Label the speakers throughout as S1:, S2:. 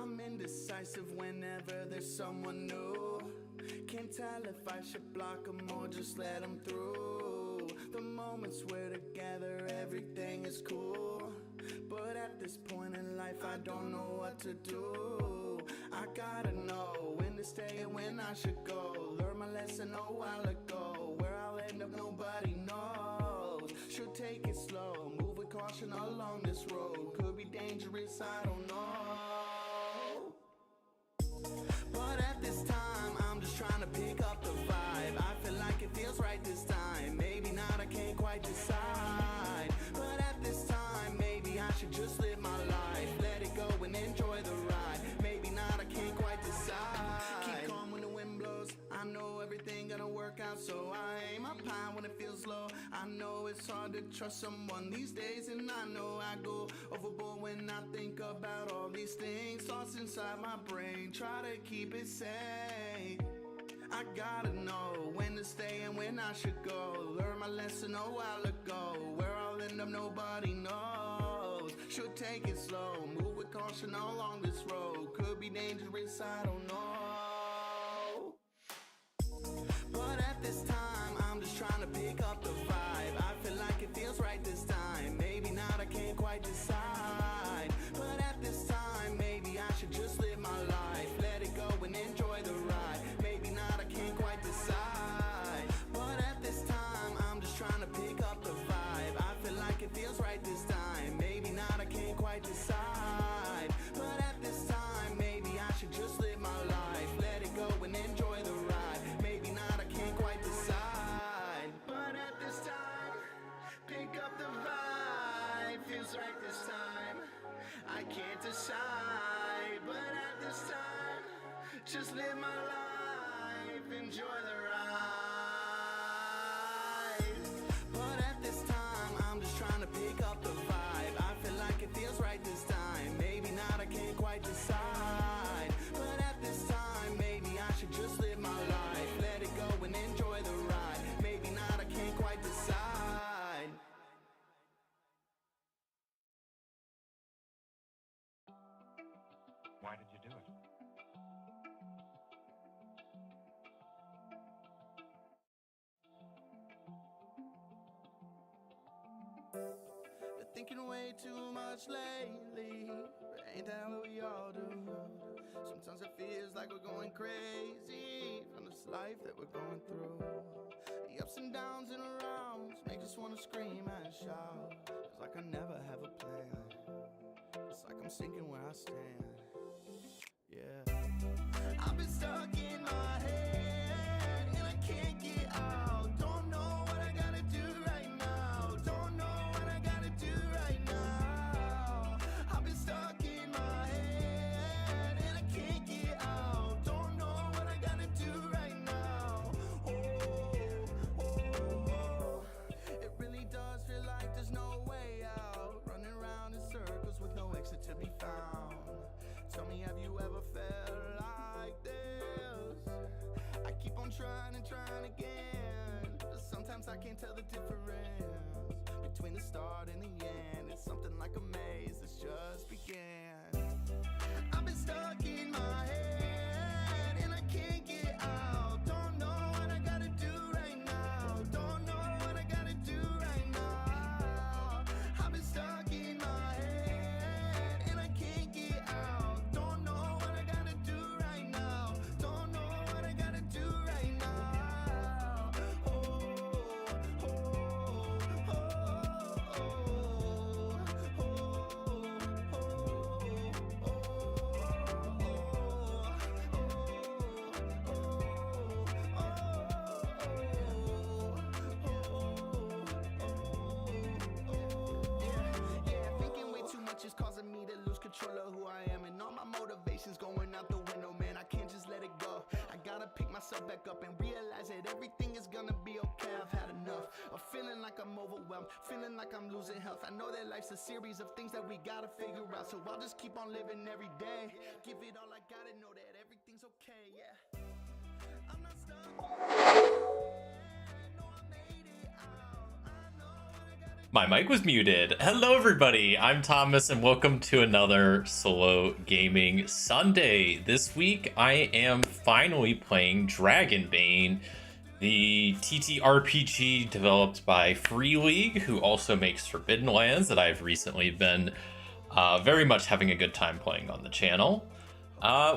S1: I'm indecisive whenever there's someone new. Can't tell if I should block them or just let them through. The moments we're together, everything is cool. But at this point in life, I don't know what to do. I gotta know when to stay and when I should go. Learned my lesson a while ago. Where I'll end up, nobody knows. Should take it slow, move with caution along this road. Could be dangerous, I don't know. But at this time, I'm just trying to pick up the vibe. I feel like it feels right this time. Maybe not, I can't quite decide. But at this time, maybe I should just live my life. Let it go and enjoy the ride. Maybe not, I can't quite decide. Keep calm when the wind blows. I know everything gonna work out, so I aim up high when it feels low. I know it's hard to trust someone these days, and I know I go overboard when I think about all these things. Thoughts inside my brain, try to keep it sane. I gotta know when to stay and when I should go. Learned my lesson a while ago. Where I'll end up, nobody knows. Should take it slow, move with caution along this road. Could be dangerous, I don't know. But at this time, I'm just trying to pick up the vibe. I feel like it feels right this time. Maybe not, I can't quite decide. But at this time, maybe I should just live my life. Let it go and enjoy the ride. Maybe not, I can't quite decide. But at this time, I'm just trying to pick up the vibe. I feel like it feels right this time. Maybe not, I can't quite decide. But at this time, maybe I should just live my life. Let it go and enjoy the ride. Maybe not, I can't quite decide. But at this time, pick up the vibe. Feels right this time. I can't decide. But at this time, just live my life. Enjoy the ride. But at this time, I'm just trying to pick up the vibe. I feel like it feels right this time. Maybe not, I can't quite decide. But at this time, maybe I should just live my life. Let it go and enjoy the ride. Maybe not, I can't quite decide.
S2: Why did you do it?
S1: Been thinking way too much lately, but ain't that what we all do? Sometimes it feels like we're going crazy from this life that we're going through. The ups and downs and arounds make us wanna scream and shout. It's like I never have a plan. It's like I'm sinking where I stand. Yeah, I've been stuck in my head and I can't get out. Don't know what I gotta do right now. Don't know what I gotta do right now. I've been stuck in my head and I can't get out. Don't know what I gotta do right now. Oh. It really does feel like there's no way out. Running around in circles with no exit to be found. Tell me, have you ever felt like this? I keep on trying and trying again, but sometimes I can't tell the difference between the start and the end. It's something like a maze that's just began. I've been stuck in my head and I can't get out. Don't know what I gotta do right now. Don't know what I gotta do right now. I've been stuck in my head and I can't get out. Don't know what I gotta do right now. Don't know what I gotta do right now. Oh, oh, oh, yeah, thinking way too much is causing me to lose control of who I am, and all my motivations going out the window, man. I can't just let it go. I gotta pick myself back up and realize that everything is gonna be okay. I've had enough of feeling like I'm overwhelmed, feeling like I'm losing health. I know that life's a series of things that we gotta figure out, so I'll just keep on living every day. Give it all I gotta know that everything's okay, yeah. I'm not stuck. No, I made it out. I know what I gotta
S2: My mic was muted. Hello, everybody. I'm Thomas, and welcome to another solo gaming Sunday. This week, I am finally playing Dragonbane, the TTRPG developed by Free League, who also makes Forbidden Lands, that I've recently been very much having a good time playing on the channel.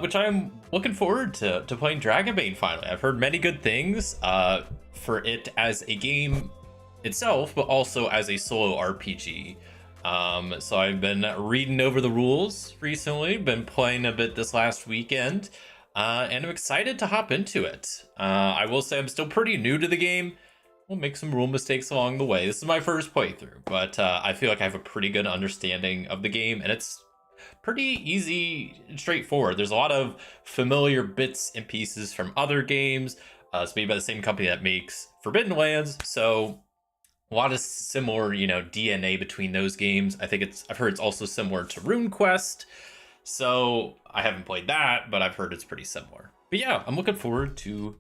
S2: Which I'm looking forward to playing Dragonbane finally. I've heard many good things for it as a game itself, but also as a solo RPG. So I've been reading over the rules recently, been playing a bit this last weekend, and I'm excited to hop into it. I will say I'm still pretty new to the game. We'll make some rule mistakes along the way. This is my first playthrough, but I feel like I have a pretty good understanding of the game, and it's pretty easy and straightforward. There's a lot of familiar bits and pieces from other games. It's made by the same company that makes Forbidden Lands, so a lot of similar, DNA between those games. I've heard it's also similar to RuneQuest. So I haven't played that, but I've heard it's pretty similar. But yeah, I'm looking forward to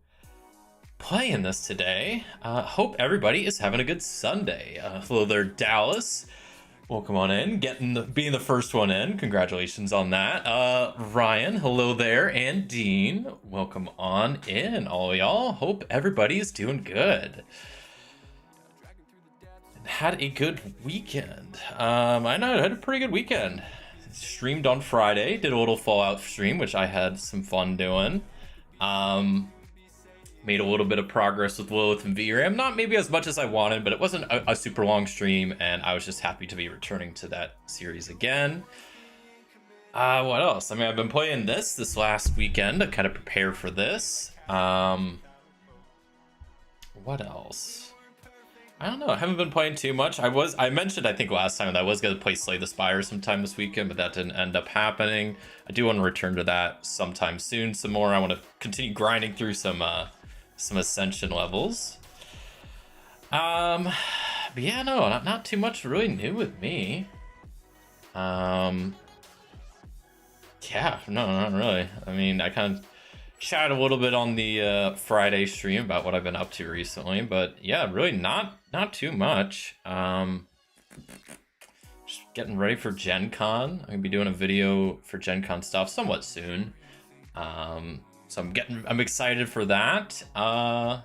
S2: playing this today. Hope everybody is having a good Sunday. Hello there, Dallas. Welcome on in, being the first one in. Congratulations on that. Ryan, hello there, and Dean, welcome on in, all y'all. Hope everybody is doing good. Had a good weekend. I know I had a pretty good weekend. Streamed on Friday, did a little Fallout stream, which I had some fun doing. Made a little bit of progress with Lilith and VRAM. Not maybe as much as I wanted, but it wasn't a super long stream, and I was just happy to be returning to that series again. What else? I mean, I've been playing this last weekend to kind of prepare for this. What else? I don't know. I haven't been playing too much. I mentioned, I think last time, that I was going to play Slay the Spire sometime this weekend, but that didn't end up happening. I do want to return to that sometime soon some more. I want to continue grinding through some Ascension levels. But yeah, no, not too much really new with me. Yeah, no, not really. I mean, I kind of chat a little bit on the Friday stream about what I've been up to recently, but yeah, really not too much. Just getting ready for Gen Con. I'm gonna be doing a video for Gen Con stuff somewhat soon. So I'm excited for that. Yeah,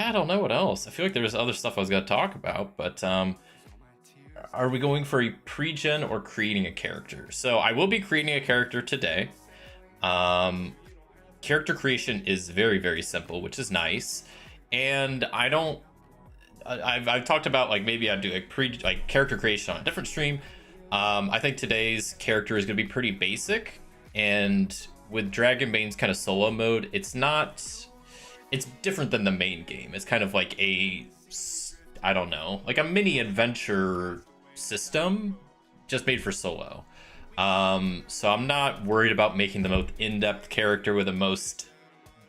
S2: I don't know what else. I feel like there's other stuff I was gonna talk about, but are we going for a pre-gen or creating a character? So I will be creating a character today. Character creation is very, very simple, which is nice. And I've talked about, like, maybe I'd do character creation on a different stream. I think today's character is going to be pretty basic, and with Dragonbane's kind of solo mode, it's different than the main game. It's kind of like a mini adventure system just made for solo. So I'm not worried about making the most in-depth character with the most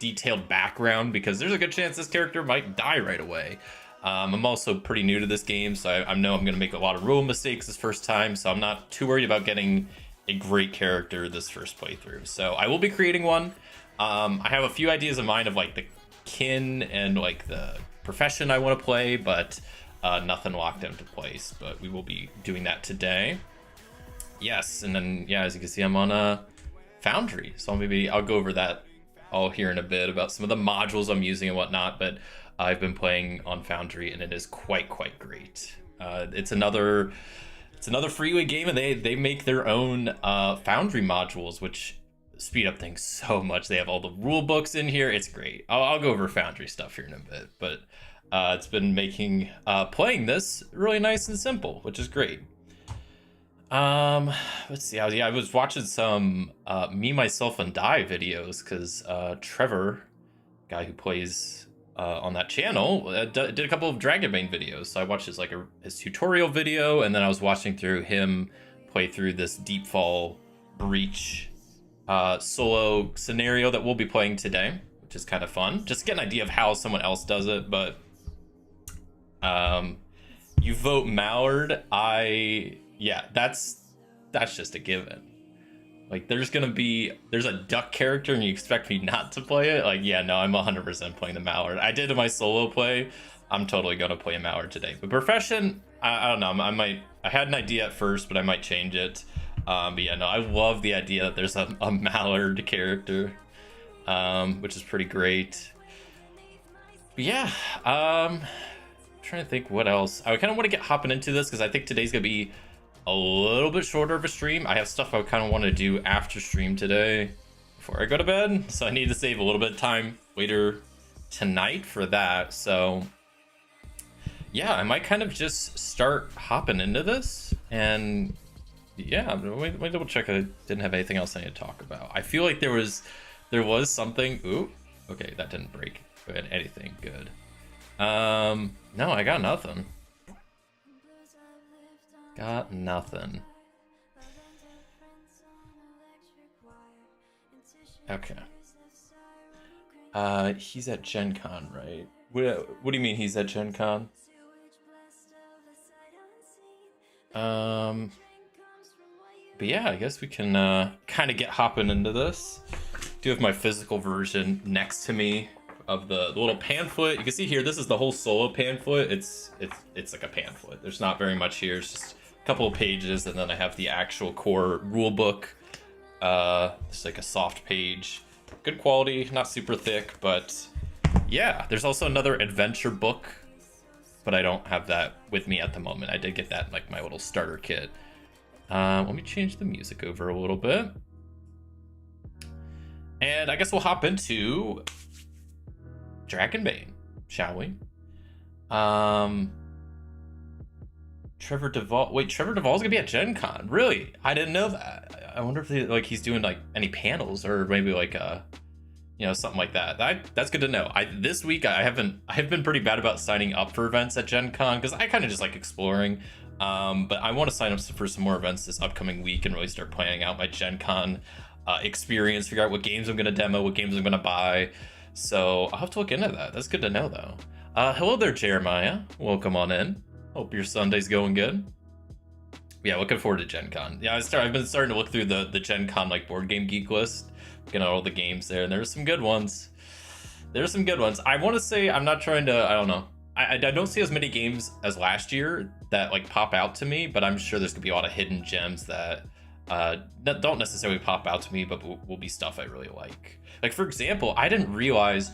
S2: detailed background, because there's a good chance this character might die right away. I'm also pretty new to this game, so I know I'm going to make a lot of rule mistakes this first time, so I'm not too worried about getting a great character this first playthrough. So I will be creating one. I have a few ideas in mind of like the kin and like the profession I want to play, but nothing locked into place. But we will be doing that today. Yes, and then yeah, as you can see, I'm on Foundry, so maybe I'll go over that all here in a bit about some of the modules I'm using and whatnot. But I've been playing on Foundry, and it is quite great. It's another Free League game, and they make their own Foundry modules, which speed up things so much. They have all the rule books in here. It's great. I'll go over Foundry stuff here in a bit, but it's been making playing this really nice and simple, which is great. Let's see. I was watching some Me, Myself, and Die videos, because Trevor, guy who plays on that channel, did a couple of Dragonbane videos. So I watched his tutorial video, and then I was watching through him play through this Deepfall breach solo scenario that we'll be playing today, which is kind of fun. Just to get an idea of how someone else does it. But you vote Mallard. Yeah, that's just a given. Like, there's a duck character and you expect me not to play it? Like, yeah, no, I'm 100% playing the Mallard. I did in my solo play. I'm totally gonna play a Mallard today. But profession, I don't know. I had an idea at first, but I might change it. But yeah, no, I love the idea that there's a Mallard character, which is pretty great. But yeah, trying to think what else. I kind of want to get hopping into this because I think today's gonna be a little bit shorter of a stream. I have stuff I kind of want to do after stream today before I go to bed, so I need to save a little bit of time later tonight for that. So yeah, I might kind of just start hopping into this, and yeah, let me double check. I didn't have anything else I need to talk about. I feel like there was something. Ooh, okay, that didn't break. Anything good? No, I got nothing. Got nothing. Okay. He's at Gen Con, right? What do you mean he's at Gen Con? But yeah, I guess we can kind of get hopping into this. Do have my physical version next to me of the little pamphlet. You can see here, this is the whole solo pamphlet. It's like a pamphlet. There's not very much here. It's just a couple of pages, and then I have the actual core rule book. It's like a soft page. Good quality, not super thick, but yeah. There's also another adventure book, but I don't have that with me at the moment. I did get that in like my little starter kit. Let me change the music over a little bit. And I guess we'll hop into Dragonbane, shall we? Trevor Duvall. Wait, Trevor Duvall's gonna be at Gen Con. Really? I didn't know that. I wonder if he's doing like any panels or maybe like something like that. That's good to know. This week I have been pretty bad about signing up for events at Gen Con because I kind of just like exploring. But I want to sign up for some more events this upcoming week and really start planning out my Gen Con experience, figure out what games I'm going to demo, what games I'm going to buy. So I'll have to look into that. That's good to know, though. Hello there, Jeremiah. Welcome on in. Hope your Sunday's going good. Yeah, looking forward to Gen Con. Yeah, I've been starting to look through the Gen Con like board game geek list, looking at all the games there, and there's some good ones. I want to say I'm not trying to. I don't know. I don't see as many games as last year that like pop out to me, but I'm sure there's gonna be a lot of hidden gems that don't necessarily pop out to me, but will be stuff I really like. Like, for example, I didn't realize,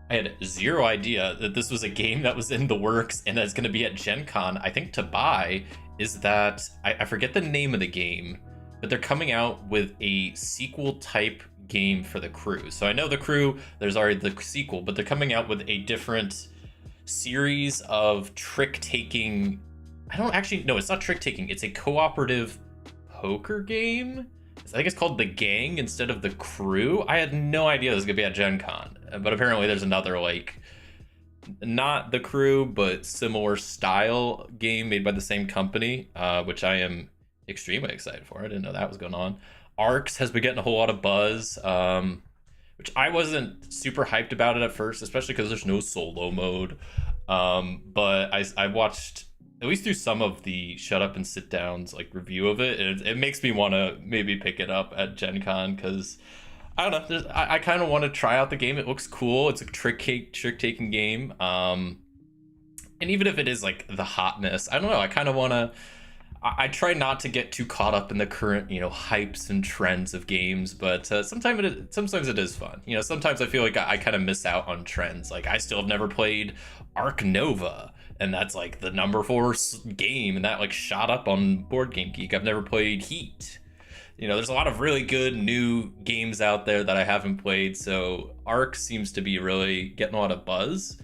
S2: I had zero idea that this was a game that was in the works and that's gonna be at Gen Con, I think, to buy. Is that I forget the name of the game, but they're coming out with a sequel type game for the Crew. So I know the Crew, there's already the sequel, but they're coming out with a different series of trick-taking. I don't actually, no, it's not trick-taking, it's a cooperative poker game. I think it's called The Gang instead of The Crew. I had no idea this was gonna be at Gen Con, but apparently there's another, like, not The Crew, but similar style game made by the same company, which I am extremely excited for. I didn't know that was going on. Arcs has been getting a whole lot of buzz, which I wasn't super hyped about it at first, especially because there's no solo mode. But I watched at least through some of the Shut Up and Sit Down's like review of it, and it makes me want to maybe pick it up at Gen Con because I don't know. I kind of want to try out the game. It looks cool. It's a trick-taking game. And even if it is like the hotness, I don't know. I kind of want to. I try not to get too caught up in the current, hypes and trends of games, but sometimes it is fun. Sometimes I feel like I kind of miss out on trends. Like, I still have never played Arc Nova, and that's like the number 4 game, and that like shot up on Board Game Geek. I've never played Heat. There's a lot of really good new games out there that I haven't played, so Arc seems to be really getting a lot of buzz.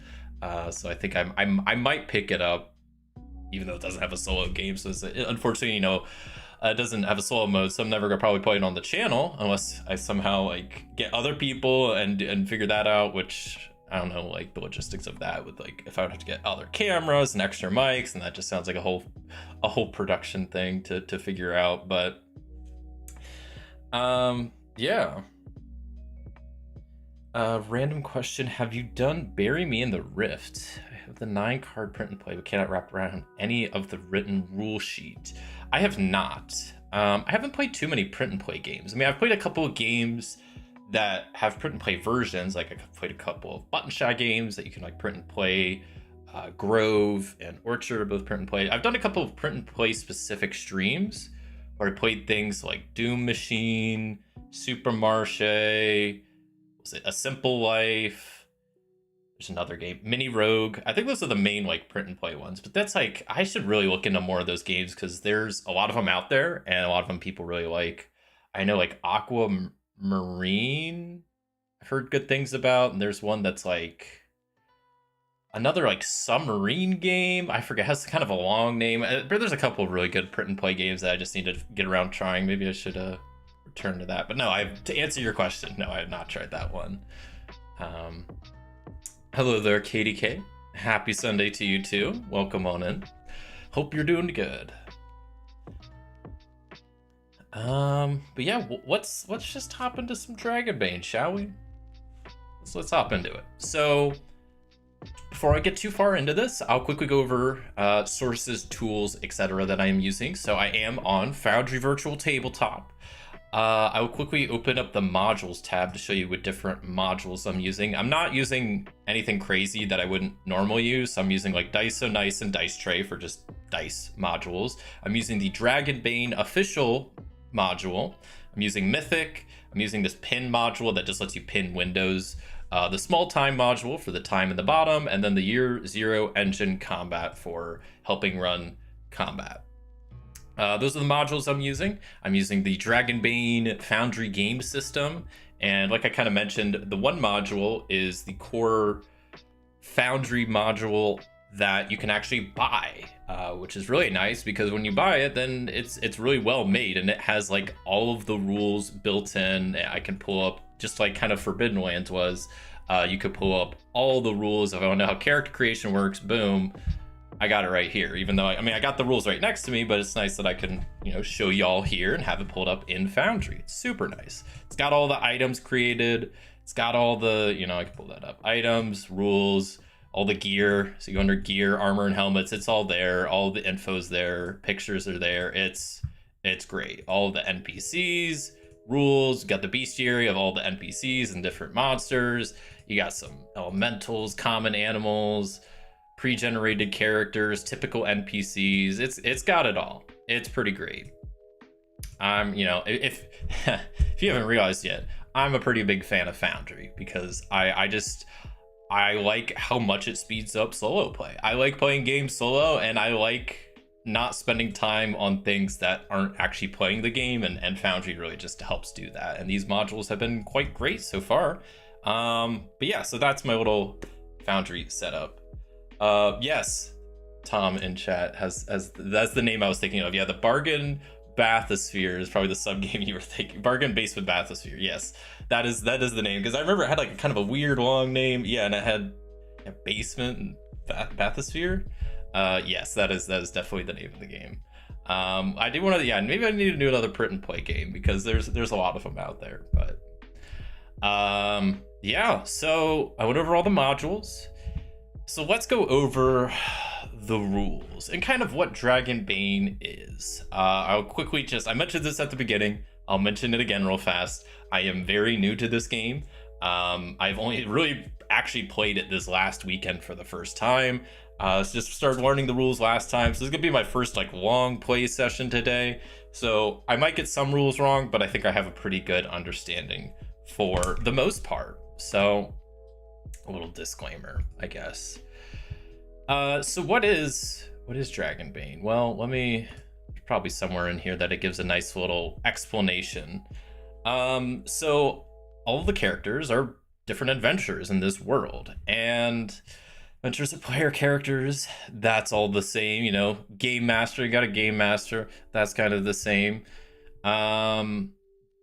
S2: So I think I might pick it up, even though it doesn't have a solo game. So unfortunately, it doesn't have a solo mode, so I'm never gonna probably play it on the channel unless I somehow like get other people and figure that out, which I don't know, like the logistics of that with like if I would have to get other cameras and extra mics, and that just sounds like a whole production thing to figure out. But yeah. Random question: have you done Bury Me in the Rift? I have the 9-card print and play, but cannot wrap around any of the written rule sheet. I have not. I haven't played too many print and play games. I mean, I've played a couple of games that have print and play versions. Like, I've played a couple of button shot games that you can like print and play. Grove and Orchard are both print and play. I've done a couple of print and play specific streams where I played things like Doom Machine, Supermarché, was it A Simple Life? There's another game, Mini Rogue. I think those are the main like print and play ones, but that's like, I should really look into more of those games because there's a lot of them out there and a lot of them people really like. I know like Aquamarine, I've heard good things about, and there's one that's like another like submarine game. I forget, it has kind of a long name, but there's a couple of really good print and play games that I just need to get around trying. Maybe I should return to that. But no, to answer your question, no, I have not tried that one. Hello there, Katie K. Happy Sunday to you too. Welcome on in. Hope you're doing good. But yeah, let's just hop into some Dragonbane, shall we? Let's hop into it. So before I get too far into this, I'll quickly go over sources, tools, etc. that I am using. So I am on Foundry Virtual Tabletop. I will quickly open up the modules tab to show you what different modules I'm using. I'm not using anything crazy that I wouldn't normally use. So I'm using like Dice So Nice and Dice Tray for just dice modules. I'm using the Dragonbane official module. I'm using Mythic. I'm using this pin module that just lets you pin windows. The small time module for the time in the bottom, and then the Year Zero engine combat for helping run combat. Those are the modules I'm using. I'm using the Dragonbane Foundry game system. And like I kind of mentioned, the one module is the core Foundry module that you can actually buy, which is really nice because when you buy it, then it's really well made and it has like all of the rules built in. I can pull up, just like kind of Forbidden Lands was, you could pull up all the rules. If I want to know how character creation works, boom, I got it right here. Even though, I mean, I got the rules right next to me, but it's nice that I can, show y'all here and have it pulled up in Foundry. It's super nice. It's got all the items created. It's got all the, I can pull that up. Items, rules, all the gear. So you go under gear, armor, and helmets. It's all there. All the info's there. Pictures are there. It's great. All the NPCs, rules. You got the bestiary of all the NPCs and different monsters. You got some elementals, common animals, pre-generated characters, typical NPCs. It's got it all. It's pretty great. If if you haven't realized yet, I'm a pretty big fan of Foundry because I like how much it speeds up solo play. I like playing games solo, and I like not spending time on things that aren't actually playing the game, and Foundry really just helps do that. And these modules have been quite great so far. But yeah, so that's my little Foundry setup. Yes, Tom in chat has that's the name I was thinking of. Yeah, the Bargain Bathysphere is probably the sub game you were thinking. Bargain Basement Bathysphere. Yes, that is the name, because I remember it had like a kind of a weird long name. Yeah, and it had basement and Bathysphere. Yes, that is definitely the name of the game. I do want to, yeah, maybe I need to do another print and play game because there's a lot of them out there. But yeah, so I went over all the modules. So let's go over the rules and kind of what Dragonbane is. I'll quickly I mentioned this at the beginning. I'll mention it again real fast. I am very new to this game. I've only really actually played it this last weekend for the first time. Just started learning the rules last time. So this is gonna be my first like long play session today. So I might get some rules wrong, but I think I have a pretty good understanding for the most part. So a little disclaimer, I guess. So what is Dragonbane? Well, probably somewhere in here that it gives a nice little explanation. So all of the characters are different adventures in this world, and adventures of player characters, that's all the same. Game master, you got a game master, that's kind of the same.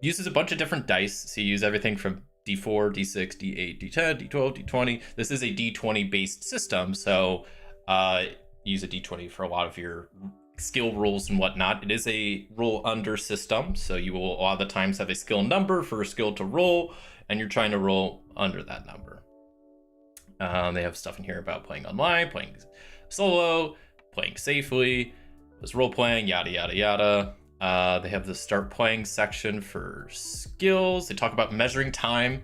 S2: Uses a bunch of different dice, so you use everything from D4, D6, D8, D10, D12, D20. This is a D20 based system, so use a D20 for a lot of your skill rolls and whatnot. It is a roll under system, so you will a lot of the times have a skill number for a skill to roll, and you're trying to roll under that number. They have stuff in here about playing online, playing solo, playing safely, there's role playing, yada yada yada. They have the start playing section for skills. They talk about measuring time.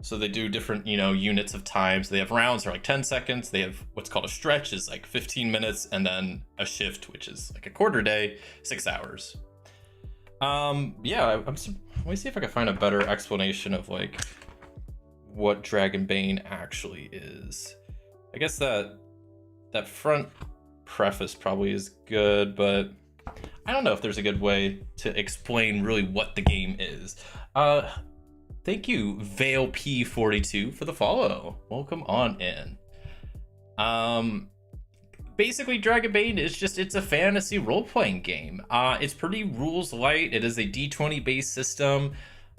S2: So they do different, units of time. So they have rounds are like 10 seconds. They have what's called a stretch is like 15 minutes, and then a shift, which is like a quarter day, 6 hours. Yeah, let me see if I can find a better explanation of like what Dragonbane actually is. I guess that front preface probably is good, but I don't know if there's a good way to explain really what the game is. Thank you, Vale P42, for the follow. Welcome on in. Basically, Dragonbane is it's a fantasy role-playing game. It's pretty rules light. It is a D20 based system.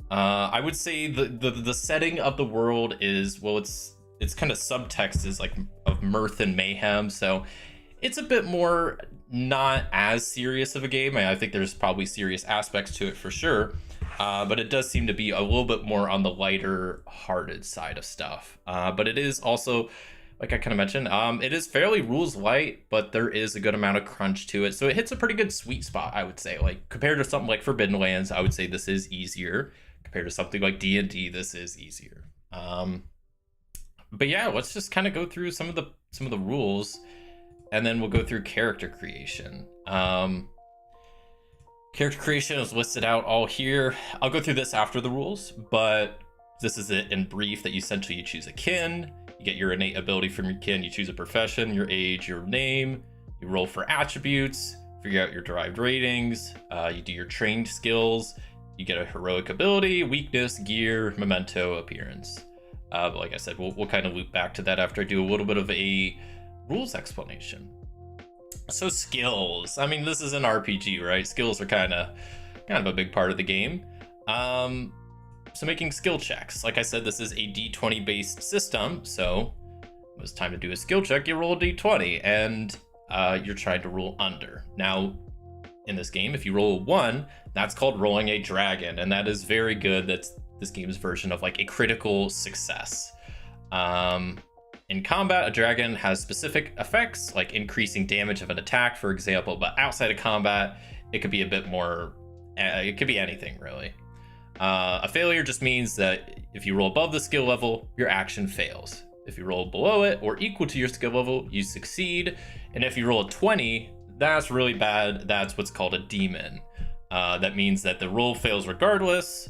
S2: I would say the setting of the world is, well, it's kind of subtext is like of mirth and mayhem. So it's a bit more not as serious of a game. I think there's probably serious aspects to it for sure. But it does seem to be a little bit more on the lighter hearted side of stuff. But it is also, like I kind of mentioned, it is fairly rules light, but there is a good amount of crunch to it. So it hits a pretty good sweet spot, I would say. Like compared to something like Forbidden Lands, I would say this is easier. Compared to something like D&D, this is easier. But yeah, let's just kind of go through some of the rules, and then we'll go through character creation. Character creation is listed out all here. I'll go through this after the rules, but this is it in brief. That you choose a kin, you get your innate ability from your kin, you choose a profession, your age, your name, you roll for attributes, figure out your derived ratings, you do your trained skills, you get a heroic ability, weakness, gear, memento, appearance. But like I said, we'll kind of loop back to that after I do a little bit of a rules explanation. So skills. I mean, this is an RPG, right? Skills are kind of a big part of the game. So making skill checks. Like I said, this is a D20 based system. So when it's time to do a skill check, you roll a D20, and you're trying to roll under. Now, in this game, if you roll a 1, that's called rolling a dragon, and that is very good. That's this game's version of like a critical success. In combat, a dragon has specific effects, like increasing damage of an attack, for example, but outside of combat, it could be a bit more, it could be anything, really. A failure just means that if you roll above the skill level, your action fails. If you roll below it or equal to your skill level, you succeed. And if you roll a 20, that's really bad. That's what's called a demon. That means that the roll fails regardless.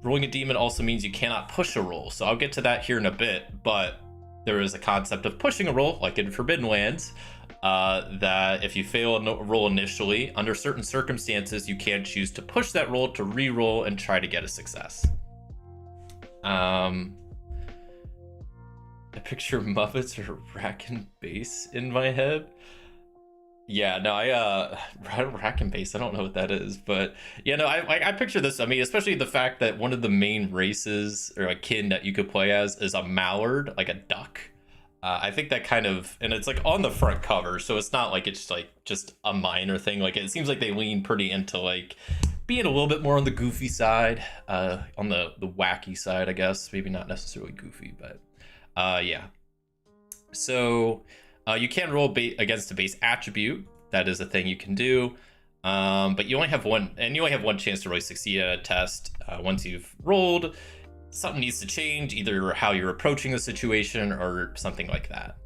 S2: Rolling a demon also means you cannot push a roll. So I'll get to that here in a bit, but there is a concept of pushing a roll, like in Forbidden Lands, that if you fail a roll initially, under certain circumstances, you can choose to push that roll to re-roll and try to get a success. I picture Muppets or Rack and Bass in my head. Yeah, no, Rack and Bass, I don't know what that is, but yeah, no, I picture this. I mean, especially the fact that one of the main races or like kin that you could play as is a mallard, like a duck. I think that kind of, and it's like on the front cover, so it's not like it's like just a minor thing. Like it seems like they lean pretty into like being a little bit more on the goofy side, on the wacky side, I guess. Maybe not necessarily goofy, but yeah. So you can roll against a base attribute. That is a thing you can do. But you only have one, and you only have one chance to really succeed at a test. Once you've rolled, something needs to change, either how you're approaching the situation or something like that.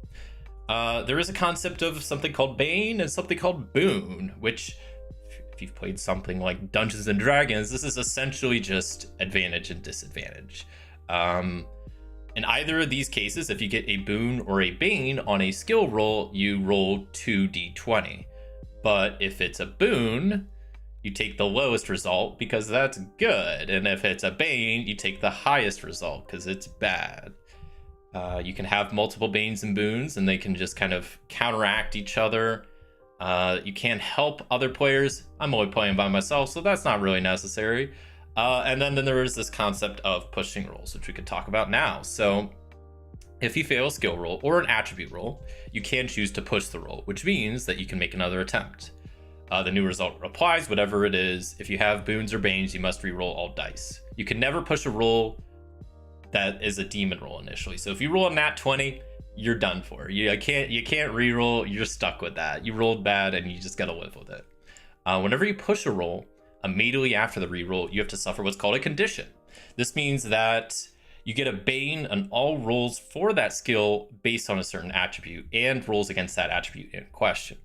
S2: There is a concept of something called Bane and something called Boon, which, if you've played something like Dungeons and Dragons, this is essentially just advantage and disadvantage. In either of these cases, if you get a boon or a bane on a skill roll, you roll 2d20. But if it's a boon, you take the lowest result because that's good. And if it's a bane, you take the highest result because it's bad. You can have multiple banes and boons, and they can just kind of counteract each other. You can help other players. I'm only playing by myself, so that's not really necessary. And then there is this concept of pushing rolls, which we could talk about now. So if you fail a skill roll or an attribute roll, you can choose to push the roll, which means that you can make another attempt. The new result applies, whatever it is. If you have boons or banes, you must re-roll all dice. You can never push a roll that is a demon roll initially. So if you roll a nat 20, you're done for. You can't re-roll. You're stuck with that. You rolled bad, and you just got to live with it. Whenever you push a roll, immediately after the reroll, you have to suffer what's called a condition. This means that You get a Bane on all rolls for that skill based on a certain attribute and rolls against that attribute in question.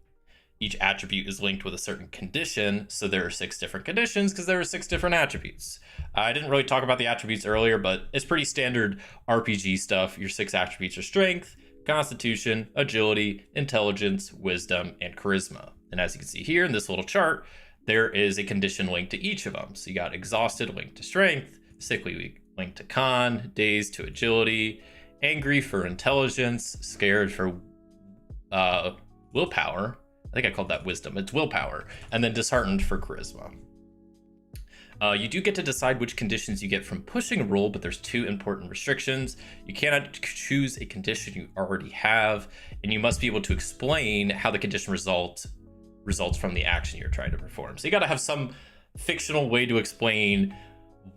S2: Each attribute is linked with a certain condition, so there are 6 different conditions because there are 6 different attributes. I didn't really talk about the attributes earlier, but it's pretty standard RPG stuff. Your 6 attributes are strength, constitution, agility, intelligence, wisdom, and charisma. And as you can see here in this little chart, there is a condition linked to each of them. So you got exhausted linked to strength, sickly linked to con, dazed to agility, angry for intelligence, scared for willpower. I think I called that wisdom. It's willpower. And then disheartened for charisma. You do get to decide which conditions you get from pushing a roll, but there's 2 important restrictions. You cannot choose a condition you already have, and you must be able to explain how the condition results from the action you're trying to perform. So you got to have some fictional way to explain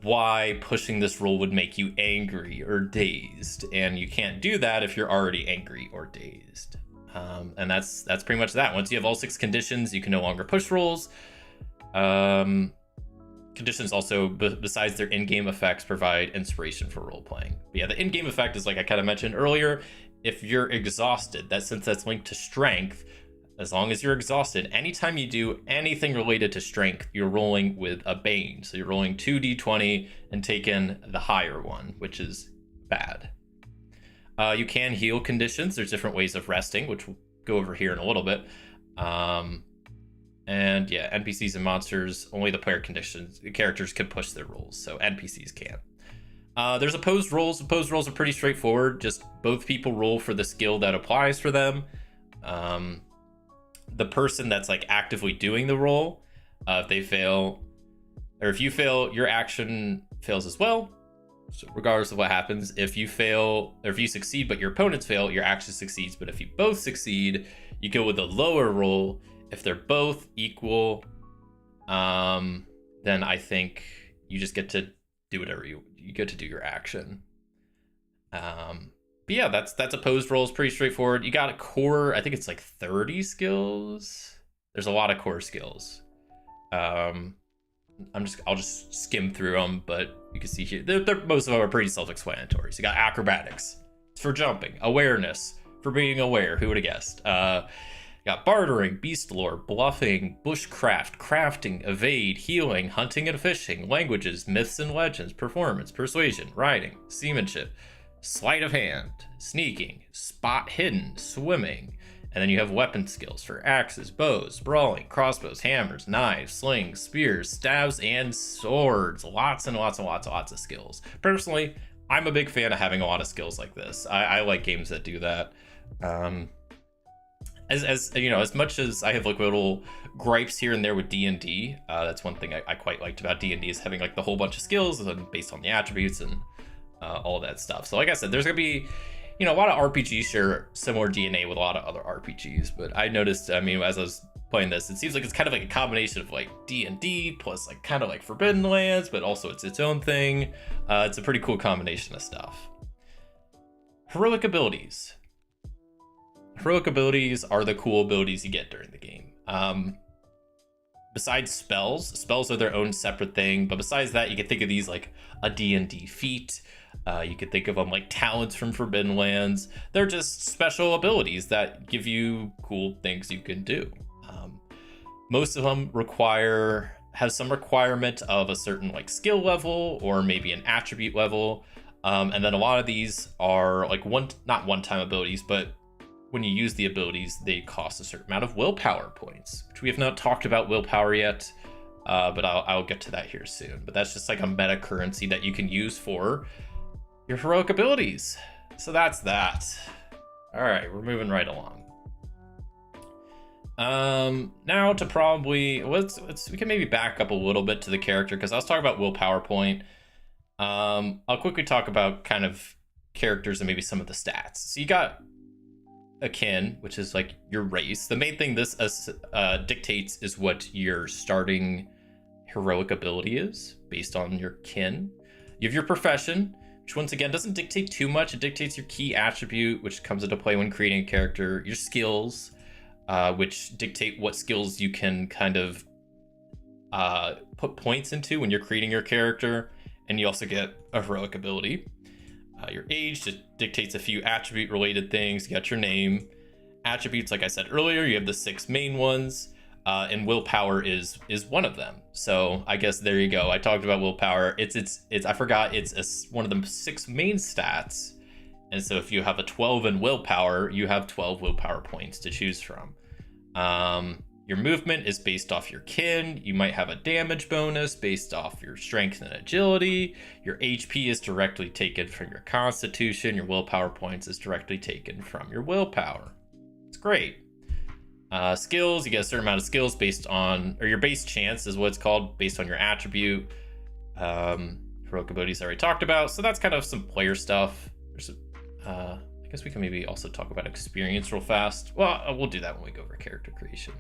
S2: why pushing this roll would make you angry or dazed, and you can't do that if you're already angry or dazed. And that's pretty much that. Once you have all 6 conditions, you can no longer push rolls. Conditions also, besides their in-game effects, provide inspiration for role-playing. But yeah, the in-game effect is like I kind of mentioned earlier. If you're exhausted, since that's linked to strength, as long as you're exhausted, anytime you do anything related to strength, you're rolling with a Bane. So you're rolling 2d20 and taking the higher one, which is bad. You can heal conditions. There's different ways of resting, which we'll go over here in a little bit. And yeah, NPCs and monsters, only the player conditions. The characters can push their rolls, so NPCs can't. There's opposed rolls. Opposed rolls are pretty straightforward. Just both people roll for the skill that applies for them. The person that's like actively doing the roll, if they fail, or if you fail, your action fails as well. So regardless of what happens, if you fail, or if you succeed but your opponents fail, your action succeeds. But if you both succeed, you go with a lower roll. If they're both equal, then I think you just get to do whatever you get to do your action. But yeah, that's opposed rolls, pretty straightforward. You got a core, I think it's like 30 skills. There's a lot of core skills. I'll just skim through them, but you can see here, most of them are pretty self-explanatory. So you got acrobatics, it's for jumping, awareness, for being aware, who would have guessed? Got bartering, beast lore, bluffing, bushcraft, crafting, evade, healing, hunting and fishing, languages, myths and legends, performance, persuasion, riding, seamanship, sleight of hand, sneaking, spot hidden, swimming. And then you have weapon skills for axes, bows, brawling, crossbows, hammers, knives, slings, spears, stabs, and swords. Lots and lots and lots and lots of skills. Personally, I'm a big fan of having a lot of skills like this. I like games that do that. As you know, as much as I have like little gripes here and there with D&D, that's one thing I quite liked about D&D is having like the whole bunch of skills and based on the attributes and all that stuff. So like I said, there's gonna be, you know, a lot of RPGs share similar DNA with a lot of other RPGs, but I noticed, I mean, as I was playing this, it seems like it's kind of like a combination of like D&D plus like kind of like Forbidden Lands, but also it's its own thing. It's a pretty cool combination of stuff. Heroic abilities. Heroic abilities are the cool abilities you get during the game. Besides spells are their own separate thing, but besides that, you can think of these like a D&D feat. You could think of them like talents from Forbidden Lands. They're just special abilities that give you cool things you can do. Most of them have some requirement of a certain like skill level or maybe an attribute level. And then a lot of these are like not one-time abilities, but when you use the abilities, they cost a certain amount of willpower points, which we have not talked about willpower yet, but I'll get to that here soon. But that's just like a meta currency that you can use for your heroic abilities. So that's that. All right, we're moving right along. Now to probably, we can maybe back up a little bit to the character because I was talking about willpower point. I'll quickly talk about kind of characters and maybe some of the stats. So you got a kin, which is like your race. The main thing this dictates is what your starting heroic ability is based on your kin. You have your profession, which once again doesn't dictate too much. It dictates your key attribute, which comes into play when creating a character. Your skills, which dictate what skills you can kind of put points into when you're creating your character. And you also get a heroic ability. Your age just dictates a few attribute related things. You got your name. Attributes, like I said earlier, you have the 6 main ones, and willpower is one of them. So I guess there you go. I talked about willpower. It's I forgot it's one of the 6 main stats. And so if you have a 12 in willpower, you have 12 willpower points to choose from. Your movement is based off your kin. You might have a damage bonus based off your strength and agility. Your HP is directly taken from your constitution. Your willpower points is directly taken from your willpower. It's great. Skills, you get a certain amount of skills based on, or your base chance is what it's called, based on your attribute. Heroic abilities I already talked about. So that's kind of some player stuff. There's I guess we can maybe also talk about experience real fast. Well, we'll do that when we go over character creation.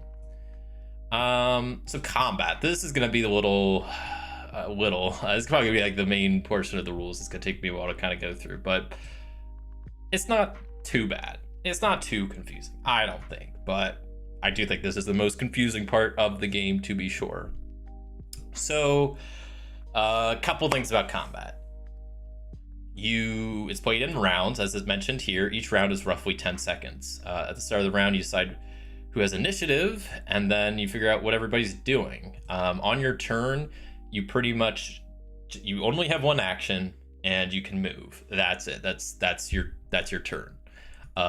S2: So combat. This is gonna be the it's probably gonna be like the main portion of the rules. It's gonna take me a while to kind of go through, but it's not too bad. It's not too confusing, I don't think, but I do think this is the most confusing part of the game, to be sure. So, a couple things about combat. It's played in rounds, as is mentioned here. Each round is roughly 10 seconds. At the start of the round, you decide who has initiative, and then you figure out what everybody's doing. On your turn, you only have one action, and you can move. That's it. That's your turn.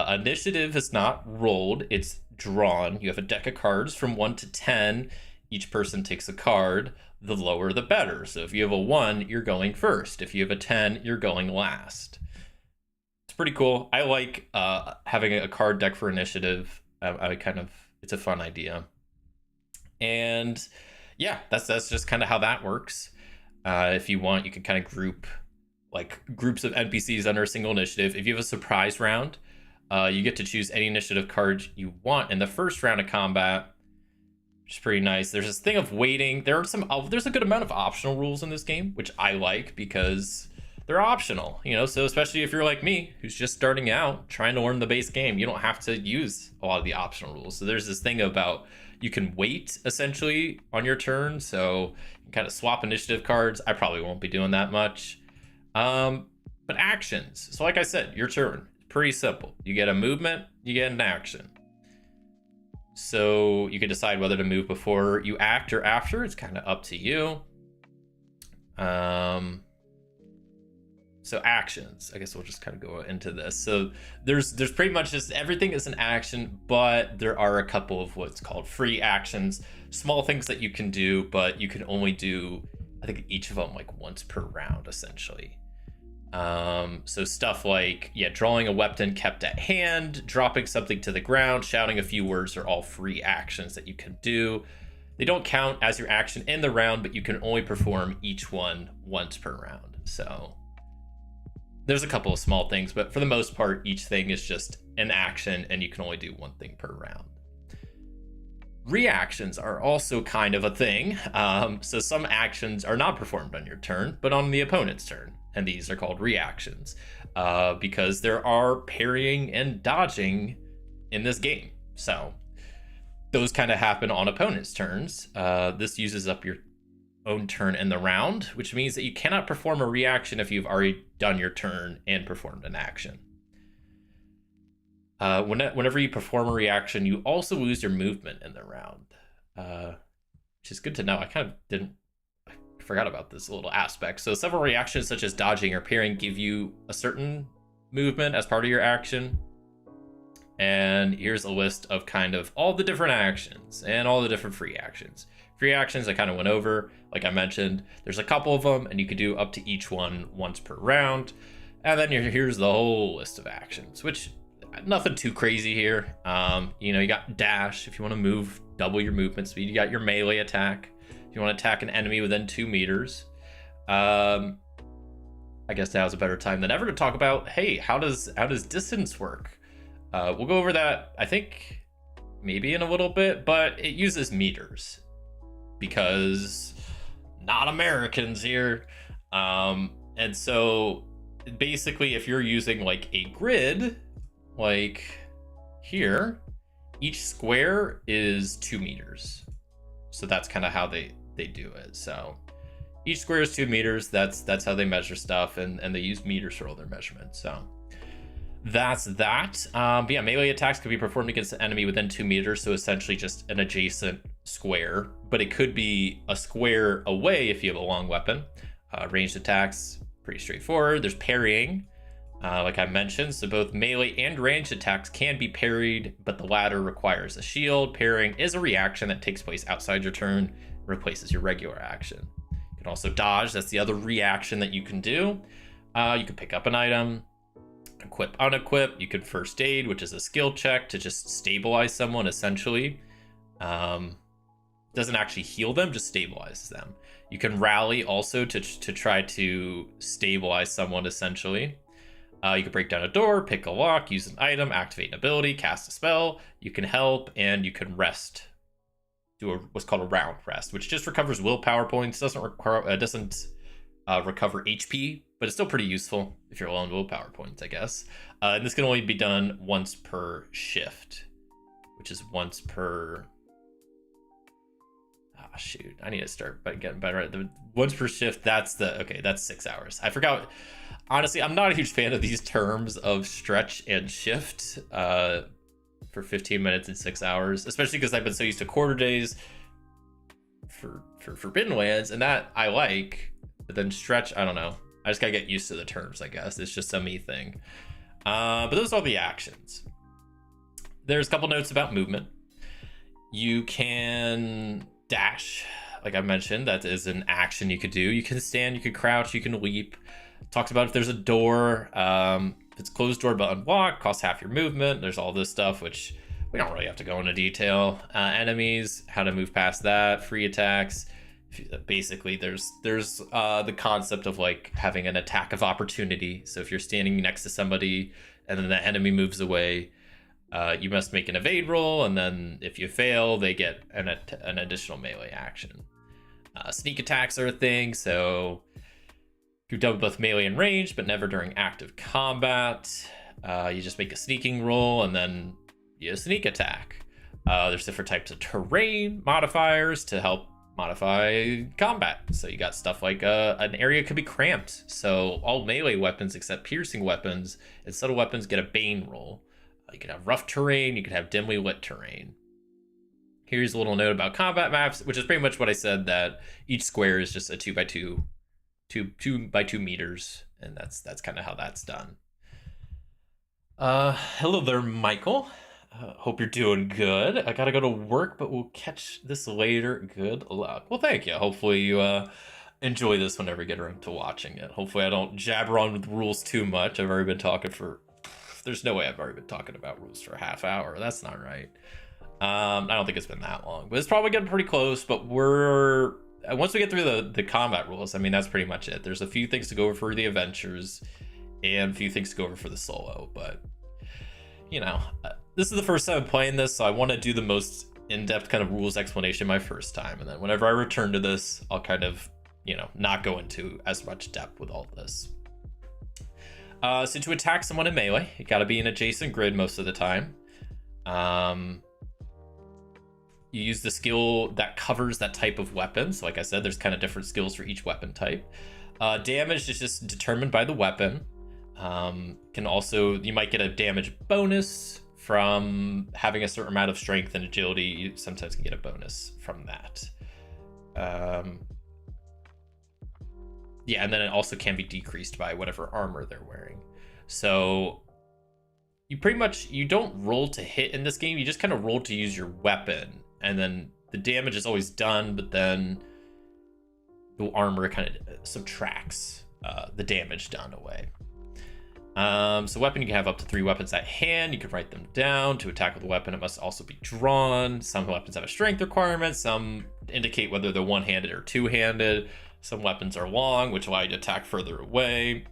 S2: Initiative is not rolled; it's drawn. You have a deck of cards from 1 to 10. Each person takes a card. The lower, the better. So if you have a 1, you're going first. If you have a 10, you're going last. It's pretty cool. I like having a card deck for initiative. It's a fun idea. And yeah, that's just kind of how that works. If you want, you can kind of group like groups of NPCs under a single initiative. If you have a surprise round, you get to choose any initiative card you want in the first round of combat, which is pretty nice. There's this thing of waiting. There's a good amount of optional rules in this game, which I like because they're optional, so especially if you're like me, who's just starting out trying to learn the base game, you don't have to use a lot of the optional rules. So there's this thing about you can wait essentially on your turn, so you can kind of swap initiative cards. I probably won't be doing that much. But actions. So like I said, your turn, pretty simple. You get a movement, you get an action. So you can decide whether to move before you act or after. It's kind of up to you. So actions, I guess we'll just kind of go into this. So there's pretty much just everything is an action, but there are a couple of what's called free actions, small things that you can do, but you can only do, I think, each of them like once per round, essentially. So stuff like, drawing a weapon kept at hand, dropping something to the ground, shouting a few words are all free actions that you can do. They don't count as your action in the round, but you can only perform each one once per round. So there's a couple of small things, but for the most part, each thing is just an action and you can only do one thing per round. Reactions are also kind of a thing. So some actions are not performed on your turn, but on the opponent's turn. And these are called reactions because there are parrying and dodging in this game. So those kind of happen on opponent's turns. This uses up your own turn in the round, which means that you cannot perform a reaction if you've already done your turn and performed an action. Whenever you perform a reaction, you also lose your movement in the round, which is good to know. I forgot about this little aspect. So several reactions such as dodging or parrying give you a certain movement as part of your action. And here's a list of kind of all the different actions and all the different free actions. Free actions I kind of went over, like I mentioned, there's a couple of them and you could do up to each one once per round. And then here's the whole list of actions, which nothing too crazy here. You got dash if you want to move, double your movement speed. You got your melee attack if you want to attack an enemy within 2 meters. I guess now's a better time than ever to talk about, hey, how does distance work? We'll go over that, I think, maybe in a little bit, but it uses meters because not Americans here. And so basically, if you're using like a grid, like here, each square is 2 meters. So that's kind of how they do it. So each square is 2 meters. That's how they measure stuff, and they use meters for all their measurements. So that's that. But yeah, melee attacks can be performed against an enemy within 2 meters, so essentially just an adjacent square, but it could be a square away if you have a long weapon. Ranged attacks, pretty straightforward. There's parrying, like I mentioned, so both melee and ranged attacks can be parried, but the latter requires a shield. Parrying is a reaction that takes place outside your turn, replaces your regular action. You can also dodge, that's the other reaction that you can do. You can pick up an item, equip, unequip. You could first aid, which is a skill check to just stabilize someone, essentially. Doesn't actually heal them, just stabilizes them. You can rally also to try to stabilize someone, essentially. You can break down a door, pick a lock, use an item, activate an ability, cast a spell. You can help, and you can rest. Do what's called a round rest, which just recovers willpower points. Doesn't recover HP, but it's still pretty useful if you're low on willpower points, I guess. And this can only be done once per shift, which is once per... Ah, shoot, I need to start by getting better at the once per shift. That's 6 hours. I forgot. Honestly, I'm not a huge fan of these terms of stretch and shift for 15 minutes and 6 hours, especially because I've been so used to quarter days for Forbidden Lands, and that I like. But then stretch, I don't know. I just gotta get used to the terms, I guess. It's just a me thing. But those are the actions. There's a couple notes about movement. You can dash, like I mentioned. That is an action you could do. You can stand, you can crouch, you can leap. Talks about if there's a door, if it's closed door but unlocked, costs half your movement. There's all this stuff, which we don't really have to go into detail. Enemies, how to move past that, free attacks. Basically, there's the concept of like having an attack of opportunity. So if you're standing next to somebody and then the enemy moves away, you must make an evade roll, and then if you fail, they get an additional melee action. Sneak attacks are a thing, so you've done both melee and range, but never during active combat. You just make a sneaking roll, and then you sneak attack. There's different types of terrain modifiers to help modify combat. So you got stuff like an area could be cramped, so all melee weapons except piercing weapons and subtle weapons get a bane roll. You could have rough terrain, you could have dimly lit terrain. Here's a little note about combat maps, which is pretty much what I said, that each square is just a 2 by 2 meters, and that's kind of how that's done. Hello there, Michael. Hope you're doing good. I gotta go to work, but we'll catch this later. Good luck. Well, thank you. Hopefully you enjoy this whenever you get around to watching it. Hopefully I don't jabber on with rules too much. I've already been talking for... There's no way I've already been talking about rules for a half hour. That's not right. I don't think it's been that long, but it's probably getting pretty close. But once we get through the combat rules, I mean, that's pretty much it. There's a few things to go over for the adventures and a few things to go over for the solo, but you know, this is the first time I'm playing this, so I want to do the most in-depth kind of rules explanation my first time, and then whenever I return to this, I'll kind of, you know, not go into as much depth with all this. So to attack someone in melee, you got to be an adjacent grid most of the time. You use the skill that covers that type of weapon. So like I said, there's kind of different skills for each weapon type. Damage is just determined by the weapon. You might get a damage bonus from having a certain amount of strength and agility. You sometimes can get a bonus from that. Yeah, and then it also can be decreased by whatever armor they're wearing. So you don't roll to hit in this game. You just kind of roll to use your weapon, and then the damage is always done, but then the armor kind of subtracts the damage done away. So weapon, you can have up to 3 weapons at hand. You can write them down. To attack with a weapon, it must also be drawn. Some weapons have a strength requirement. Some indicate whether they're one-handed or two-handed. Some weapons are long, which allow you to attack further away.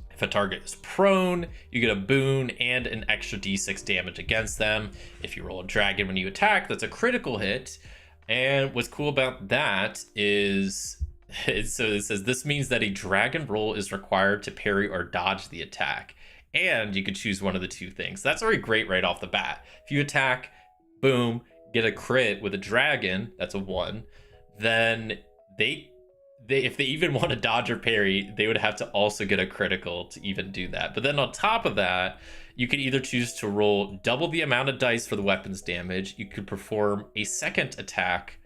S2: If a target is prone, you get a boon and an extra d6 damage against them. If you roll a dragon when you attack, that's a critical hit. And what's cool about that is, so it says this means that a dragon roll is required to parry or dodge the attack. And you could choose one of the two things. That's already great right off the bat. If you attack, boom, get a crit with a dragon, that's a 1, then if they even want to dodge or parry, they would have to also get a critical to even do that. But then on top of that, you could either choose to roll double the amount of dice for the weapon's damage. You could perform a second attack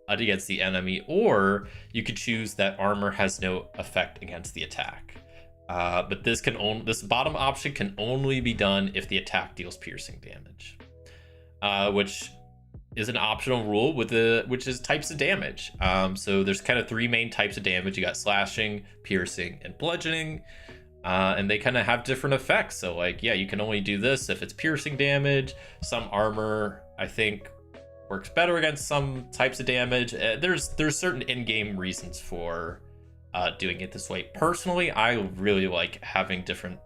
S2: against the enemy, or you could choose that armor has no effect against the attack. But this bottom option can only be done if the attack deals piercing damage, which is an optional rule which is types of damage. So there's kind of three main types of damage. You got slashing, piercing, and bludgeoning, and they kind of have different effects. So like, yeah, you can only do this if it's piercing damage. Some armor, I think, works better against some types of damage. There's certain in-game reasons for doing it this way. Personally, I really like having different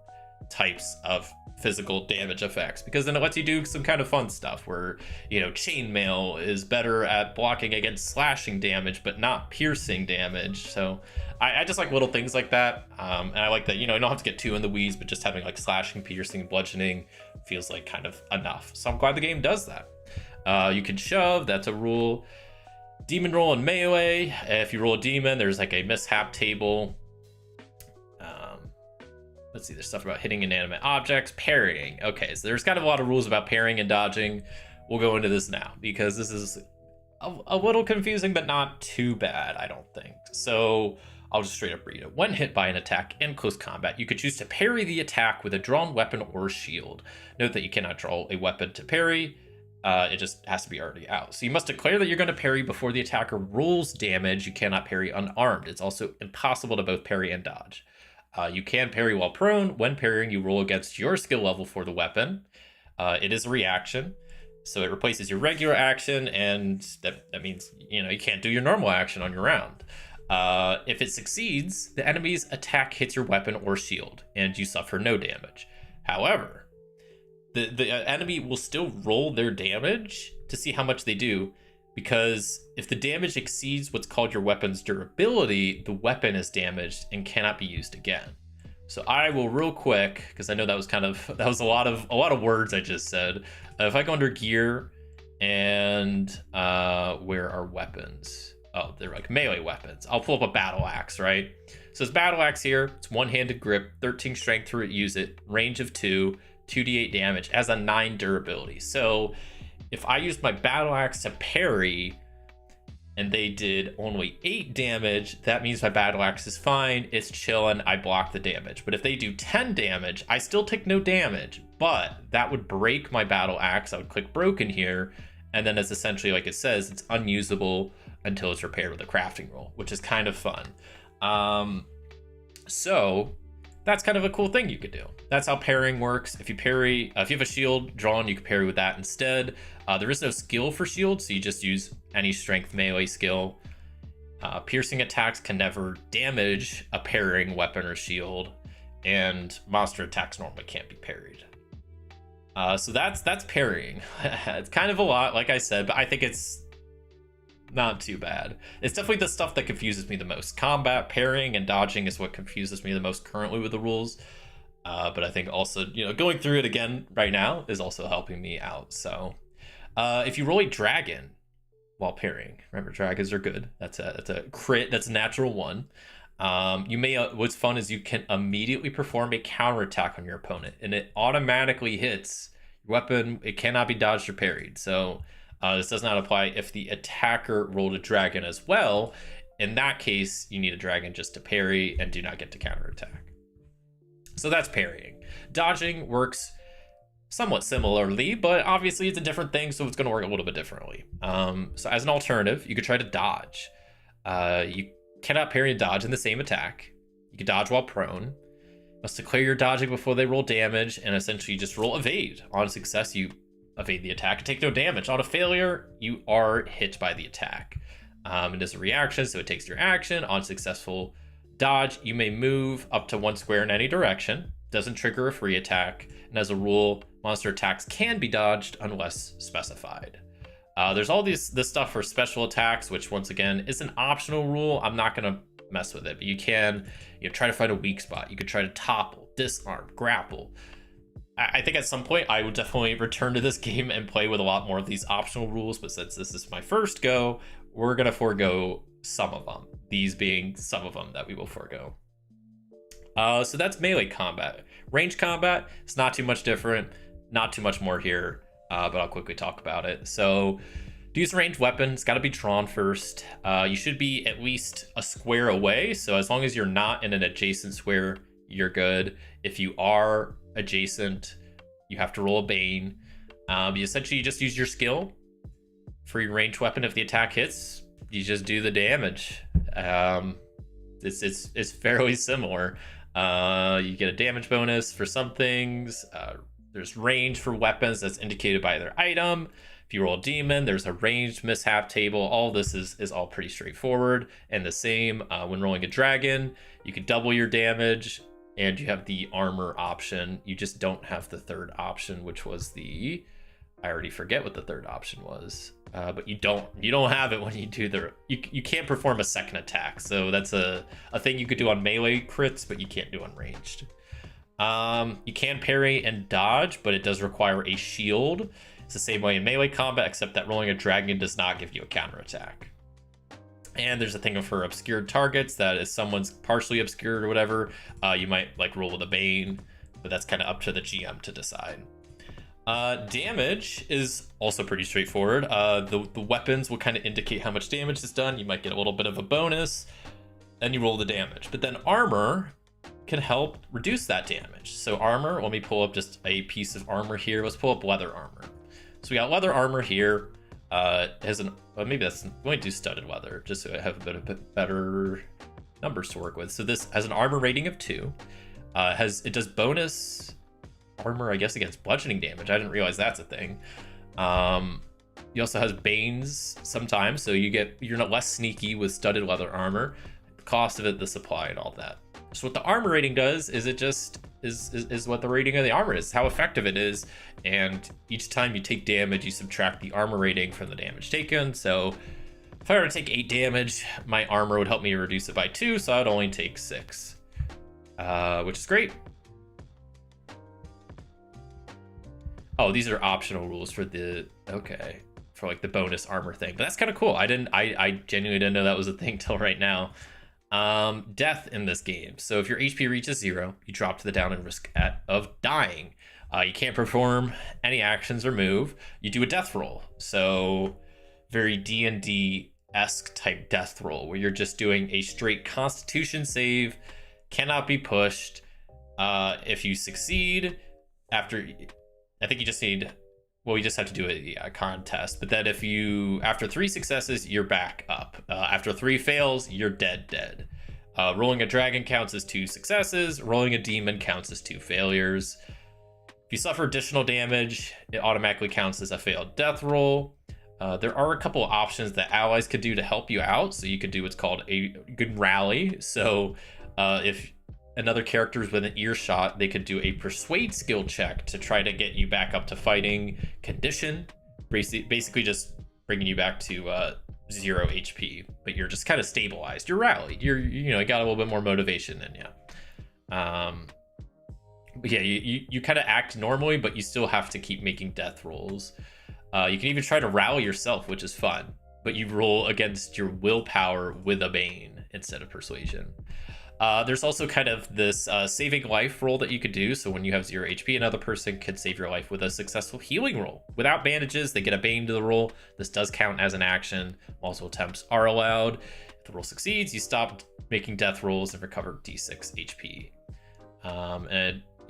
S2: types of physical damage effects, because then it lets you do some kind of fun stuff where, you know, chainmail is better at blocking against slashing damage but not piercing damage. So I just like little things like that, and I like that, you know, you don't have to get too in the weeds, but just having like slashing, piercing, bludgeoning feels like kind of enough. So I'm glad the game does that. You can shove, that's a rule. Demon roll and melee. If you roll a demon, there's like a mishap table. Let's see, there's stuff about hitting inanimate objects. Parrying. Okay, so there's kind of a lot of rules about parrying and dodging. We'll go into this now, because this is a little confusing, but not too bad, I don't think. So I'll just straight up read it. When hit by an attack in close combat, you could choose to parry the attack with a drawn weapon or shield. Note that you cannot draw a weapon to parry. It just has to be already out. So you must declare that you're going to parry before the attacker rolls damage. You cannot parry unarmed. It's also impossible to both parry and dodge. You can parry while prone. When parrying, you roll against your skill level for the weapon. It is a reaction, so it replaces your regular action, and that means, you know, you can't do your normal action on your round. If it succeeds, the enemy's attack hits your weapon or shield, and you suffer no damage. However, the enemy will still roll their damage to see how much they do, because if the damage exceeds what's called your weapon's durability, the weapon is damaged and cannot be used again. So I will real quick, because I know that was a lot of words I just said. If I go under gear and where are weapons? Oh, they're like melee weapons. I'll pull up a battle axe, right? So it's battle axe here. It's one-handed grip, 13 strength to use it, range of 2, 2d8 damage, as a 9 durability. So if I used my battle axe to parry and they did only 8 damage, that means my battle axe is fine. It's chilling. I block the damage. But if they do 10 damage, I still take no damage, but that would break my battle axe. I would click broken here, and then it's essentially, like it says, it's unusable until it's repaired with a crafting roll, which is kind of fun. So that's kind of a cool thing you could do. That's how parrying works. If you parry, if you have a shield drawn, you can parry with that instead. There is no skill for shield, so you just use any strength melee skill. Piercing attacks can never damage a parrying weapon or shield, and monster attacks normally can't be parried. So that's parrying. It's kind of a lot, like I said, but I think it's not too bad. It's definitely the stuff that confuses me the most. Combat, parrying, and dodging is what confuses me the most currently with the rules. But I think also, you know, going through it again right now is also helping me out. So if you roll a dragon while parrying, remember, dragons are good. That's a crit. That's a natural one. You may what's fun is you can immediately perform a counterattack on your opponent, and it automatically hits your weapon. It cannot be dodged or parried. So this does not apply if the attacker rolled a dragon as well. In that case, you need a dragon just to parry and do not get to counterattack. So that's parrying. Dodging works somewhat similarly, but obviously it's a different thing, so it's going to work a little bit differently. So as an alternative, you could try to dodge. You cannot parry and dodge in the same attack. You can dodge while prone. Must declare your dodging before they roll damage, and essentially just roll evade. On success, you evade the attack and take no damage. On a failure, you are hit by the attack. It is a reaction, so it takes your action. On successful dodge, you may move up to 1 square in any direction. Doesn't trigger a free attack, and as a rule, monster attacks can be dodged unless specified. There's all this stuff for special attacks, which once again is an optional rule. I'm not gonna mess with it, but you can, try to find a weak spot. You could try to topple, disarm, grapple. I think at some point I would definitely return to this game and play with a lot more of these optional rules, but since this is my first go, we're gonna forego some of them. These being some of them that we will forego. So that's melee combat. Range combat, it's not too much different. Not too much more here, but I'll quickly talk about it. So to use a ranged weapon, it's got to be drawn first. You should be at least a square away. So as long as you're not in an adjacent square, you're good. If you are adjacent, you have to roll a Bane. You essentially just use your skill for your ranged weapon. If the attack hits, you just do the damage. It's fairly similar. You get a damage bonus for some things. There's range for weapons that's indicated by their item. If you roll a demon, there's a ranged mishap table. All this is all pretty straightforward. And the same when rolling a dragon, you can double your damage and you have the armor option. You just don't have the third option, which was I already forget what the third option was. But you don't have it when you do you can't perform a second attack. So that's a thing you could do on melee crits, but you can't do on ranged. You can parry and dodge, but it does require a shield. It's the same way in melee combat, except that rolling a dragon does not give you a counterattack. And there's a thing for obscured targets that if someone's partially obscured or whatever, you might like roll with a Bane, but that's kind of up to the GM to decide. Damage is also pretty straightforward. The weapons will kind of indicate how much damage is done. You might get a little bit of a bonus, then you roll the damage. But then armor can help reduce that damage. So armor, let me pull up just a piece of armor here. Let's pull up leather armor. So we got leather armor here. Has maybe that's going to do studded leather, just so I have a bit better numbers to work with. So this has an armor rating of 2. It does bonus armor, I guess, against bludgeoning damage. I didn't realize that's a thing. He also has Banes sometimes, so you're not less sneaky with studded leather armor. The cost of it, the supply, and all that. So what the armor rating does is it just is what the rating of the armor is, how effective it is, and each time you take damage, you subtract the armor rating from the damage taken. So if I were to take 8 damage, my armor would help me reduce it by 2, so I'd only take 6, which is great. Oh, these are optional rules for for like the bonus armor thing, but that's kind of cool. I genuinely didn't know that was a thing till right now. Death in this game. So if your HP reaches 0, you drop to the down and risk of dying. You can't perform any actions or move. You do a death roll. So very D&D-esque type death roll where you're just doing a straight Constitution save, cannot be pushed. If you succeed after, I think you just need, well, you just have to do a contest. But then after 3 successes, you're back up. After 3 fails, you're dead. Rolling a dragon counts as 2 successes. Rolling a demon counts as 2 failures. If you suffer additional damage, it automatically counts as a failed death roll. There are a couple of options that allies could do to help you out. So you could do what's called a good rally. So if another character is within earshot, they could do a persuade skill check to try to get you back up to fighting condition, basically just bringing you back to 0 HP, but you're just kind of stabilized. You're rallied. You got a little bit more motivation in you. But yeah, you kind of act normally, but you still have to keep making death rolls. You can even try to rally yourself, which is fun, but you roll against your willpower with a Bane instead of persuasion. There's also kind of this saving life roll that you could do. So when you have 0 HP, another person could save your life with a successful healing roll. Without bandages, they get a Bane to the roll. This does count as an action. Multiple attempts are allowed. If the roll succeeds, you stop making death rolls and recover D6 HP.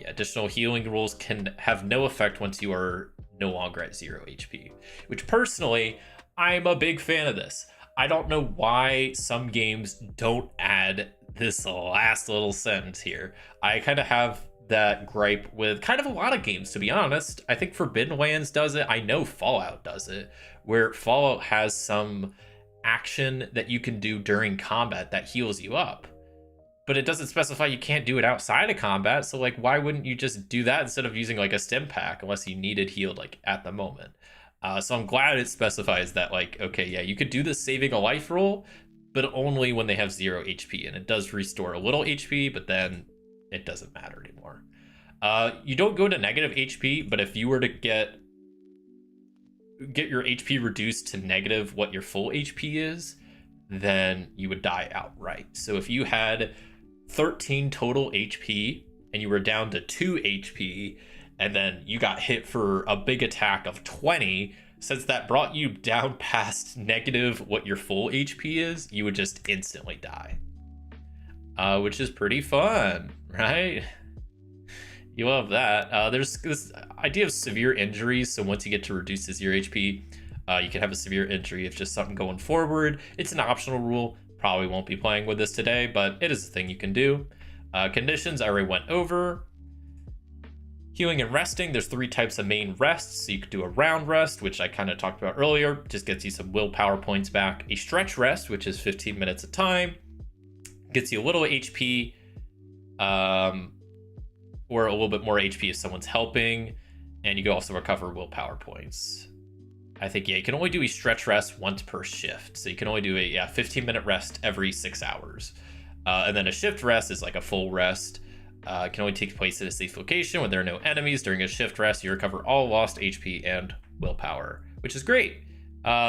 S2: Additional healing rolls can have no effect once you are no longer at 0 HP, which personally, I'm a big fan of this. I don't know why some games don't add this last little sentence here. I kind of have that gripe with kind of a lot of games, to be honest. I think Forbidden Lands does it. I know Fallout does it, where Fallout has some action that you can do during combat that heals you up. But it doesn't specify you can't do it outside of combat. So like, why wouldn't you just do that instead of using like a stim pack unless you needed healed like at the moment? So I'm glad it specifies that like, okay, yeah, you could do the saving a life roll, but only when they have 0 HP, and it does restore a little HP, but then it doesn't matter anymore. You don't go to negative HP, but if you were to get your HP reduced to negative what your full HP is, then you would die outright. So if you had 13 total HP and you were down to 2 HP, and then you got hit for a big attack of 20, since that brought you down past negative what your full HP is, you would just instantly die. Which is pretty fun, right? You love that. There's this idea of severe injuries. So once you get to reduce your HP, you can have a severe injury if just something going forward. It's an optional rule. Probably won't be playing with this today, but it is a thing you can do. Conditions I already went over. Healing and resting, there's 3 types of main rests. So you could do a round rest, which I kind of talked about earlier, just gets you some willpower points back. A stretch rest, which is 15 minutes of time, gets you a little HP, or a little bit more HP if someone's helping, and you can also recover willpower points. I think, yeah, you can only do a stretch rest once per shift. So you can only do a 15-minute rest every 6 hours. And then a shift rest is like a full rest. It can only take place at a safe location when there are no enemies. During a shift rest, you recover all lost HP and willpower, which is great.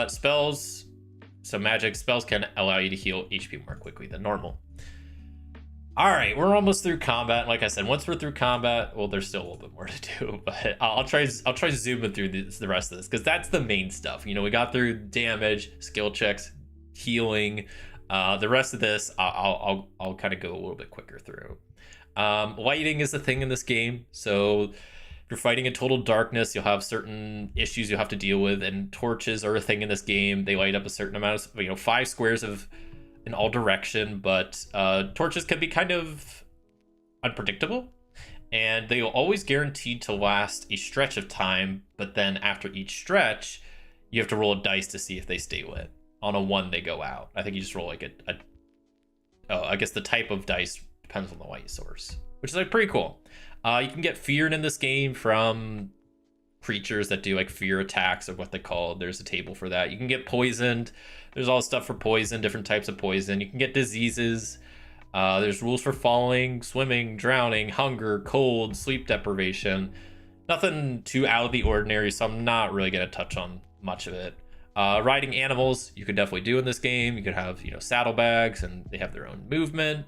S2: Spells, so magic spells can allow you to heal HP more quickly than normal. All right, we're almost through combat. Like I said, once we're through combat, well, there's still a little bit more to do, but I'll try zooming through the rest of this, because that's the main stuff. You know, we got through damage, skill checks, healing. The rest of this, I'll kind of go a little bit quicker through. Lighting is a thing in this game. So if you're fighting in total darkness, you'll have certain issues you'll have to deal with, and torches are a thing in this game. They light up a certain amount of, 5 squares of in all direction, but torches can be kind of unpredictable, and they will always guaranteed to last a stretch of time, but then after each stretch you have to roll a dice to see if they stay lit. On a 1 they go out. I think you just roll like I guess the type of dice depends on the light source, which is like pretty cool. You can get feared in this game from creatures that do like fear attacks, or what they call. There's a table for that. You can get poisoned. There's all stuff for poison, different types of poison. You can get diseases. There's rules for falling, swimming, drowning, hunger, cold, sleep deprivation. Nothing too out of the ordinary, so I'm not really going to touch on much of it. Riding animals, you could definitely do in this game. You could have, saddlebags, and they have their own movement.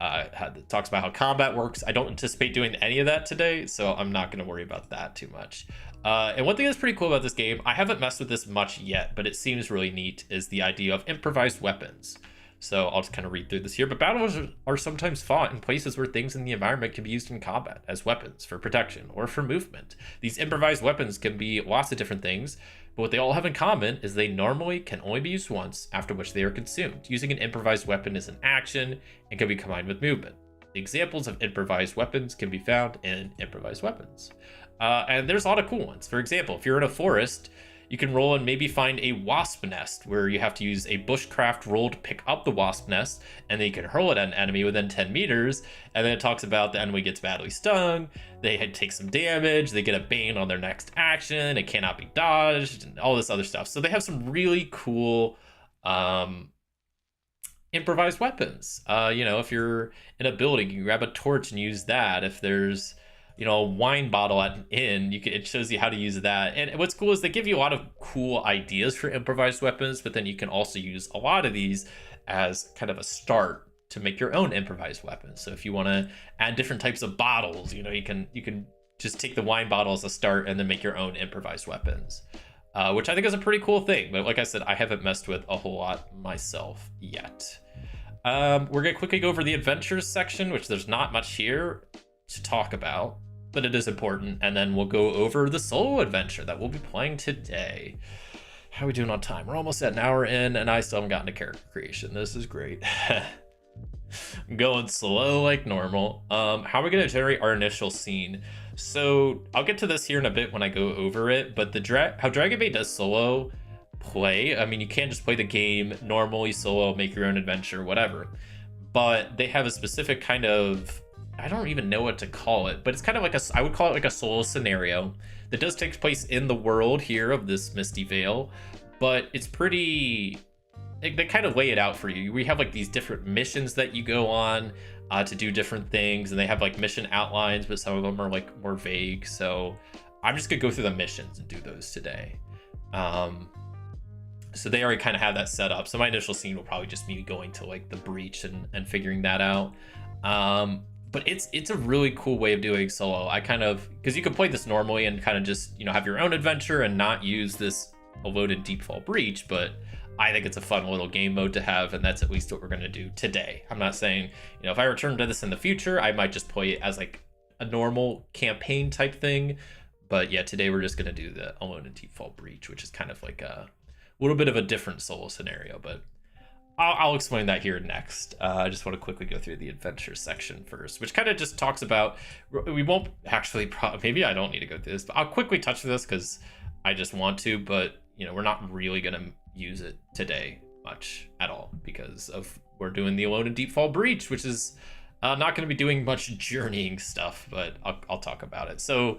S2: It talks about how combat works. I don't anticipate doing any of that today, so I'm not going to worry about that too much. And one thing that's pretty cool about this game, I haven't messed with this much yet, but it seems really neat, is the idea of improvised weapons. So I'll just kind of read through this here. But battles are sometimes fought in places where things in the environment can be used in combat as weapons for protection or for movement. These improvised weapons can be lots of different things, but what they all have in common is they normally can only be used once, after which they are consumed. Using an improvised weapon is an action and can be combined with movement. The examples of improvised weapons can be found in improvised weapons. And there's a lot of cool ones. For example, if you're in a forest, you can roll and maybe find a wasp nest, where you have to use a bushcraft roll to pick up the wasp nest, and then you can hurl it at an enemy within 10 meters. And then it talks about the enemy gets badly stung, they take some damage, they get a bane on their next action, it cannot be dodged, and all this other stuff. So they have some really cool improvised weapons. If you're in a building, you can grab a torch and use that. If there's a wine bottle at an inn, it shows you how to use that. And what's cool is they give you a lot of cool ideas for improvised weapons, but then you can also use a lot of these as kind of a start to make your own improvised weapons. So if you want to add different types of bottles, you can just take the wine bottle as a start and then make your own improvised weapons, which I think is a pretty cool thing. But like I said, I haven't messed with a whole lot myself yet. We're gonna quickly go over the adventures section, which there's not much here to talk about, but it is important, and then we'll go over the solo adventure that we'll be playing today. How are we doing on time? We're almost at an hour in, and I still haven't gotten to character creation. This is great. I'm going slow like normal. How are we gonna generate our initial scene? So I'll get to this here in a bit when I go over it, but how Dragonbane does solo play, I mean, you can't just play the game normally solo, make your own adventure, whatever, but they have a specific kind of, I don't even know what to call it, but it's kind of like I would call it like a solo scenario that does take place in the world here of this Misty Vale, but it's pretty, they kind of lay it out for you. We have like these different missions that you go on to do different things, and they have like mission outlines, but some of them are like more vague. So I'm just gonna go through the missions and do those today. So they already kind of have that set up. So my initial scene will probably just be going to like the breach and figuring that out. But it's a really cool way of doing solo. I kind of, because you can play this normally and kind of just, you know, have your own adventure and not use this loaded Deepfall breach, but I think it's a fun little game mode to have, and that's at least what we're going to do today. I'm not saying, you know, if I return to this in the future, I might just play it as like a normal campaign type thing. But yeah, today we're just going to do the Alone in Deepfall breach, which is kind of like a little bit of a different solo scenario, but I'll explain that here next. I just want to quickly go through the adventure section first, which kind of just talks about, we won't actually, maybe I don't need to go through this, but I'll quickly touch this because I just want to, but you know, we're not really going to use it today much at all because of we're doing the Alone in Deepfall breach, which is not going to be doing much journeying stuff, but I'll talk about it. So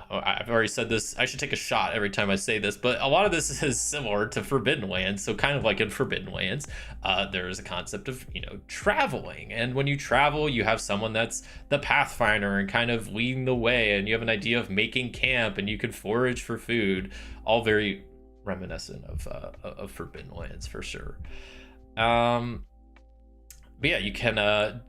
S2: I've already said this, I should take a shot every time I say this, but a lot of this is similar to Forbidden Lands. So kind of like in Forbidden Lands, there's a concept of, you know, traveling. And when you travel, you have someone that's the pathfinder and kind of leading the way, and you have an idea of making camp, and you can forage for food, all very reminiscent of Forbidden Lands for sure. But yeah, you can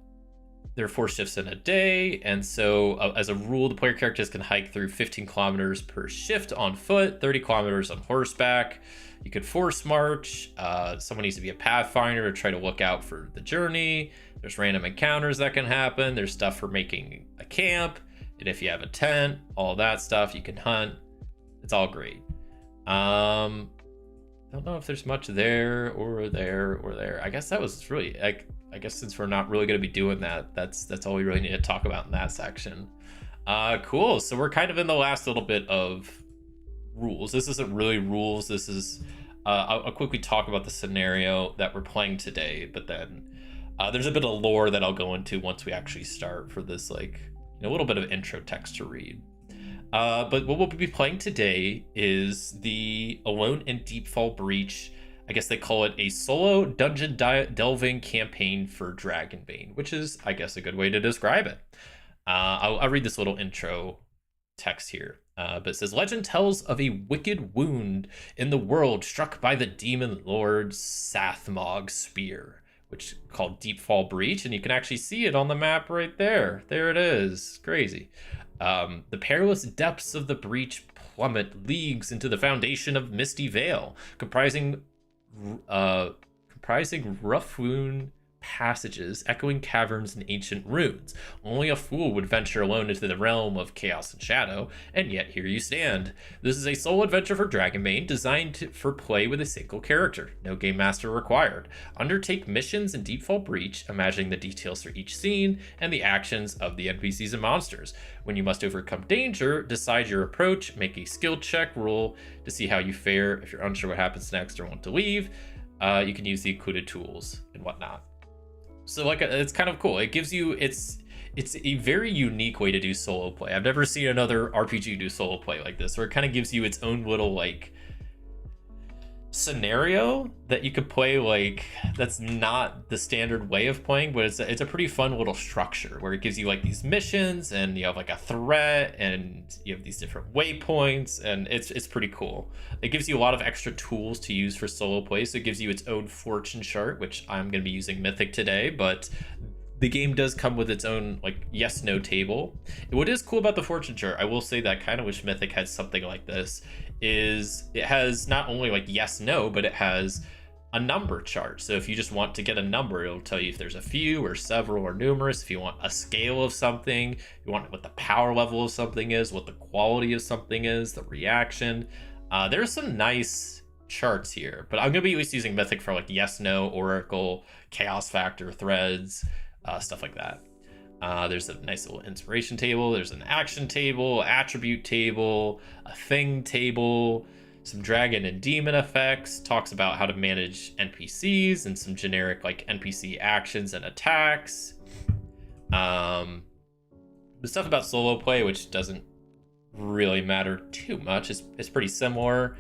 S2: there are 4 shifts in a day, and so as a rule, the player characters can hike through 15 kilometers per shift on foot, 30 kilometers on horseback. You could force march. Someone needs to be a pathfinder to try to look out for the journey. There's random encounters that can happen. There's stuff for making a camp, and if you have a tent, all that stuff, you can hunt. It's all great. Don't know if there's much there or there or there. I guess that was really, I guess since we're not really going to be doing that, that's all we really need to talk about in that section. Cool. So we're kind of in the last little bit of rules. This isn't really rules. This is, I'll quickly talk about the scenario that we're playing today, but then there's a bit of lore that I'll go into once we actually start for this, like, you know, a little bit of intro text to read. But what we'll be playing today is the Alone in Deepfall breach. I guess they call it a solo dungeon delving campaign for Dragonbane, which is, I guess, a good way to describe it. I'll read this little intro text here. But it says, legend tells of a wicked wound in the world struck by the demon lord Sathmog's spear, which called Deepfall breach, and you can actually see it on the map right there. There it is. Crazy. The perilous depths of the breach plummet leagues into the foundation of Misty Vale, comprising rough-hewn passages, echoing caverns, and ancient ruins. Only a fool would venture alone into the realm of chaos and shadow, and yet here you stand. This is a solo adventure for Dragonbane, designed for play with a single character. No game master required. Undertake missions in Deepfall breach, imagining the details for each scene and the actions of the NPCs and monsters. When you must overcome danger, decide your approach, make a skill check roll to see how you fare. If you're unsure what happens next or want to leave, you can use the included tools and whatnot. So like, it's kind of cool. It gives you, it's a very unique way to do solo play. I've never seen another RPG do solo play like this, where it kind of gives you its own little like scenario that you could play, like that's not the standard way of playing, but it's a pretty fun little structure where it gives you like these missions, and you have like a threat, and you have these different waypoints, and it's pretty cool. It gives you a lot of extra tools to use for solo play, so it gives you its own fortune chart, which I'm going to be using Mythic today, but the game does come with its own like yes/no table. What is cool about the fortune chart, I will say that I kind of wish Mythic had something like this, is it has not only like yes/no, but it has a number chart. So if you just want to get a number, it'll tell you if there's a few or several or numerous. If you want a scale of something, you want what the power level of something is, what the quality of something is, the reaction. There's some nice charts here, but I'm gonna be at least using Mythic for like yes/no, Oracle, Chaos Factor, Threads, stuff like that. There's a nice little inspiration table. There's an action table, attribute table, a thing table, some dragon and demon effects, talks about how to manage NPCs and some generic like NPC actions and attacks. The stuff about solo play, which doesn't really matter too much, it's pretty similar.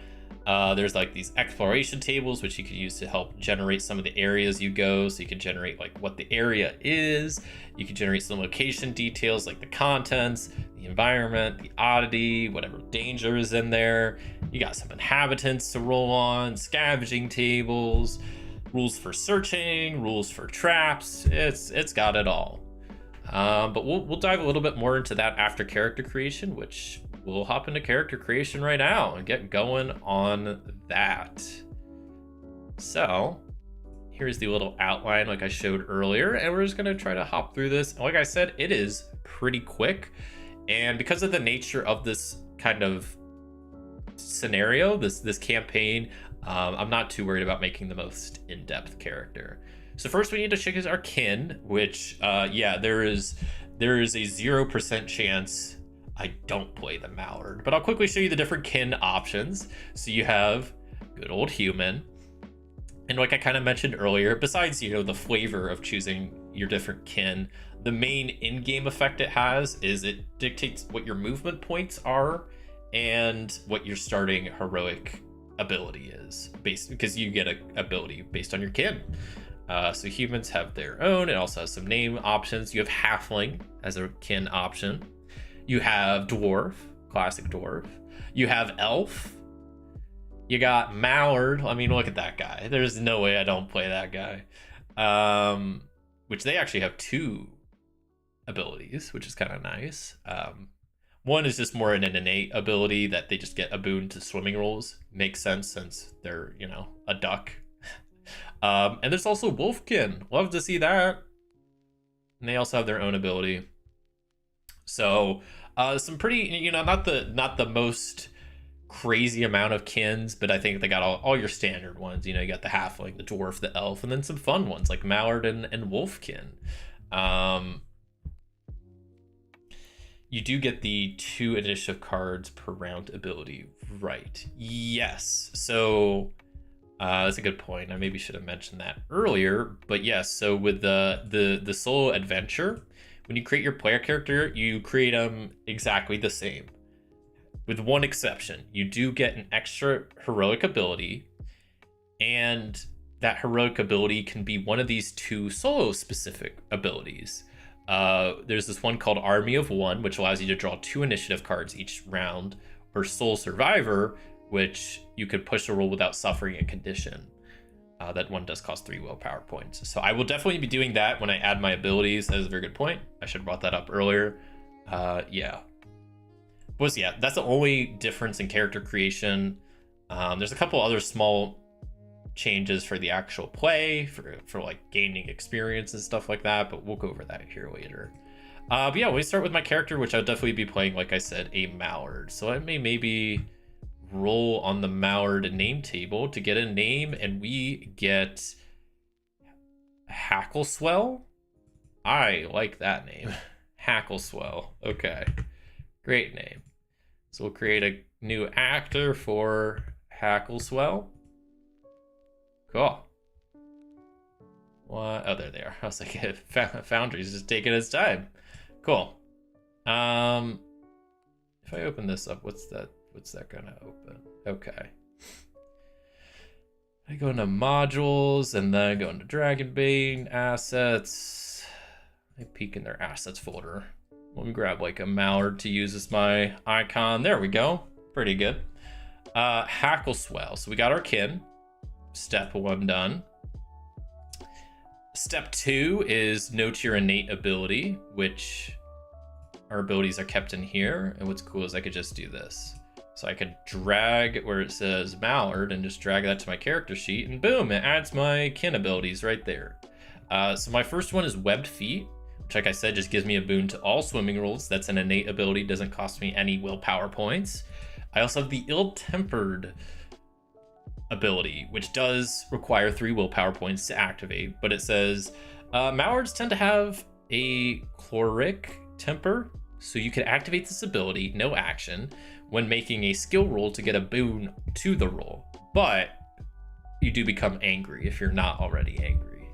S2: There's like these exploration tables, which you can use to help generate some of the areas you go. So you can generate like what the area is. You can generate some location details like the contents, the environment, the oddity, whatever danger is in there. You got some inhabitants to roll on, scavenging tables, rules for searching, rules for traps. It's got it all. But we'll dive a little bit more into that after character creation, which we'll hop into character creation right now and get going on that. So here's the little outline like I showed earlier, and we're just gonna try to hop through this. Like I said, it is pretty quick, and because of the nature of this kind of scenario, this campaign, I'm not too worried about making the most in-depth character. So first we need to check our kin, which yeah, there is a 0% chance I don't play the Mallard, but I'll quickly show you the different kin options. So you have good old human, and like I kind of mentioned earlier, besides, you know, the flavor of choosing your different kin, the main in-game effect it has is it dictates what your movement points are and what your starting heroic ability is, based because you get a ability based on your kin. So humans have their own. It also has some name options. You have halfling as a kin option. You have dwarf, classic dwarf. You have elf. You got mallard. I mean, look at that guy. There's no way I don't play that guy. Which they actually have 2 abilities, which is kind of nice. One is just more an innate ability that they just get a boon to swimming rolls. Makes sense since they're, you know, a duck. And there's also wolfkin. Love to see that. And they also have their own ability. So some pretty, you know, not the most crazy amount of kins, but I think they got all your standard ones. You know, you got the halfling, the dwarf, the elf, and then some fun ones like mallard and wolfkin. You do get the 2 initiative cards per round ability, right? Yes. So that's a good point. I maybe should have mentioned that earlier, but yes. So with the solo adventure, when you create your player character, you create them exactly the same, with one exception. You do get an extra heroic ability, and that heroic ability can be one of these 2 solo specific abilities. There's this one called Army of One, which allows you to draw 2 initiative cards each round, or Soul Survivor, which you could push a roll without suffering a condition. That one does cost 3 willpower points. So I will definitely be doing that when I add my abilities. That is a very good point. I should have brought that up earlier. Yeah. But yeah, that's the only difference in character creation. There's a couple other small changes for the actual play, for like gaining experience and stuff like that, but we'll go over that here later. But yeah, we start with my character, which I'll definitely be playing, like I said, a mallard. So I may maybe roll on the mallard name table to get a name, and we get Hackleswell. I like that name. Hackleswell. Okay, great name. So we'll create a new actor for Hackleswell. Cool. What? Oh, there they are. I was like, Foundry's just taking its time. Cool. If I open this up, what's that gonna open? Okay. I go into modules and then go into Dragonbane assets. I peek in their assets folder. Let me grab like a mallard to use as my icon. There we go. Pretty good. Hackleswell. So we got our kin. Step 1 done. Step 2 is note your innate ability, which our abilities are kept in here. And what's cool is I could just do this. So I could drag where it says mallard and just drag that to my character sheet, and boom, it adds my kin abilities right there. So my first one is webbed feet, which, like I said, just gives me a boon to all swimming rolls. That's an innate ability, doesn't cost me any willpower points. I also have the ill-tempered ability, which does require 3 willpower points to activate, but it says mallards tend to have a chloric temper, so you can activate this ability, no action, when making a skill roll to get a boon to the roll, but you do become angry if you're not already angry,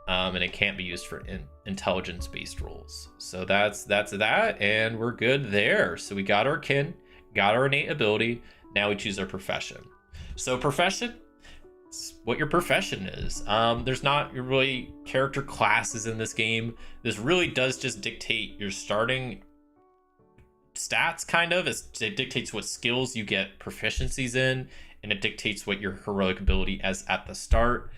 S2: and it can't be used for intelligence-based rolls. So that's that, and we're good there. So we got our kin, got our innate ability. Now we choose our profession. So profession, it's what your profession is. There's not really character classes in this game. This really does just dictate your starting stats, kind of. It dictates what skills you get proficiencies in, and it dictates what your heroic ability is at the start.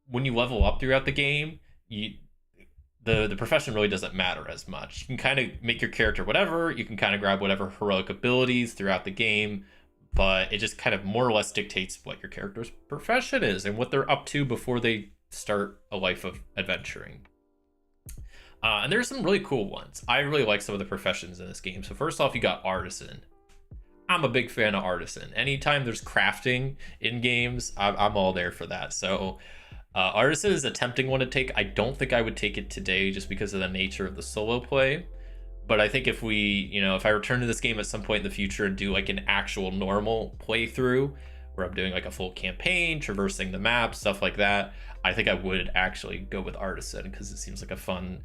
S2: When you level up throughout the game, the profession really doesn't matter as much. You can kind of make your character whatever. You can kind of grab whatever heroic abilities throughout the game, but it just kind of more or less dictates what your character's profession is and what they're up to before they start a life of adventuring. And there's some really cool ones. I really like some of the professions in this game. So first off, you got artisan. I'm a big fan of artisan. Anytime there's crafting in games, I'm all there for that. So artisan is a tempting one to take. I don't think I would take it today just because of the nature of the solo play. But I think if if I return to this game at some point in the future and do like an actual normal playthrough where I'm doing like a full campaign, traversing the map, stuff like that, I think I would actually go with artisan because it seems like a fun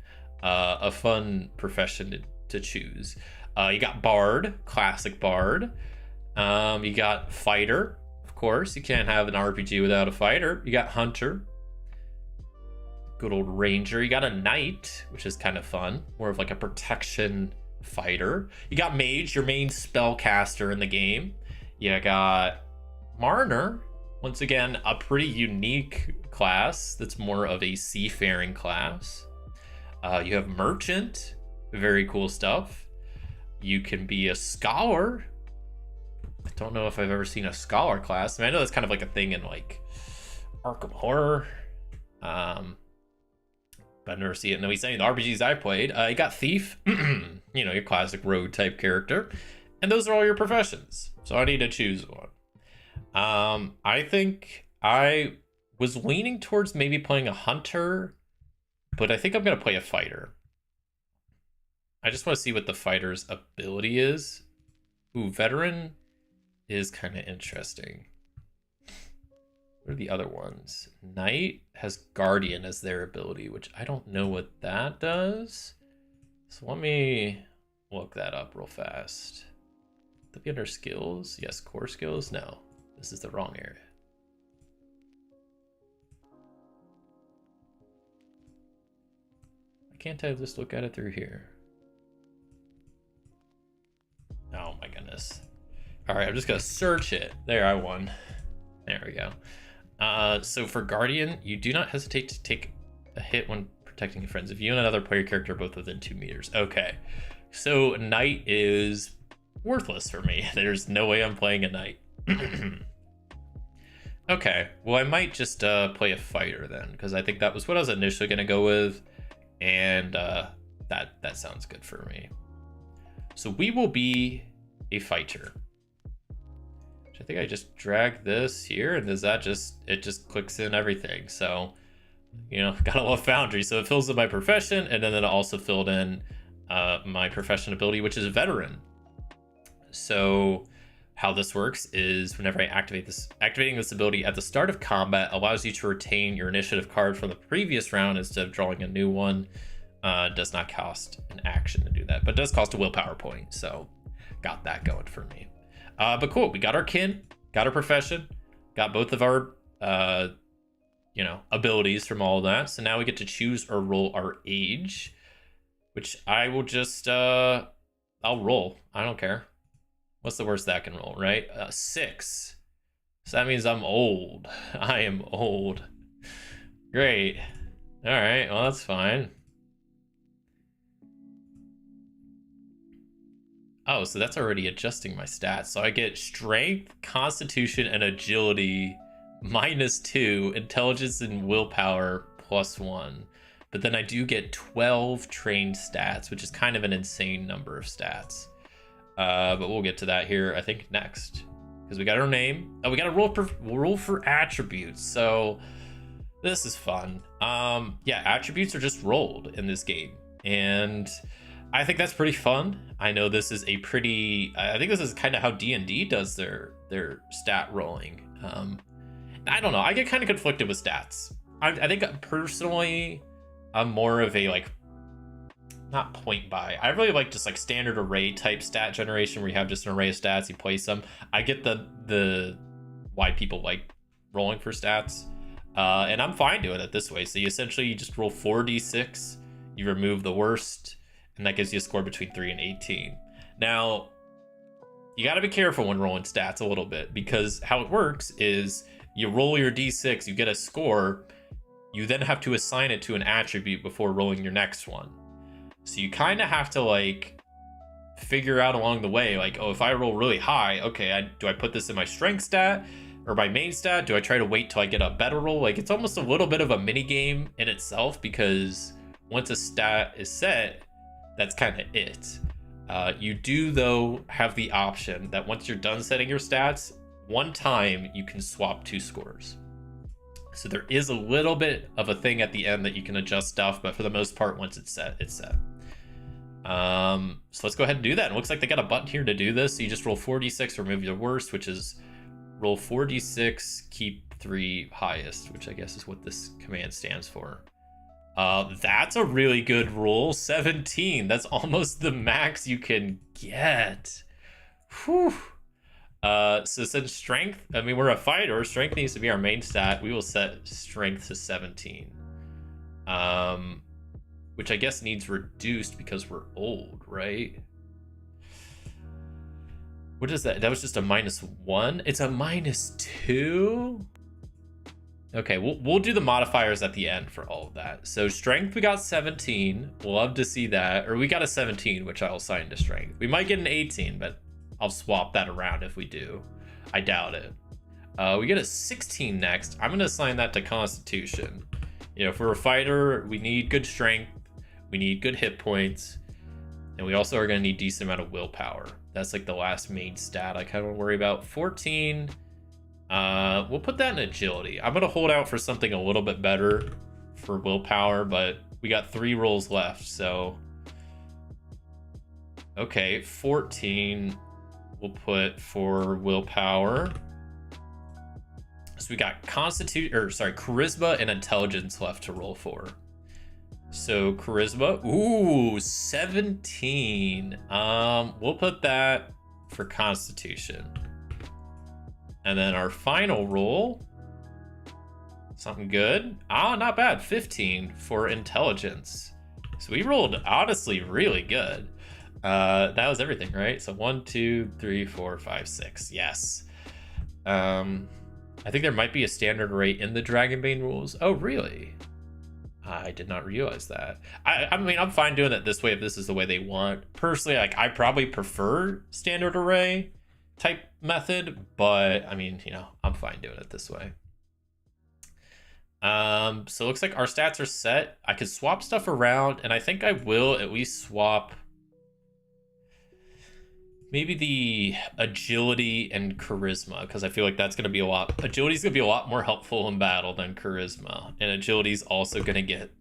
S2: profession to choose. You got bard, classic bard. You got fighter, of course. You can't have an RPG without a fighter. You got hunter. Good old ranger. You got a knight, which is kind of fun. More of like a protection fighter. You got mage, your main spellcaster in the game. You got mariner. Once again, a pretty unique class that's more of a seafaring class. You have merchant. Very cool stuff. You can be a scholar. I don't know if I've ever seen a scholar class. I mean, I know that's kind of like a thing in like Arkham Horror. But I've never seen it in any of the RPGs I played. You got thief, your classic rogue type character. And those are all your professions. So I need to choose one. I think I was leaning towards maybe playing a hunter, but I think I'm going to play a fighter. I just want to see what the fighter's ability is. Ooh, veteran is kind of interesting. What are the other ones? Knight has guardian as their ability, which I don't know what that does. So let me look that up real fast. Would that be under skills? Yes, core skills? No, this is the wrong area. Why can't I just look at it through here? Oh my goodness. All right, I'm just gonna search it. There, I won. There we go. So for Guardian, you do not hesitate to take a hit when protecting your friends if you and another player character are both within 2 meters. Okay, so Knight is worthless for me. There's no way I'm playing a Knight. Okay, well I might just play a fighter then, because I think that was what I was initially going to go with, and that sounds good for me. So we will be a fighter. I think I just drag this here, and it just clicks in everything. So, gotta love Foundry. So it fills in my profession, and then it also filled in my profession ability, which is veteran. So how this works is whenever I activating this ability at the start of combat allows you to retain your initiative card from the previous round instead of drawing a new one. Does not cost an action to do that, but does cost a willpower point. So got that going for me. But cool, we got our kin, got our profession, got both of our, abilities from all of that. So now we get to choose or roll our age, which I will just, I'll roll. I don't care. What's the worst that can roll, right? 6. So that means I'm old. I am old. Great. All right, well, that's fine. Oh, so that's already adjusting my stats. So I get strength, constitution, and agility -2, intelligence and willpower +1. But then I do get 12 trained stats, which is kind of an insane number of stats. But we'll get to that here, I think, next. Because we got our name. Oh, we got to roll for attributes. So this is fun. Yeah, attributes are just rolled in this game. And I think that's pretty fun. I know this is I think this is kind of how D&D does their stat rolling. I don't know. I get kind of conflicted with stats. I think personally, I'm more of a not point buy. I really like just standard array type stat generation where you have just an array of stats, you place them. I get the why people like rolling for stats. And I'm fine doing it this way. So you just roll 4d6, you remove the worst, and that gives you a score between 3 and 18. Now, you got to be careful when rolling stats a little bit, because how it works is you roll your d6, you get a score, you then have to assign it to an attribute before rolling your next one. So you kind of have to like figure out along the way, like, oh, if I roll really high, okay, do I put this in my strength stat or my main stat? Do I try to wait till I get a better roll? Like, it's almost a little bit of a mini game in itself, because once a stat is set, that's kind of it. You do, though, have the option that once you're done setting your stats, one time you can swap 2 scores. So there is a little bit of a thing at the end that you can adjust stuff, but for the most part, once it's set, it's set. So let's go ahead and do that. It looks like they got a button here to do this. So you just roll 4d6, remove your worst, which is roll 4d6, keep 3 highest, which I guess is what this command stands for. That's a really good roll. 17. That's almost the max you can get. Whew. So since strength, I mean, we're a fighter, strength needs to be our main stat. We will set strength to 17. Which I guess needs reduced because we're old, right? What is that? That was just a -1. It's a -2. Okay, we'll do the modifiers at the end for all of that. So strength, we got 17. We'll love to see that. Or we got a 17, which I'll assign to strength. We might get an 18, but I'll swap that around if we do. I doubt it. We get a 16 next. I'm going to assign that to Constitution. You know, if we're a fighter, we need good strength. We need good hit points. And we also are going to need a decent amount of willpower. That's like the last main stat I kind of worry about. 14. We'll put that in agility. I'm going to hold out for something a little bit better for willpower, but we got 3 rolls left. So, okay, 14 we'll put for willpower. So we got charisma and intelligence left to roll for. So charisma, ooh, 17. We'll put that for Constitution. And then our final roll, something good. Not bad, 15 for intelligence. So we rolled honestly really good. That was everything, right? So 1, 2, 3, 4, 5, 6. Yes. I think there might be a standard array in the Dragonbane rules. Oh, really? I did not realize that. I mean, I'm fine doing it this way if this is the way they want. Personally, like, I probably prefer standard array type method, but I mean, you know, I'm fine doing it this way. So it looks like our stats are set. I could swap stuff around, and I think I will at least swap maybe the agility and charisma, because I feel like that's going to be agility is going to be a lot more helpful in battle than charisma, and agility is also going to get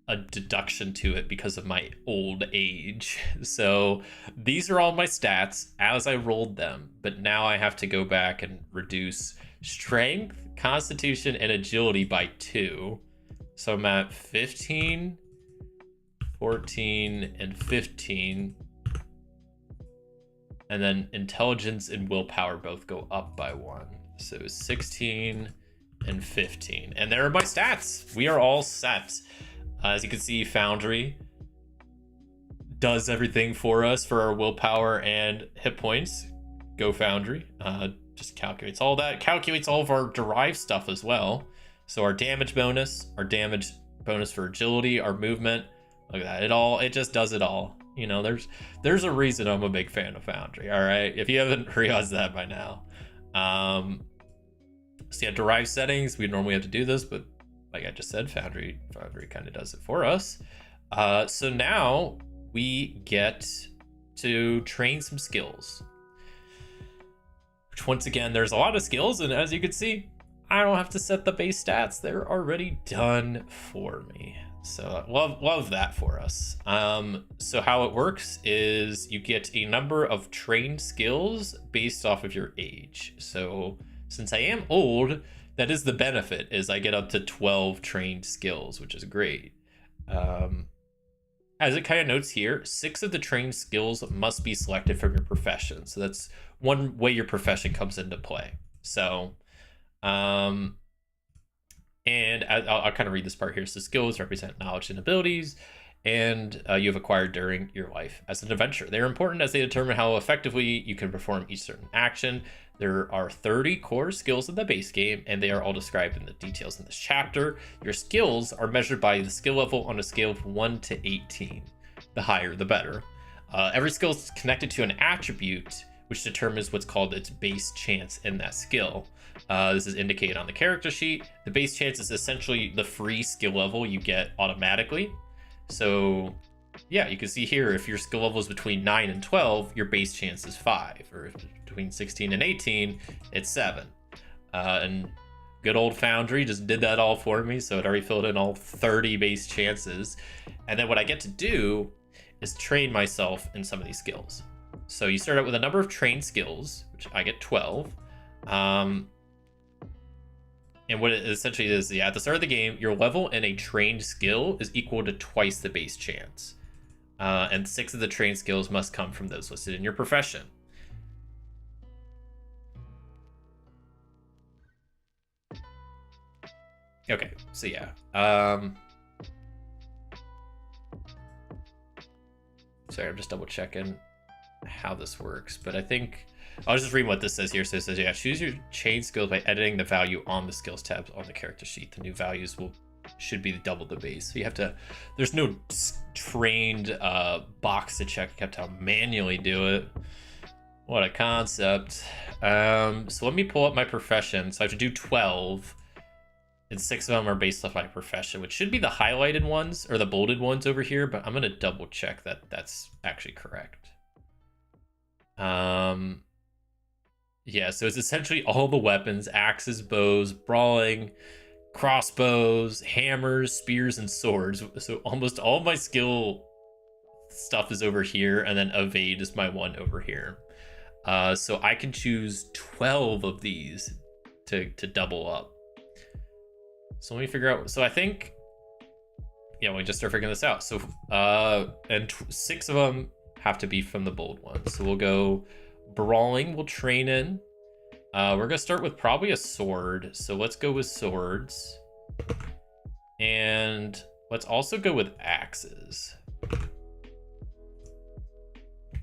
S2: a deduction to it because of my old age. So these are all my stats as I rolled them, but now I have to go back and reduce strength, constitution, and agility by 2. So I'm at 15, 14, and 15. And then intelligence and willpower both go up by 1. So 16 and 15. And there are my stats. We are all set. As you can see, Foundry does everything for us for our willpower and hit points. Go Foundry. Just calculates all that. Calculates all of our derived stuff as well. So our damage bonus for agility, our movement. Look at that. It just does it all. You know, there's a reason I'm a big fan of Foundry, all right? If you haven't realized that by now. So yeah, derived settings, we normally have to do this, but like I just said, Foundry kind of does it for us. So now we get to train some skills. Which, once again, there's a lot of skills, and as you can see, I don't have to set the base stats. They're already done for me. So love that for us. So how it works is you get a number of trained skills based off of your age. So since I am old, that is the benefit, is I get up to 12 trained skills, which is great. As it kind of notes here, 6 of the trained skills must be selected from your profession. So that's one way your profession comes into play. So, and I'll kind of read this part here. So skills represent knowledge and abilities, and you have acquired during your life as an adventurer. They are important as they determine how effectively you can perform each certain action. There are 30 core skills in the base game, and they are all described in the details in this chapter. Your skills are measured by the skill level on a scale of 1 to 18. The higher, the better. Every skill is connected to an attribute, which determines what's called its base chance in that skill. This is indicated on the character sheet. The base chance is essentially the free skill level you get automatically. So yeah, you can see here, if your skill level is between 9 and 12, your base chance is 5, or between 16 and 18, it's 7. And good old Foundry just did that all for me, so it already filled in all 30 base chances. And then what I get to do is train myself in some of these skills. So you start out with a number of trained skills, which I get 12. And what it essentially is, at the start of the game, your level in a trained skill is equal to twice the base chance. And 6 of the trained skills must come from those listed in your profession. Okay, so yeah. Sorry, I'm just double checking how this works, but I think I'll just read what this says here. So it says, yeah, choose your chain skills by editing the value on the skills tab on the character sheet. The new values should be double the base. So you have to, there's no trained box to check. You have to manually do it. What a concept. So let me pull up my profession. So I have to do 12, and 6 of them are based off my profession, which should be the highlighted ones or the bolded ones over here, but I'm going to double check that that's actually correct. Yeah, so it's essentially all the weapons: axes, bows, brawling, crossbows, hammers, spears, and swords. So almost all my skill stuff is over here, and then evade is my one over here. So I can choose 12 of these to double up. So let me figure out. So I think, yeah, we just start figuring this out. So and 6 of them have to be from the bold ones. So we'll go brawling, we'll train in. We're gonna start with probably a sword. So let's go with swords. And let's also go with axes.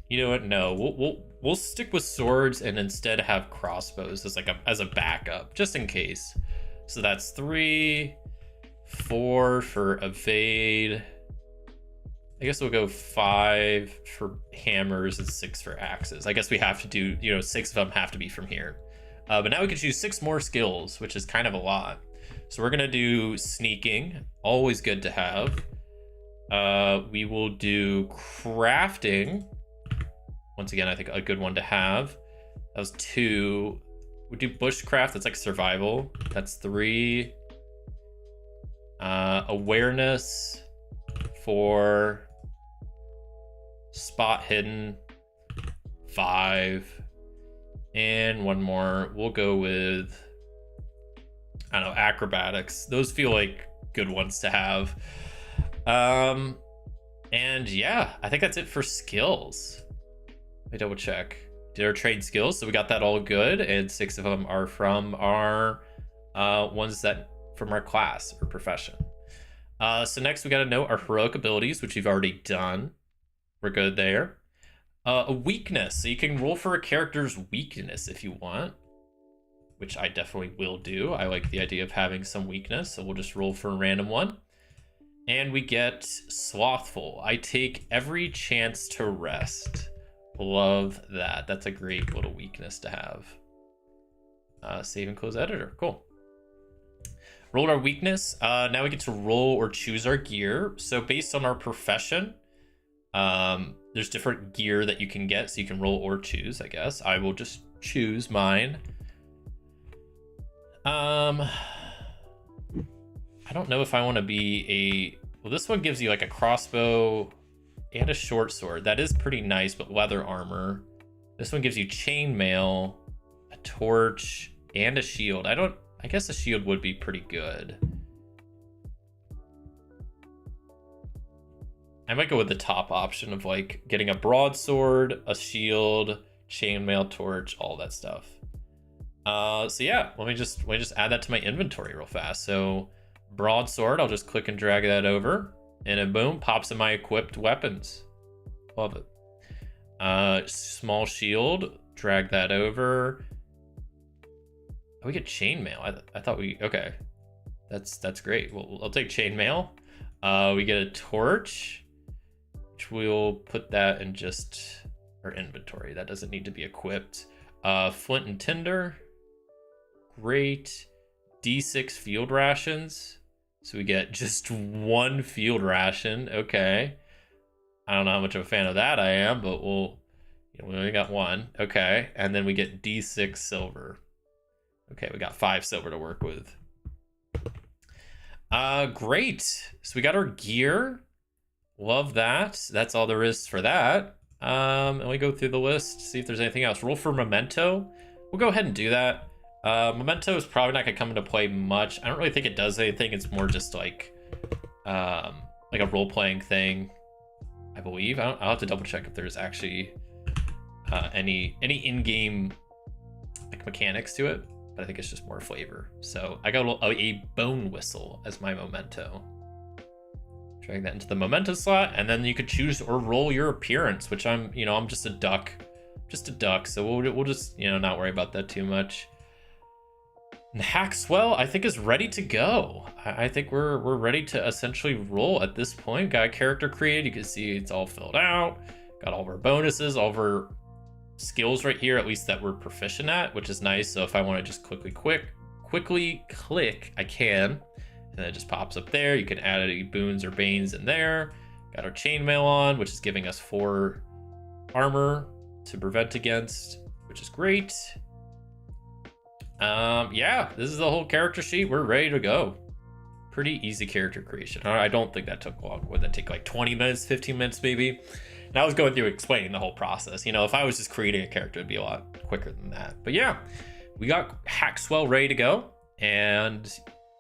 S2: You know what? No, we'll stick with swords and instead have crossbows as a backup, just in case. So that's 3, 4 for evade. I guess we'll go 5 for hammers and 6 for axes. I guess we have to do, 6 of them have to be from here. But now we can choose 6 more skills, which is kind of a lot. So we're gonna do sneaking, always good to have. We will do crafting. Once again, I think a good one to have. That was 2. We do bushcraft, that's like survival. That's 3. Awareness, 4. Spot hidden, 5. And one more. We'll go with, I don't know, acrobatics. Those feel like good ones to have. And yeah, I think that's it for skills. Let me double check. Did our trade skills, so we got that all good, and 6 of them are from our ones that from our class or profession. So next we got to know our heroic abilities, which we've already done. We're good there. A weakness, so you can roll for a character's weakness if you want, which I definitely will do. I like the idea of having some weakness, so we'll just roll for a random one. And we get slothful. I take every chance to rest. Love that. That's a great little weakness to have. Save and close editor. Cool. Rolled our weakness. Now we get to roll or choose our gear. So based on our profession, there's different gear that you can get, so you can roll or choose, I guess. I will just choose mine. I don't know if I want to be well, this one gives you like a crossbow and a short sword. That is pretty nice, but leather armor. This one gives you chainmail, a torch, and a shield. I guess a shield would be pretty good. I might go with the top option of like getting a broadsword, a shield, chainmail, torch, all that stuff. So yeah, let me just add that to my inventory real fast. So broadsword, I'll just click and drag that over. And it boom, pops in my equipped weapons. Love it. Small shield, drag that over. Oh, we get chainmail. I thought we, okay. That's great. Well, I'll take chainmail. We get a torch, which we'll put that in just our inventory. That doesn't need to be equipped. Flint and tinder. Great. D6 field rations. So we get just one field ration. Okay. I don't know how much of a fan of that I am, but we'll, we only got one. Okay. And then we get D6 silver. Okay, we got 5 silver to work with. Great. So we got our gear. Love that. That's all there is for that. And we go through the list, see if there's anything else. Roll for memento. We'll go ahead and do that. Memento is probably not gonna come into play much. I don't really think it does anything. It's more just like a role-playing thing, I believe. I'll have to double check if there's actually any in-game like mechanics to it, but I think it's just more flavor. So I got a bone whistle as my memento. Drag that into the memento slot, and then you could choose or roll your appearance, which I'm just a duck, so we'll just not worry about that too much. And Hackswell, I think, is ready to go. I think we're ready to essentially roll at this point. Got a character created. You can see it's all filled out. Got all of our bonuses, all of our skills right here, at least that we're proficient at, which is nice. So if I want to just quickly click, I can. And it just pops up there. You can add any boons or banes in there. Got our chainmail on, which is giving us 4 armor to prevent against, which is great. Yeah, this is the whole character sheet. We're ready to go. Pretty easy character creation. I don't think that took long. Would that take like 20 minutes, 15 minutes maybe? And I was going through explaining the whole process. If I was just creating a character, it'd be a lot quicker than that. But yeah, we got Hackswell ready to go. And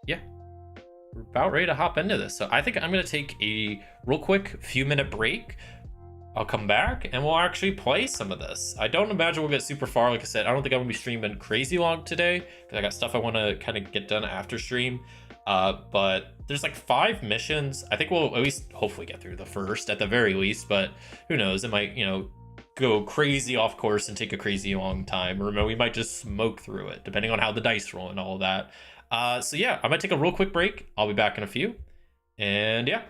S2: yeah, we're about ready to hop into this. So I think I'm going to take a real quick few-minute break. I'll come back and we'll actually play some of this. I don't imagine we'll get super far. Like I said, I don't think I'm gonna be streaming crazy long today because I got stuff I want to kind of get done after stream. But there's like 5 missions. I think we'll at least hopefully get through the first at the very least, but who knows? It might, go crazy off course and take a crazy long time, or we might just smoke through it depending on how the dice roll and all of that. So yeah, I'm gonna take a real quick break. I'll be back in a few, and yeah.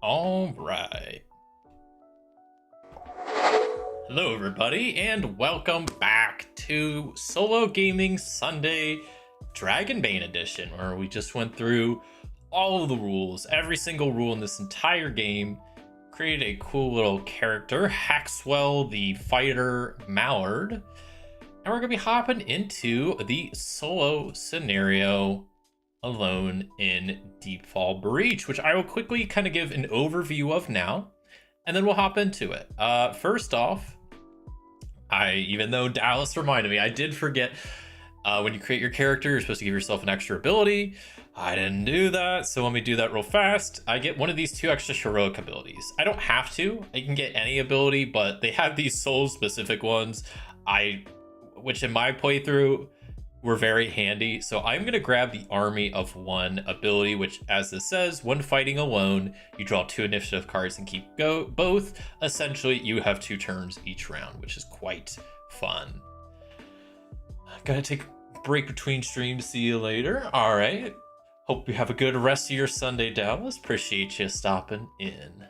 S2: All right. Hello, everybody, and welcome back to Solo Gaming Sunday Dragonbane Edition, where we just went through all of the rules, every single rule in this entire game, created a cool little character, Haxwell the Fighter Mallard, and we're going to be hopping into the solo scenario alone in Deepfall Breach, which I will quickly kind of give an overview of now, and then we'll hop into it. First off, even though Dallas reminded me, I did forget, when you create your character, you're supposed to give yourself an extra ability. I didn't do that, so let me do that real fast. I get one of these 2 extra heroic abilities. I don't have to. I can get any ability, but they have these soul-specific ones, which in my playthrough were very handy. So I'm going to grab the Army of One ability, which, as this says, when fighting alone, you draw 2 initiative cards and keep both. Essentially, you have 2 turns each round, which is quite fun. Gotta take a break between streams. See you later. All right. Hope you have a good rest of your Sunday, Dallas. Appreciate you stopping in.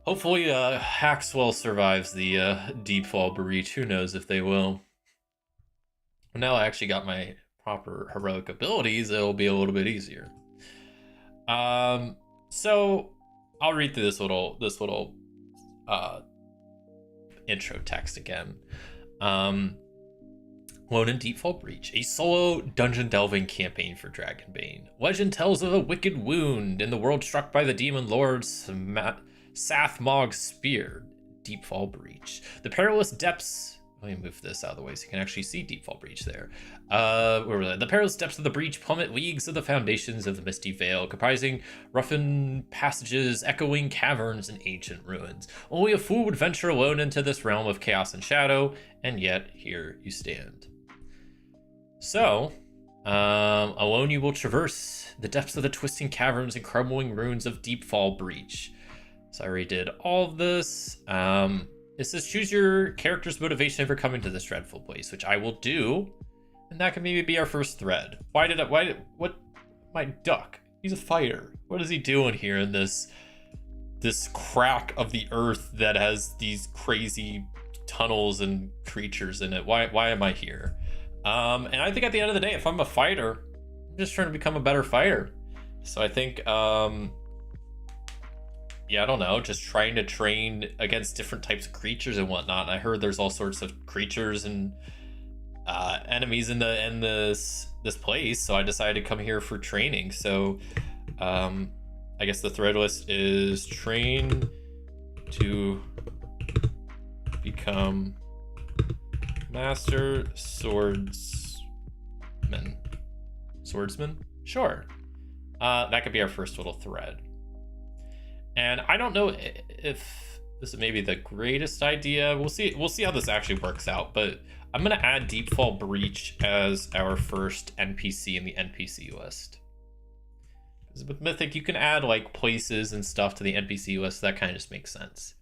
S2: Hopefully, Haxwell survives the Deepfall Breach. Who knows if they will. Now I actually got my proper heroic abilities, it'll be a little bit easier. So I'll read through this little intro text again. Lone in Deepfall Breach, a solo dungeon delving campaign for Dragonbane. Legend tells of a wicked wound in the world struck by the demon lord Sathmog's spear. Deepfall Breach. The perilous depths. Let me move this out of the way so you can actually see Deepfall Breach there. Where were they? The perilous depths of the breach plummet leagues of the foundations of the misty vale, comprising roughened passages, echoing caverns, and ancient ruins. Only a fool would venture alone into this realm of chaos and shadow, and yet here you stand. So, alone you will traverse the depths of the twisting caverns and crumbling ruins of Deepfall Breach. So I already did all of this. It says choose your character's motivation for coming to this dreadful place, which I will do, and that can maybe be our first thread. What? My duck. He's a fighter. What is he doing here in this crack of the earth that has these crazy tunnels and creatures in it? Why am I here? And I think at the end of the day, if I'm a fighter, I'm just trying to become a better fighter. So I think, yeah, I don't know, just trying to train against different types of creatures and whatnot. I heard there's all sorts of creatures and enemies in this place, so I decided to come here for training. So I guess the thread list is train to become master swordsman. Sure. That could be our first little thread. And I don't know if this is maybe the greatest idea. We'll see how this actually works out. But I'm going to add Deepfall Breach as our first NPC in the NPC list. Because with Mythic, you can add like places and stuff to the NPC list. So that kind of just makes sense.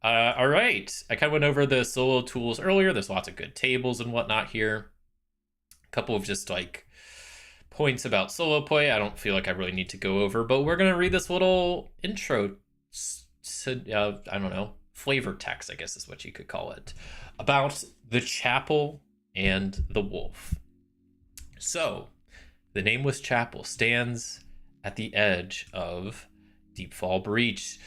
S2: All right. I kind of went over the solo tools earlier. There's lots of good tables and whatnot here. A couple of just like points about solo play I don't feel like I really need to go over, but we're going to read this little intro, I don't know, flavor text, I guess is what you could call it, about the chapel and the wolf. So, the Nameless Chapel stands at the edge of Deepfall Breach.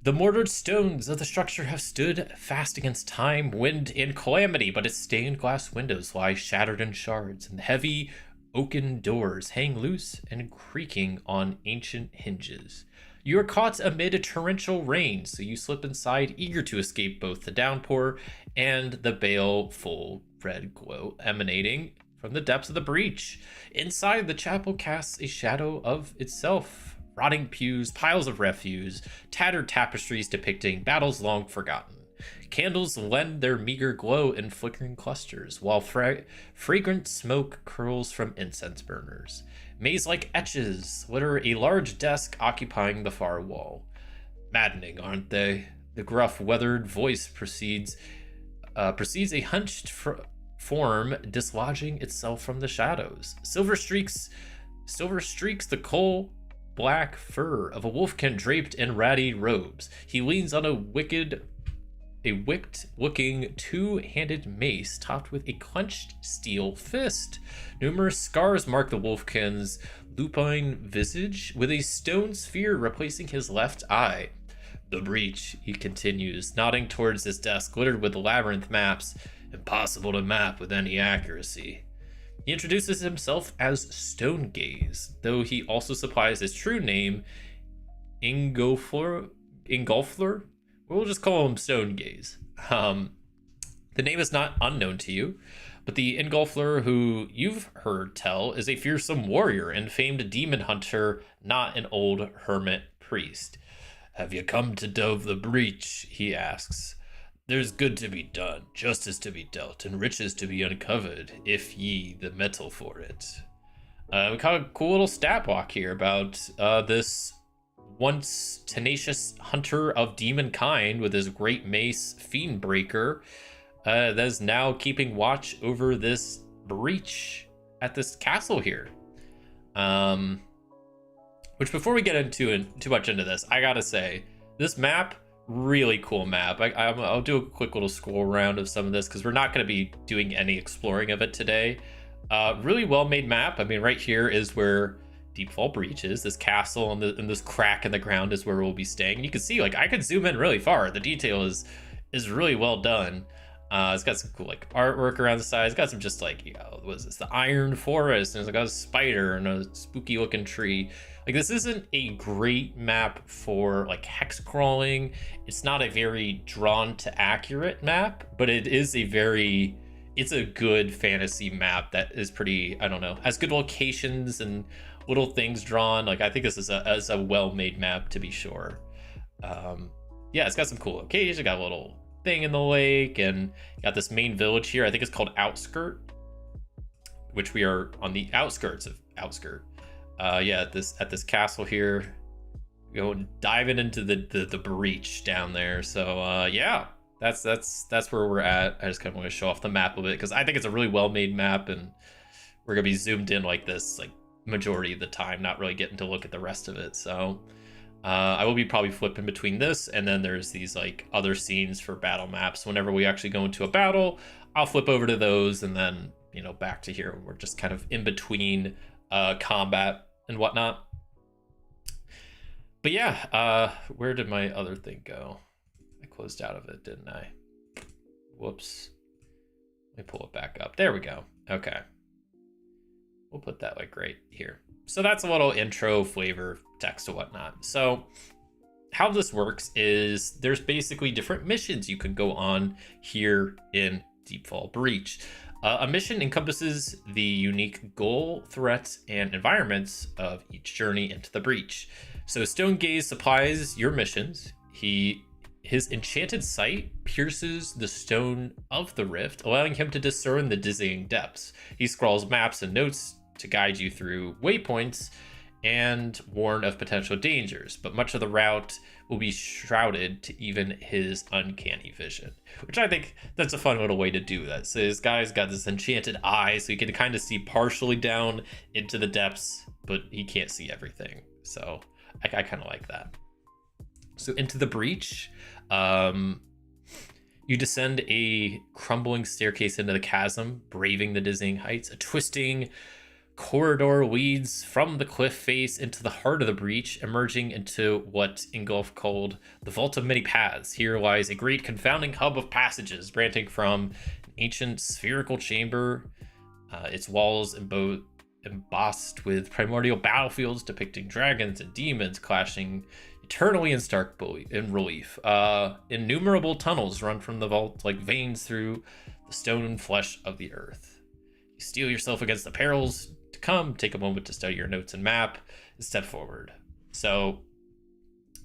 S2: The mortared stones of the structure have stood fast against time, wind, and calamity, but its stained glass windows lie shattered in shards, and the heavy oaken doors hang loose and creaking on ancient hinges. You are caught amid a torrential rain, so you slip inside, eager to escape both the downpour and the baleful red glow emanating from the depths of the breach. Inside, the chapel casts a shadow of itself. Rotting pews, piles of refuse, tattered tapestries depicting battles long forgotten. Candles lend their meager glow in flickering clusters, while fragrant smoke curls from incense burners. Maze-like etches litter a large desk occupying the far wall. Maddening, aren't they? The gruff, weathered voice precedes a hunched form dislodging itself from the shadows. Silver streaks the coal black fur of a wolfkin draped in ratty robes. He leans on a wicked-looking two-handed mace topped with a clenched steel fist. Numerous scars mark the wolfkin's lupine visage, with a stone sphere replacing his left eye. The breach, he continues, nodding towards his desk littered with labyrinth maps, impossible to map with any accuracy. He introduces himself as Stonegaze, though he also supplies his true name, Ingolflur. We'll just call him Stonegaze. The name is not unknown to you, but the Ingolflur who you've heard tell is a fearsome warrior and famed demon hunter, not an old hermit priest. Have you come to delve the breach? He asks. There's good to be done, justice to be dealt, and riches to be uncovered, if ye the metal for it. We got a cool little stat block here about this once tenacious hunter of demon kind with his great mace Fiendbreaker that is now keeping watch over this breach at this castle here. Which, before we get into too much into this, I gotta say, this map, really cool map. I'll do a quick little scroll around of some of this because we're not going to be doing any exploring of it today. Really well made map. I mean, right here is where Deepfall Breach is. This castle and this crack in the ground is where we'll be staying. And you can see, like, I could zoom in really far. The detail is really well done. It's got some cool like artwork around the side. It's got some just like, you know, what is this? The Iron Forest, and it's got a spider and a spooky looking tree. Like, this isn't a great map for like hex crawling. It's not a very drawn to accurate map, but it is it's a good fantasy map that is pretty, I don't know, has good locations and little things drawn. Like, I think this is a well-made map, to be sure. Yeah, it's got some cool locations. It got a little thing in the lake, and got this main village here. I think it's called Outskirt, which we are on the outskirts of Outskirt. Yeah, at this castle here, diving into the breach down there. So yeah, that's where we're at. I just kind of want to show off the map a bit because I think it's a really well made map, and we're gonna be zoomed in like this like majority of the time, not really getting to look at the rest of it. So I will be probably flipping between this, and then there's these like other scenes for battle maps. Whenever we actually go into a battle, I'll flip over to those, and then, you know, back to here. We're just kind of in between combat and whatnot. But yeah, where did my other thing go? I closed out of it, didn't I? Whoops. Let me pull it back up. There we go. Okay. We'll put that like right here. So that's a little intro flavor text and whatnot. So how this works is there's basically different missions you can go on here in Deepfall Breach. A mission encompasses the unique goal, threats, and environments of each journey into the breach. So Stonegaze supplies your missions. His enchanted sight pierces the stone of the rift, allowing him to discern the dizzying depths. He scrawls maps and notes to guide you through waypoints and warn of potential dangers, but much of the route will be shrouded to even his uncanny vision, which I think that's a fun little way to do that. So this guy's got this enchanted eye, so he can kind of see partially down into the depths, but he can't see everything. So I kind of like that. So into the breach, you descend a crumbling staircase into the chasm, braving the dizzying heights. A twisting corridor leads from the cliff face into the heart of the breach, emerging into what Ingolf called the Vault of Many Paths. Here lies a great confounding hub of passages branching from an ancient spherical chamber, its walls embossed with primordial battlefields depicting dragons and demons clashing eternally in stark relief. Innumerable tunnels run from the vault like veins through the stone flesh of the earth. You steel yourself against the perils to come, take a moment to study your notes and map, and step forward. So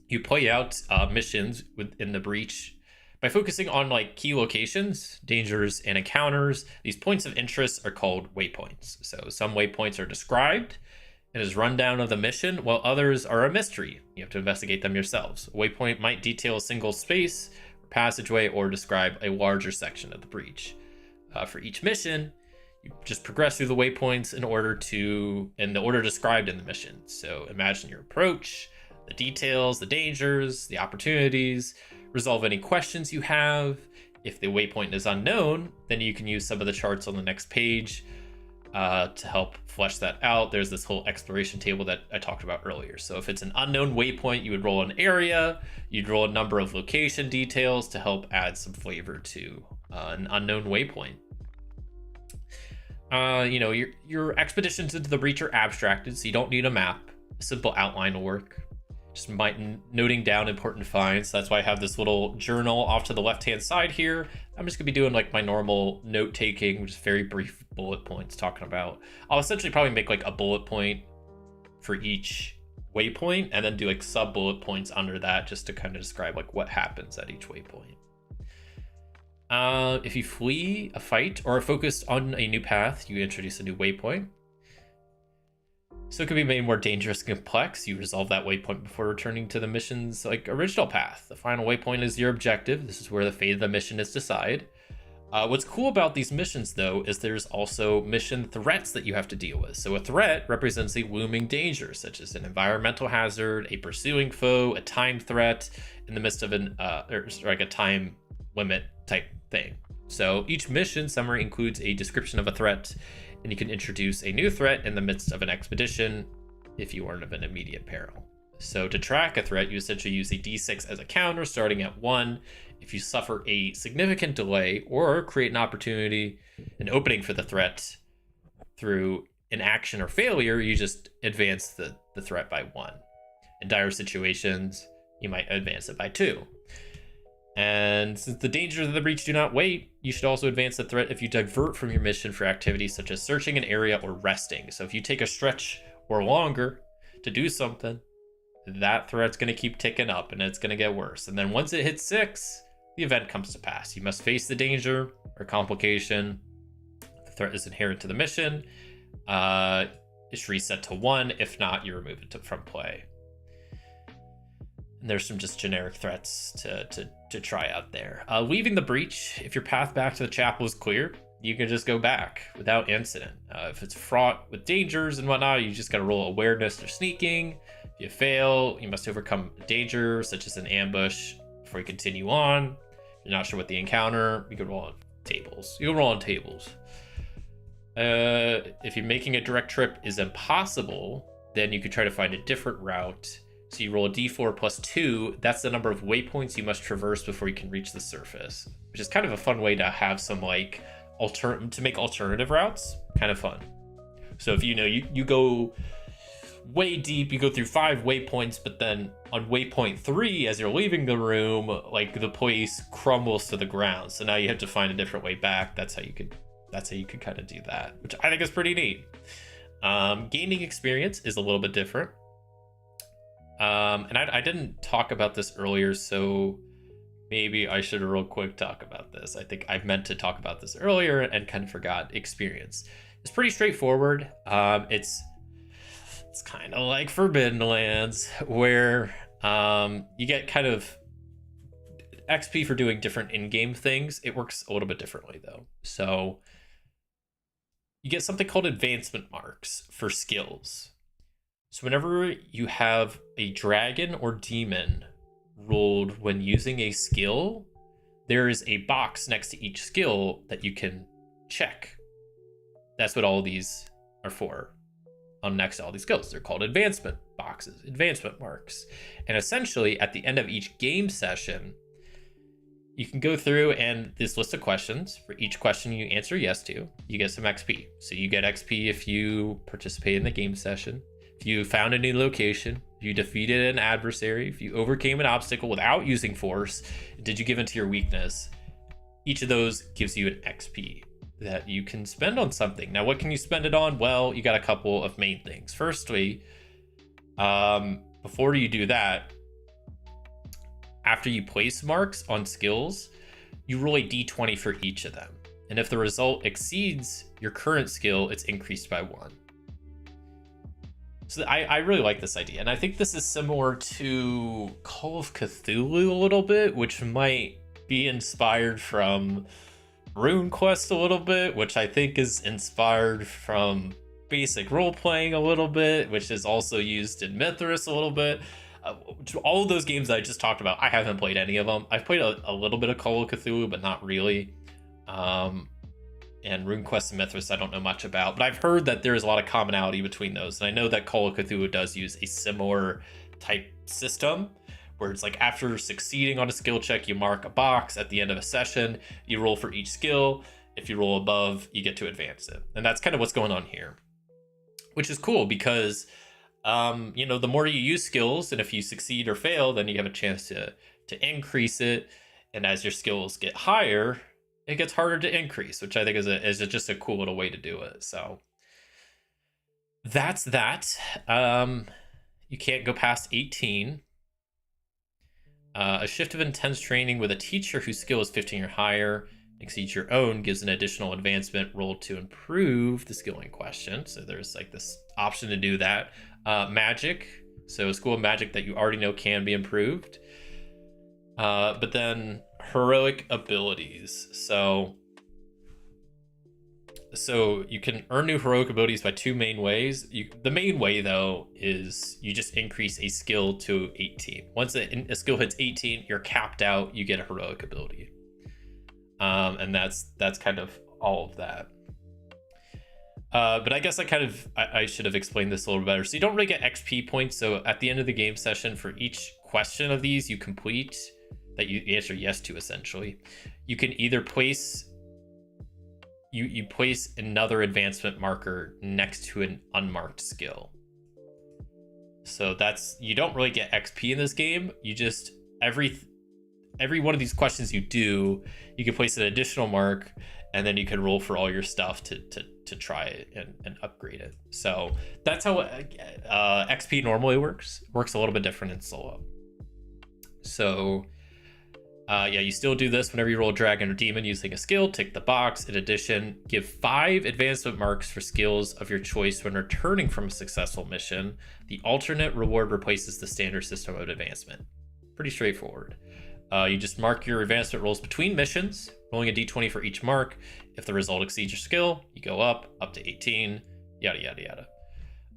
S2: you play out missions within the breach by focusing on like key locations, dangers, and encounters. These points of interest are called waypoints. So some waypoints are described and is rundown of the mission, while others are a mystery. You have to investigate them yourselves. A waypoint might detail a single space or passageway or describe a larger section of the breach. For each mission, You just progress through the waypoints in the order described in the mission. So imagine your approach, the details, the dangers, the opportunities, resolve any questions you have. If the waypoint is unknown, then you can use some of the charts on the next page to help flesh that out. There's this whole exploration table that I talked about earlier. So if it's an unknown waypoint, you would roll an area, you'd roll a number of location details to help add some flavor to an unknown waypoint. Your expeditions into the breach are abstracted, so you don't need a map. A simple outline will work. Just noting down important finds. That's why I have this little journal off to the left-hand side here. I'm just gonna be doing like my normal note taking, just very brief bullet points talking about. I'll essentially probably make like a bullet point for each waypoint and then do like sub bullet points under that just to kind of describe like what happens at each waypoint. If you flee a fight or are focused on a new path, you introduce a new waypoint. So it could be made more dangerous and complex. You resolve that waypoint before returning to the mission's like original path. The final waypoint is your objective. This is where the fate of the mission is decided. What's cool about these missions, though, is there's also mission threats that you have to deal with. So a threat represents a looming danger, such as an environmental hazard, a pursuing foe, a time threat in the midst of a time limit type thing. So each mission summary includes a description of a threat, and you can introduce a new threat in the midst of an expedition if you aren't of an immediate peril. So to track a threat, you essentially use a d6 as a counter starting at 1. If you suffer a significant delay or create an opening for the threat through an action or failure, you just advance the threat by 1. In dire situations, you might advance it by 2. And since the dangers of the breach do not wait, you should also advance the threat if you divert from your mission for activities such as searching an area or resting. So if you take a stretch or longer to do something, that threat's going to keep ticking up and it's going to get worse. And then once it hits 6, the event comes to pass. You must face the danger or complication. The threat is inherent to the mission. It's reset to 1. If not, you remove it from play. And there's some just generic threats to try out there. Leaving the breach, if your path back to the chapel is clear, you can just go back without incident. If it's fraught with dangers and whatnot, you just got to roll awareness or sneaking. If you fail, you must overcome danger, such as an ambush, before you continue on. If you're not sure what the encounter, you can roll on tables. If you're making a direct trip is impossible, then you could try to find a different route. So you roll a d4 plus 2. That's the number of waypoints you must traverse before you can reach the surface, which is kind of a fun way to have some like to make alternative routes. Kind of fun. So if you go way deep, you go through 5 waypoints, but then on waypoint 3, as you're leaving the room, like the place crumbles to the ground. So now you have to find a different way back. That's how you could kind of do that, which I think is pretty neat. Gaining experience is a little bit different. And I didn't talk about this earlier, so maybe I should real quick talk about this. I think I meant to talk about this earlier and kind of forgot. Experience. It's pretty straightforward. It's kind of like Forbidden Lands, where you get kind of XP for doing different in-game things. It works a little bit differently, though. So you get something called advancement marks for skills. So whenever you have a dragon or demon rolled when using a skill, there is a box next to each skill that you can check. That's what all these are for. On next to all these skills, they're called advancement boxes, advancement marks. And essentially, at the end of each game session, you can go through and this list of questions. For each question you answer yes to, you get some XP. So you get XP if you participate in the game session, if you found a new location, if you defeated an adversary, if you overcame an obstacle without using force, did you give into your weakness. Each of those gives you an XP that you can spend on something. Now, what can you spend it on? Well, you got a couple of main things. Firstly, before you do that, after you place marks on skills, you roll a d20 for each of them. And if the result exceeds your current skill, it's increased by 1. So I really like this idea. And I think this is similar to Call of Cthulhu a little bit, which might be inspired from RuneQuest a little bit, which I think is inspired from basic role playing a little bit, which is also used in Mythras a little bit. All of those games that I just talked about, I haven't played any of them. I've played a little bit of Call of Cthulhu, but not really. And RuneQuest and Mythras I don't know much about, but I've heard that there is a lot of commonality between those. And I know that Call of Cthulhu does use a similar type system, where it's like after succeeding on a skill check, you mark a box at the end of a session, you roll for each skill. If you roll above, you get to advance it. And that's kind of what's going on here, which is cool because, the more you use skills, and if you succeed or fail, then you have a chance to increase it. And as your skills get higher, it gets harder to increase, which I think is just a cool little way to do it. So that's that. You can't go past 18. A shift of intense training with a teacher whose skill is 15 or higher exceeds your own gives an additional advancement roll to improve the skill in question. So there's like this option to do that. Magic. So a school of magic that you already know can be improved. But then heroic abilities. So you can earn new heroic abilities by two main ways. The main way, though, is you just increase a skill to 18. Once a skill hits 18, you're capped out. You get a heroic ability, and that's kind of all of that. But I guess I should have explained this a little better. So you don't really get XP points. So at the end of the game session, for each question of these you complete that you answer yes to, essentially, you can either place you place another advancement marker next to an unmarked skill. So you don't really get XP in this game. You just every one of these questions you do, you can place an additional mark, and then you can roll for all your stuff to try it and upgrade it. So that's how XP normally works. Works a little bit different in solo. So you still do this whenever you roll a dragon or demon using a skill. Tick the box. In addition, give 5 advancement marks for skills of your choice when returning from a successful mission. The alternate reward replaces the standard system of advancement. Pretty straightforward. You just mark your advancement rolls between missions, rolling a d20 for each mark. If the result exceeds your skill, you go up to 18, yada, yada,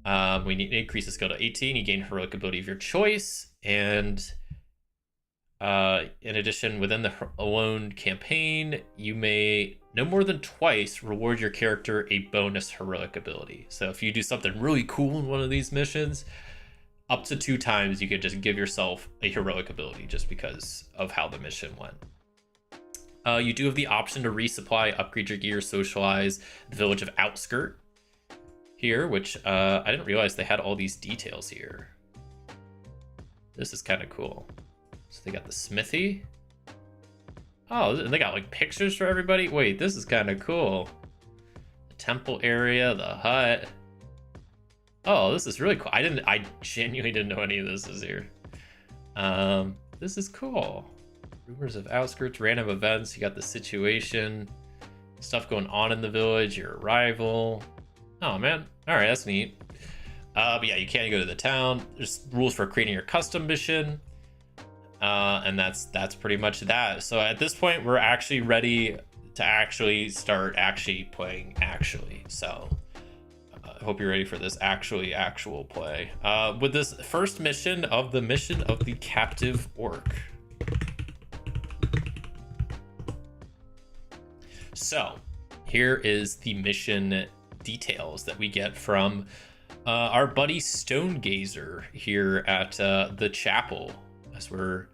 S2: yada. When you increase the skill to 18, you gain heroic ability of your choice. And in addition, within the alone campaign, you may no more than twice reward your character a bonus heroic ability. So if you do something really cool in one of these missions, up to 2 times you could just give yourself a heroic ability just because of how the mission went. You do have the option to resupply, upgrade your gear, socialize the village of Outskirt here, which I didn't realize they had all these details here. This is kind of cool. So they got the smithy. Oh, and they got like pictures for everybody. Wait, this is kind of cool. The temple area, the hut. Oh, this is really cool. I genuinely didn't know any of this is here. This is cool. Rumors of Outskirts, random events. You got the situation, stuff going on in the village, your arrival. Oh man, all right, that's neat. But yeah, you can't go to the town. There's rules for creating your custom mission. And that's pretty much that. So at this point, we're actually ready to actually start playing. So I hope you're ready for this actual play. With this first mission of the captive orc. So here is the mission details that we get from our buddy Stonegazer here at the chapel. As we're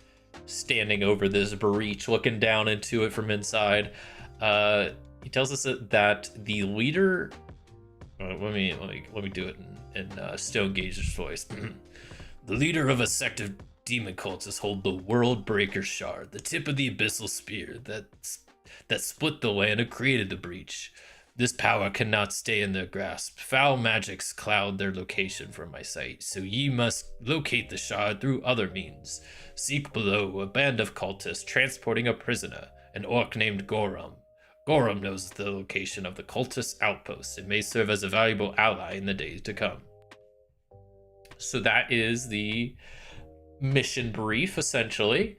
S2: standing over this breach, looking down into it from inside, he tells us that the leader. Let me do it in Stonegazer's voice. The leader of a sect of demon cultists hold the World Breaker Shard, the tip of the abyssal spear that split the land and created the breach. This power cannot stay in their grasp. Foul magics cloud their location from my sight, so ye must locate the shard through other means. Seek below a band of cultists transporting a prisoner, an orc named Gorum. Gorum knows the location of the cultist outpost and may serve as a valuable ally in the days to come. So that is the mission brief, essentially.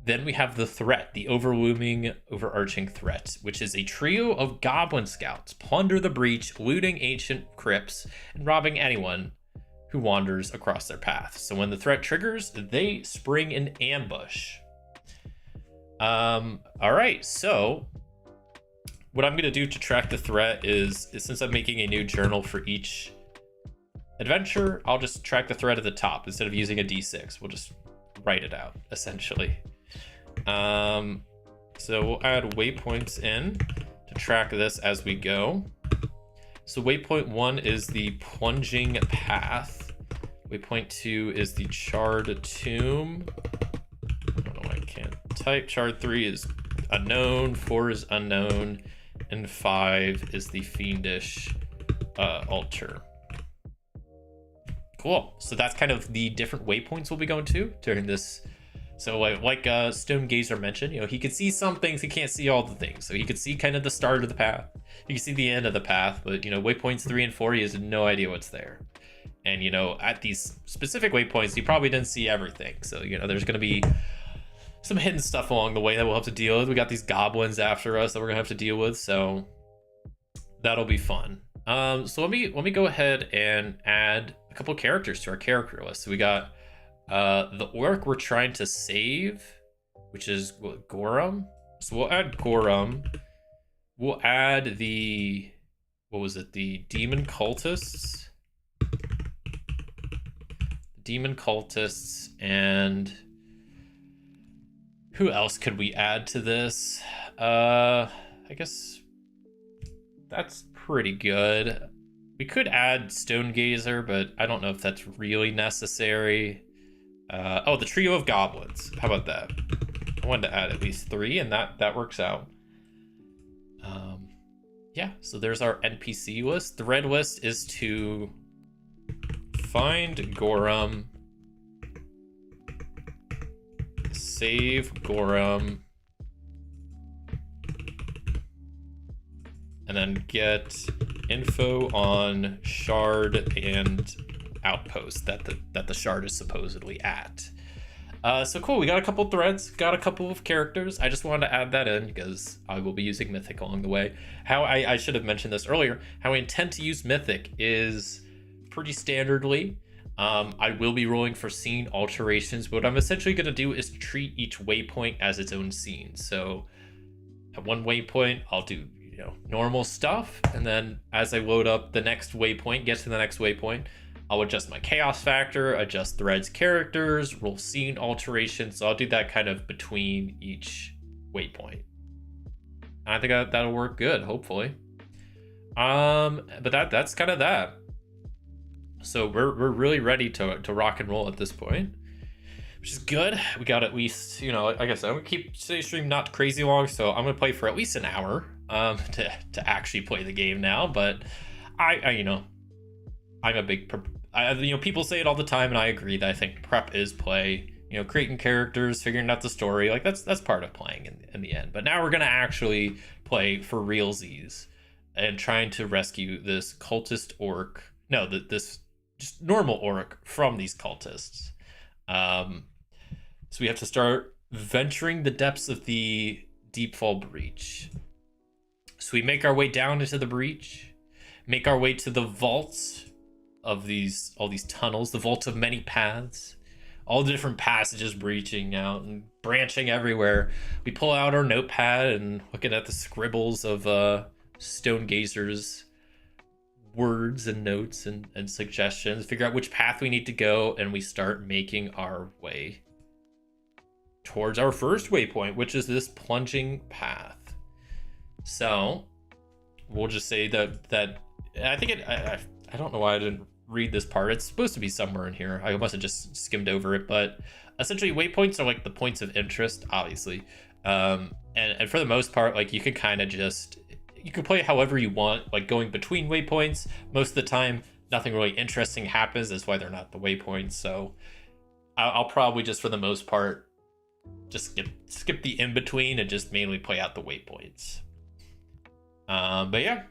S2: Then we have the threat, the overarching threat, which is a trio of goblin scouts plunder the breach, looting ancient crypts, and robbing anyone who wanders across their path. So when the threat triggers, they spring an ambush. All right, so what I'm going to do to track the threat is since I'm making a new journal for each adventure, I'll just track the threat at the top instead of using a d6. We'll just write it out, essentially. So we'll add waypoints in to track this as we go. So waypoint 1 is the plunging path. Waypoint 2 is the charred tomb. I don't know why I can't type. Charred 3 is unknown, 4 is unknown, and 5 is the fiendish altar. Cool. So that's kind of the different waypoints we'll be going to during this. So like Stone Gazer mentioned, he could see some things, he can't see all the things. So he could see kind of the start of the path, he can see the end of the path, but waypoints 3 and 4, he has no idea what's there. And at these specific waypoints, he probably didn't see everything. So there's going to be some hidden stuff along the way that we'll have to deal with. We got these goblins after us that we're gonna have to deal with, so that'll be fun. So let me go ahead and add a couple characters to our character list. So we got the orc we're trying to save, which is Gorum. So we'll add Gorum. We'll add the demon cultists. And who else could we add to this? I guess that's pretty good. We could add Stone Gazer, but I don't know if that's really necessary. The trio of goblins. How about that? I wanted to add at least 3, and that works out. Yeah, so there's our NPC list. The red list is to find Gorum, save Gorum, and then get info on shard and outpost that the shard is supposedly at. So cool, we got a couple threads, got a couple of characters. I just wanted to add that in because I will be using Mythic along the way. How I should have mentioned this earlier, how I intend to use Mythic is pretty standardly. I will be rolling for scene alterations, but what I'm essentially going to do is treat each waypoint as its own scene. So at one waypoint, I'll do normal stuff, and then as I load up the next waypoint, get to the next waypoint, I'll adjust my chaos factor, adjust threads characters, roll scene alterations. So I'll do that kind of between each waypoint. And I think that'll work good, hopefully. But that's kind of that. So we're really ready to rock and roll at this point, which is good. We got at least, like I said, I'm gonna keep today's stream not crazy long, so I'm gonna play for at least an hour to actually play the game now. But I'm a big people say it all the time, and I agree that I think prep is play. Creating characters, figuring out the story, like that's part of playing in the end. But now we're gonna actually play for realsies and trying to rescue this cultist orc. No, this just normal orc from these cultists. So we have to start venturing the depths of the Deepfall breach. So we make our way down into the breach, make our way to the vaults of all these tunnels, the vaults of many paths, all the different passages breaching out and branching everywhere. We pull out our notepad and looking at the scribbles of Stone Gazer's words and notes and suggestions, figure out which path we need to go, and we start making our way towards our first waypoint, which is this plunging path. So we'll just say that I think I don't know why I didn't read this part. It's supposed to be somewhere in here. I must have just skimmed over it, but essentially waypoints are like the points of interest, obviously. And for the most part, like you can kind of you can play however you want, like going between waypoints. Most of the time, nothing really interesting happens. That's why they're not the waypoints. So I'll probably just, for the most part, just skip the in-between and just mainly play out the waypoints. But yeah.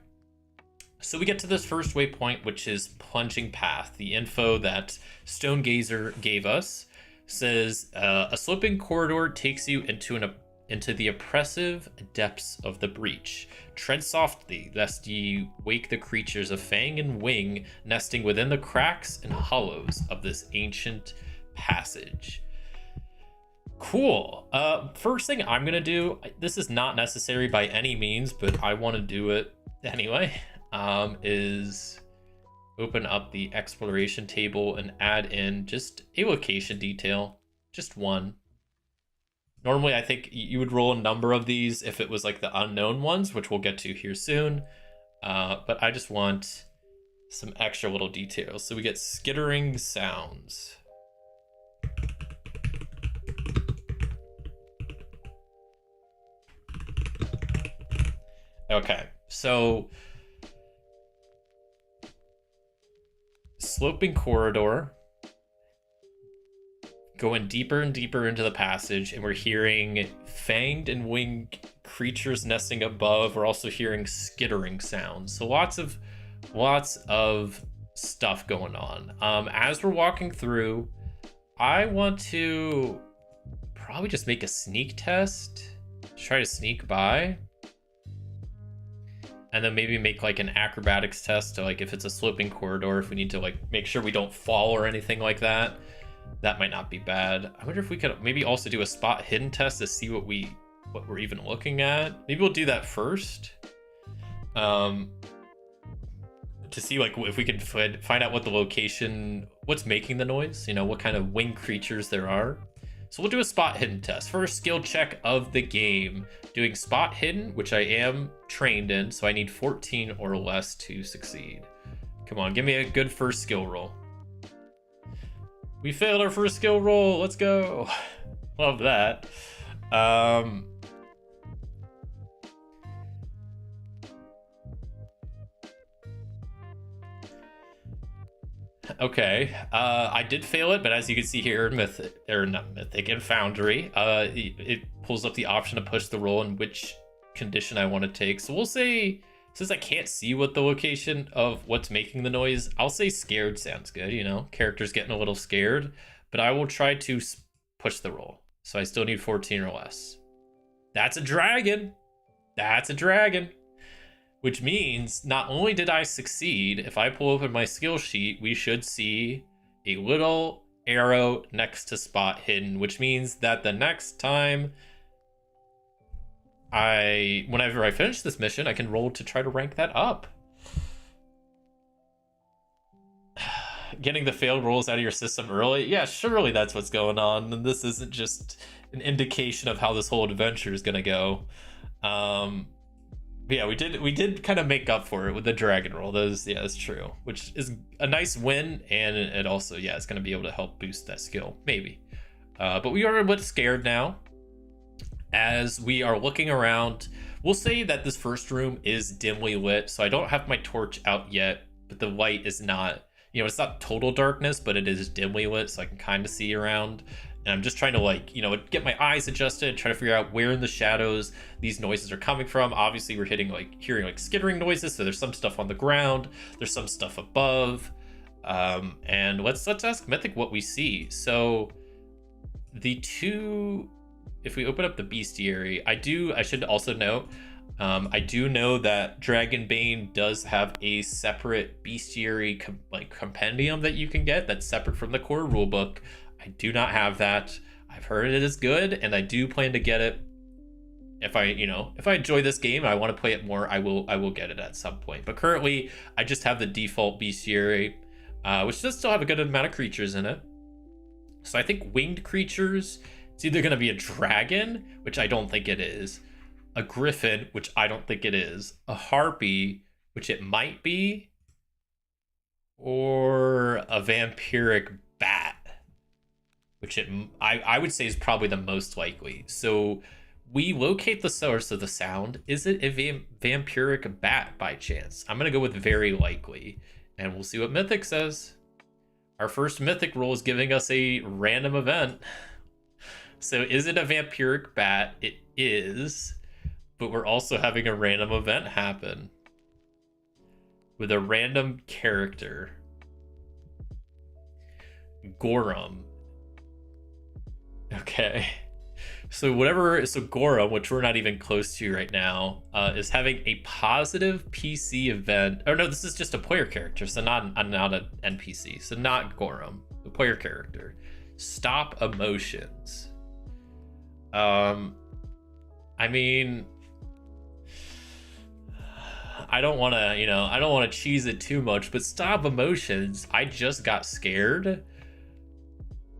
S2: So we get to this first waypoint, which is plunging path, the info that Stone Gazer gave us. Says a sloping corridor takes you into the oppressive depths of the breach. Tread softly, lest ye wake the creatures of fang and wing nesting within the cracks and hollows of this ancient passage. Cool. First thing I'm gonna do, this is not necessary by any means, but I want to do it anyway, is open up the exploration table and add in just a location detail, just one. Normally, I think you would roll a number of these if it was like the unknown ones, which we'll get to here soon. But I just want some extra little details. So we get skittering sounds. Okay, so sloping corridor, going deeper and deeper into the passage, and we're hearing fanged and winged creatures nesting above. We're also hearing skittering sounds. So lots of stuff going on. As we're walking through, I want to probably just make a sneak test, try to sneak by. And then maybe make like an acrobatics test to like if it's a sloping corridor, if we need to like make sure we don't fall or anything like that. That might not be bad. I wonder if we could maybe also do a spot hidden test to see what we're even looking at. Maybe we'll do that first. To see like if we can find out what the location, what's making the noise, you know, what kind of winged creatures there are. So we'll do a spot hidden test. First skill check of the game. Doing spot hidden, which I am trained in, so I need 14 or less to succeed. Come on, give me a good first skill roll. We failed our first skill roll. Let's go. Love that. Okay, I did fail it, but as you can see here, Mythic and Foundry, it pulls up the option to push the roll in which condition I want to take. So we'll say, since I can't see what the location of what's making the noise, I'll say scared sounds good, you know, characters getting a little scared, but I will try to push the roll. So I still need 14 or less. That's a dragon. That's a dragon. Which means not only did I succeed, if I pull open my skill sheet, we should see a little arrow next to spot hidden, which means that the next time whenever I finish this mission, I can roll to try to rank that up. Getting the failed rolls out of your system early? Yeah, surely that's what's going on. And this isn't just an indication of how this whole adventure is going to go. Yeah, we did kind of make up for it with the dragon roll. Yeah, that's true, which is a nice win, and it also, yeah, it's going to be able to help boost that skill, maybe. But we are a bit scared now. As we are looking around, we'll say that this first room is dimly lit, so I don't have my torch out yet, but the light is not, you know, it's not total darkness, but it is dimly lit, so I can kind of see around. And I'm just trying to, like, you know, get my eyes adjusted, try to figure out where in the shadows these noises are coming from. Obviously, we're hearing like skittering noises, so there's some stuff on the ground, there's some stuff above. And let's ask Mythic what we see. So if we open up the bestiary, I should also note, I do know that Dragonbane does have a separate bestiary compendium that you can get that's separate from the core rulebook. I do not have that. I've heard it is good, and I do plan to get it. If I enjoy this game and I want to play it more, I will get it at some point. But currently, I just have the default bestiary, which does still have a good amount of creatures in it. So I think winged creatures, it's either going to be a dragon, which I don't think it is, a griffin, which I don't think it is, a harpy, which it might be, or a vampiric bat, which I would say is probably the most likely. So we locate the source of the sound. Is it a vampiric bat by chance? I'm going to go with very likely, and we'll see what Mythic says. Our first Mythic roll is giving us a random event. So is it a vampiric bat? It is, but we're also having a random event happen with a random character. Gorum. Okay. So Gora, which we're not even close to right now, is having a positive PC event. Oh no, this is just a player character, so not an NPC. So not Gorum, the player character. Stop emotions. I mean, I don't want to cheese it too much, but stop emotions. I just got scared.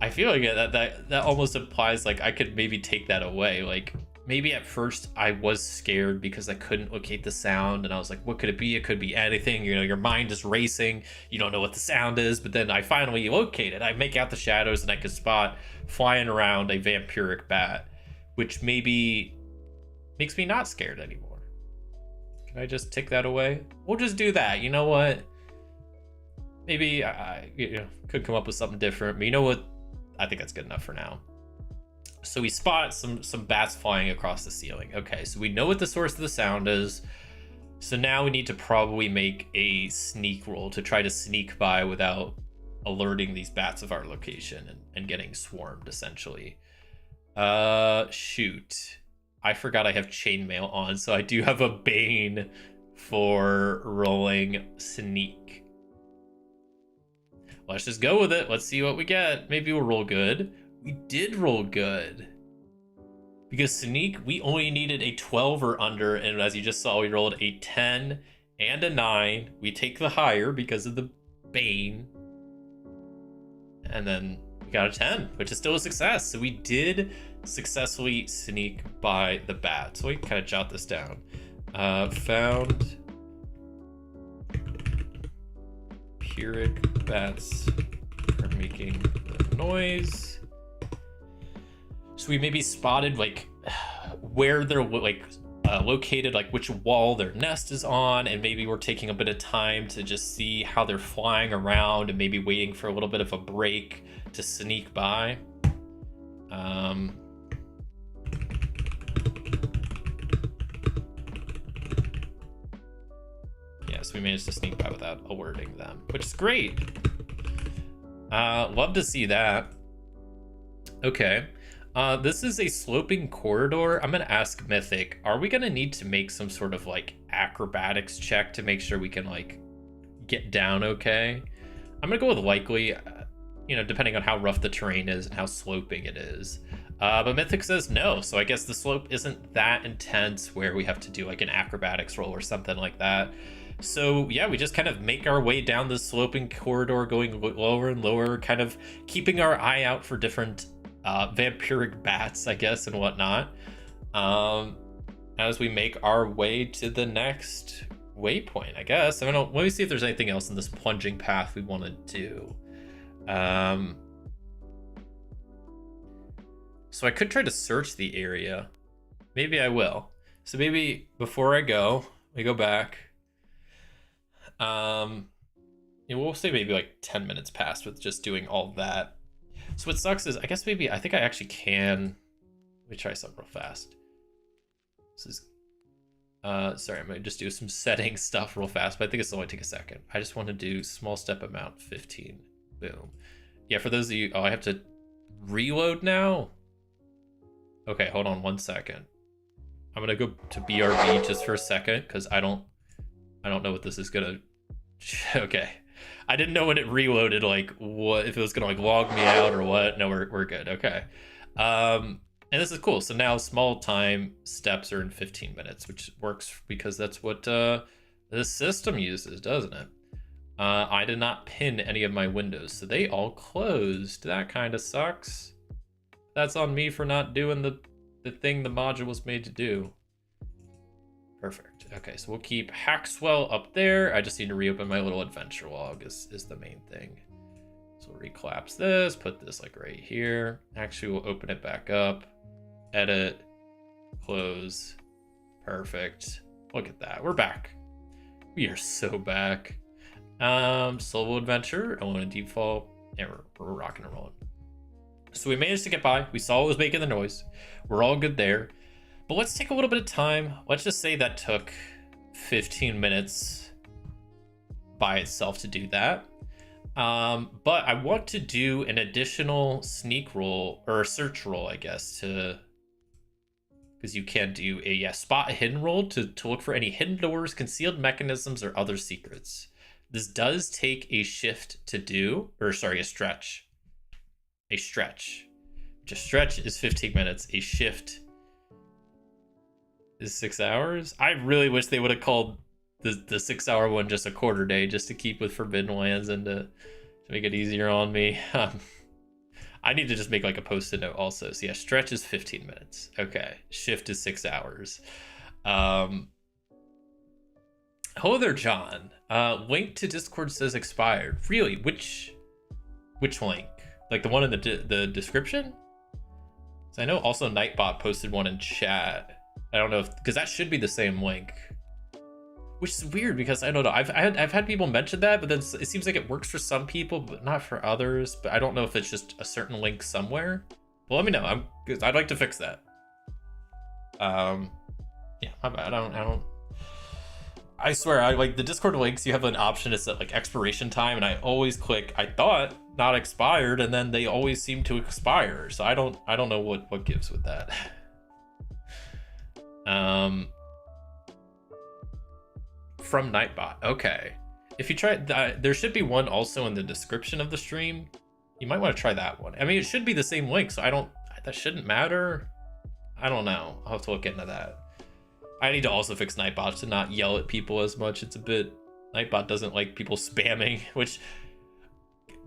S2: I feel like that almost implies like I could maybe take that away. Like maybe at first I was scared because I couldn't locate the sound, and I was like, what could it be? It could be anything. You know, your mind is racing. You don't know what the sound is, but then I finally locate it. I make out the shadows, and I could spot flying around a vampiric bat, which maybe makes me not scared anymore. Can I just take that away? We'll just do that. You know what? Maybe I could come up with something different, but you know what? I think that's good enough for now. So we spot some bats flying across the ceiling. Okay, so we know what the source of the sound is. So now we need to probably make a sneak roll to try to sneak by without alerting these bats of our location and getting swarmed, essentially. Shoot. I forgot I have chainmail on, so I do have a Bane for rolling sneak. Let's just go with it. Let's see what we get. Maybe we'll roll good. We did roll good. Because sneak, we only needed a 12 or under, and as you just saw, we rolled a 10 and a 9. We take the higher because of the Bane. And then we got a 10, which is still a success. So we did successfully sneak by the bat. So we can kind of jot this down. Found Pyrrhic bats are making the noise. So we maybe spotted like where they're like located, like which wall their nest is on, and maybe we're taking a bit of time to just see how they're flying around and maybe waiting for a little bit of a break to sneak by. So we managed to sneak by without alerting them, which is great. Love to see that. Okay. This is a sloping corridor. I'm gonna ask Mythic, are we gonna need to make some sort of like acrobatics check to make sure we can like get down okay? I'm gonna go with likely, depending on how rough the terrain is and how sloping it is. But Mythic says no, so I guess the slope isn't that intense where we have to do like an acrobatics roll or something like that. So yeah, we just kind of make our way down this sloping corridor, going lower and lower, kind of keeping our eye out for different vampiric bats, I guess, and whatnot, as we make our way to the next waypoint, I guess. I don't know. Let me see if there's anything else in this plunging path we want to do. So I could try to search the area. Maybe I will. So maybe before I go, we go back. We'll say maybe like 10 minutes passed with just doing all that. So what sucks is I think I actually can. Let me try something real fast. This is sorry, I'm gonna just do some setting stuff real fast, but I think it's only take a second. I just want to do small step amount 15. Boom. Yeah, for those of you, I have to reload now. Okay, hold on 1 second. I'm gonna go to BRB just for a second because I don't know what this is gonna. Okay, I didn't know when it reloaded, like what if it was gonna like log me out or what. No, we're good. Okay, and this is cool. So now small time steps are in 15 minutes, which works because that's what the system uses, doesn't it? I did not pin any of my windows, so they all closed. That kind of sucks. That's on me for not doing the thing the module was made to do. Perfect. Okay, so we'll keep Hackswell up there. I just need to reopen my little adventure log is the main thing. So we'll recollapse this, put this like right here. Actually, we'll open it back up. Edit. Close. Perfect. Look at that. We're back. We are so back. Solo adventure. I want a Deepfall. And we're rocking and rolling. So we managed to get by. We saw it was making the noise. We're all good there. But let's take a little bit of time. Let's just say that took 15 minutes by itself to do that. But I want to do an additional sneak roll or a search roll, I guess, because you can do a spot hidden roll to look for any hidden doors, concealed mechanisms, or other secrets. This does take a shift to do, or sorry, a stretch. A stretch. A stretch is 15 minutes. A shift is 6 hours. I really wish they would have called the 6-hour one just a quarter day, just to keep with Forbidden Lands and to make it easier on me. I need to just make like a post-it note also. So yeah, stretch is 15 minutes. Okay, shift is 6 hours. Hello there, John. Link to Discord says expired. Really? Which link? Like the one in the description? So I know also Nightbot posted one in chat. I don't know if, because that should be the same link. Which is weird because I don't know. I've had people mention that, but then it seems like it works for some people, but not for others. But I don't know if it's just a certain link somewhere. Well, let me know. I'd like to fix that. Yeah, my bad. I don't. I swear, I like the Discord links. You have an option to set like expiration time, and I always click. I thought not expired, and then they always seem to expire. So I don't know what gives with that. From Nightbot. Okay. If you try that, there should be one also in the description of the stream. You might want to try that one. I mean, it should be the same link, so that shouldn't matter. I don't know. I'll have to look into that. I need to also fix Nightbot to not yell at people as much. It's a bit, Nightbot doesn't like people spamming, which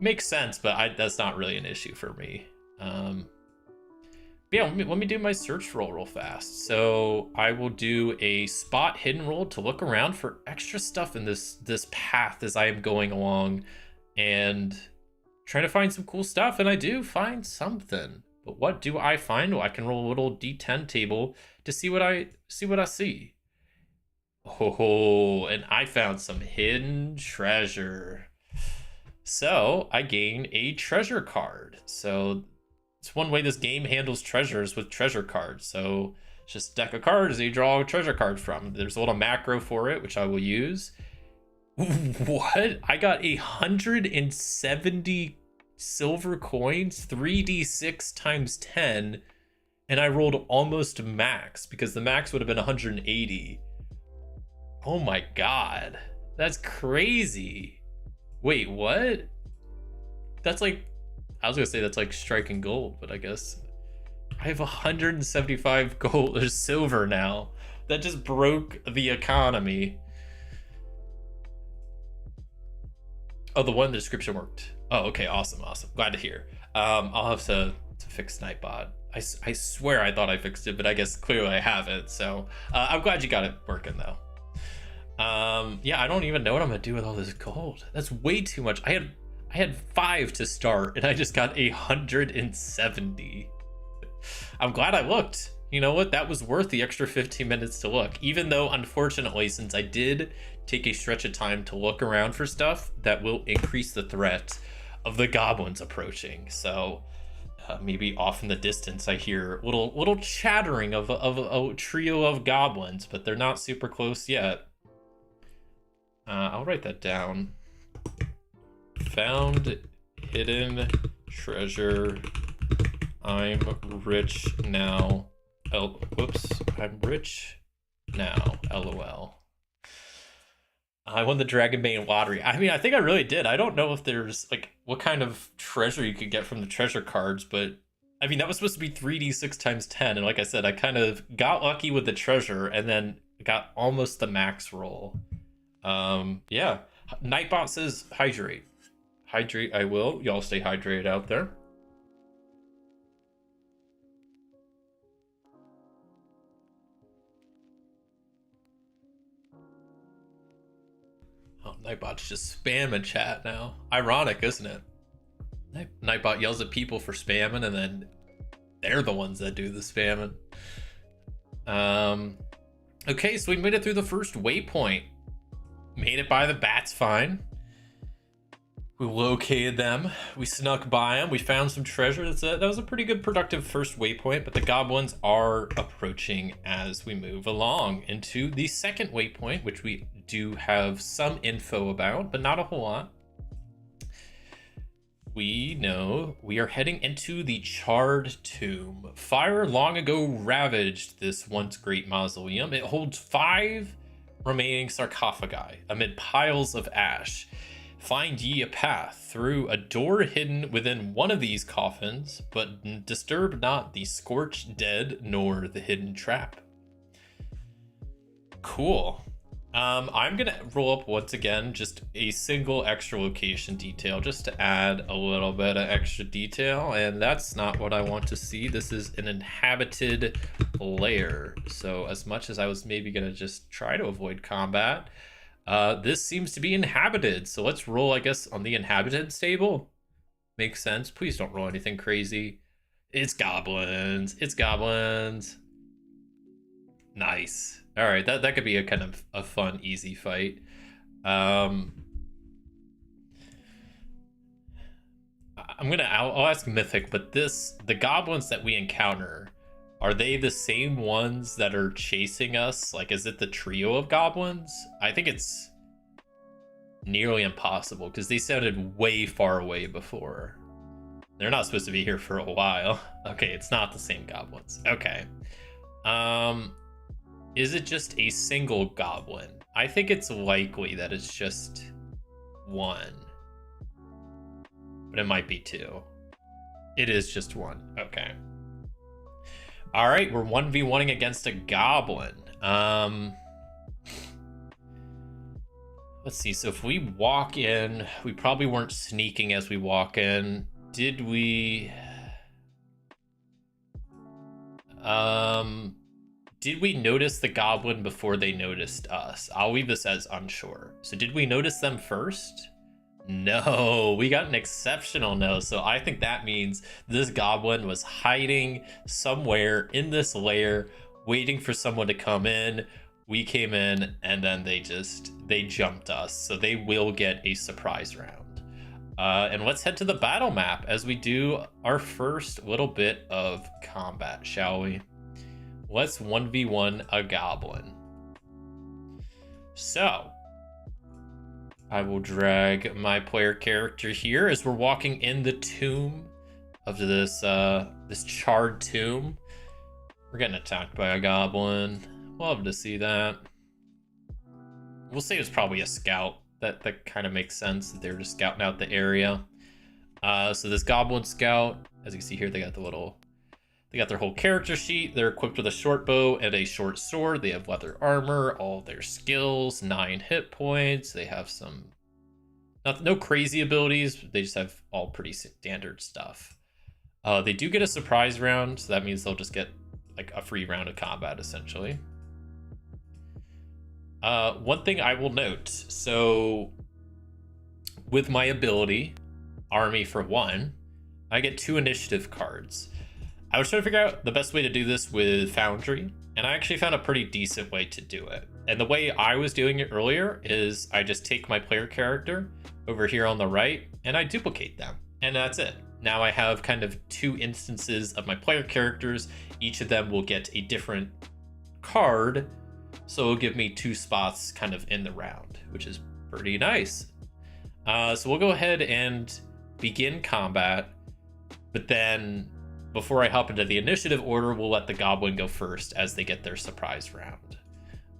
S2: makes sense, but that's not really an issue for me. Yeah, let me do my search roll real fast. So I will do a spot hidden roll to look around for extra stuff in this path as I am going along and trying to find some cool stuff. And I do find something. But what do I find? Well, I can roll a little D10 table to see what I see. Oh, and I found some hidden treasure. So I gain a treasure card. So it's one way this game handles treasures with treasure cards. So it's just a deck of cards that you draw a treasure card from. There's a little macro for it, which I will use. What? I got 170 silver coins, 3d6 times 10, and I rolled almost max because the max would have been 180. Oh my god. That's crazy. Wait, what? That's like, I was gonna say that's like striking gold, but I guess I have 175 gold or silver now. That just broke the economy. Oh, the one in the description worked. Oh, okay, awesome. Glad to hear. I'll have to fix Nightbot. I swear I thought I fixed it, but I guess clearly I haven't. So I'm glad you got it working though. Yeah, I don't even know what I'm gonna do with all this gold. That's way too much. I had 5 to start, and I just got 170. I'm glad I looked. You know what? That was worth the extra 15 minutes to look. Even though, unfortunately, since I did take a stretch of time to look around for stuff, that will increase the threat of the goblins approaching. So maybe off in the distance, I hear little chattering of a trio of goblins, but they're not super close yet. I'll write that down. Found hidden treasure. I'm rich now. Whoops. I'm rich now. LOL. I won the Dragonbane lottery. I mean, I think I really did. I don't know if there's like what kind of treasure you could get from the treasure cards, but I mean, that was supposed to be 3d6 times 10. And like I said, I kind of got lucky with the treasure and then got almost the max roll. Yeah. Nightbot says hydrate. Hydrate, I will. Y'all stay hydrated out there. Oh, Nightbot's just spamming chat now. Ironic, isn't it? Nightbot yells at people for spamming, and then they're the ones that do the spamming. Okay, so we made it through the first waypoint. Made it by the bats fine. We located them. We snuck by them. We found some treasure. That was a pretty good productive first waypoint, but the goblins are approaching as we move along into the second waypoint, which we do have some info about, but not a whole lot. we know we are heading into the Charred Tomb. Fire long ago ravaged this once great mausoleum. It holds 5 remaining sarcophagi amid piles of ash. Find ye a path through a door hidden within one of these coffins, but disturb not the scorched dead nor the hidden trap. Cool. I'm gonna roll up once again just a single extra location detail just to add a little bit of extra detail, and that's not what I want to see. This is an inhabited lair, so as much as I was maybe gonna just try to avoid combat, this seems to be inhabited, so let's roll, I guess, on the inhabited table. Makes sense. Please don't roll anything crazy. It's goblins. It's goblins. Nice. All right, that could be a kind of a fun, easy fight. I'll ask Mythic, but the goblins that we encounter, are they the same ones that are chasing us? Like, is it the trio of goblins? I think it's nearly impossible because they sounded way far away before. They're not supposed to be here for a while. Okay, it's not the same goblins. Okay. Is it just a single goblin? I think it's likely that it's just one. But it might be 2. It is just 1. Okay. All right, we're 1v1ing against a goblin. Let's see. So if we walk in, we probably weren't sneaking as we walk in. Did we... Did we notice the goblin before they noticed us? I'll leave this as unsure. So did we notice them first? No, we got an exceptional no. So I think that means this goblin was hiding somewhere in this lair, waiting for someone to come in. We came in and then they jumped us. So they will get a surprise round. And let's head to the battle map as we do our first little bit of combat, shall we? Let's 1v1 a goblin. So, I will drag my player character here as we're walking in the tomb of this charred tomb. We're getting attacked by a goblin. Love to see that. We'll say it's probably a scout. That kind of makes sense that they're just scouting out the area. So this goblin scout, as you can see here, they got their whole character sheet. They're equipped with a short bow and a short sword. They have leather armor, all their skills, 9 hit points. They have no crazy abilities. They just have all pretty standard stuff. They do get a surprise round, so that means they'll just get like a free round of combat, essentially. One thing I will note, so with my ability, Army for 1, I get 2 initiative cards. I was trying to figure out the best way to do this with Foundry, and I actually found a pretty decent way to do it. And the way I was doing it earlier is I just take my player character over here on the right, and I duplicate them, and that's it. Now I have kind of 2 instances of my player characters. Each of them will get a different card, so it'll give me 2 spots kind of in the round, which is pretty nice. So we'll go ahead and begin combat, but then before I hop into the initiative order, we'll let the goblin go first as they get their surprise round.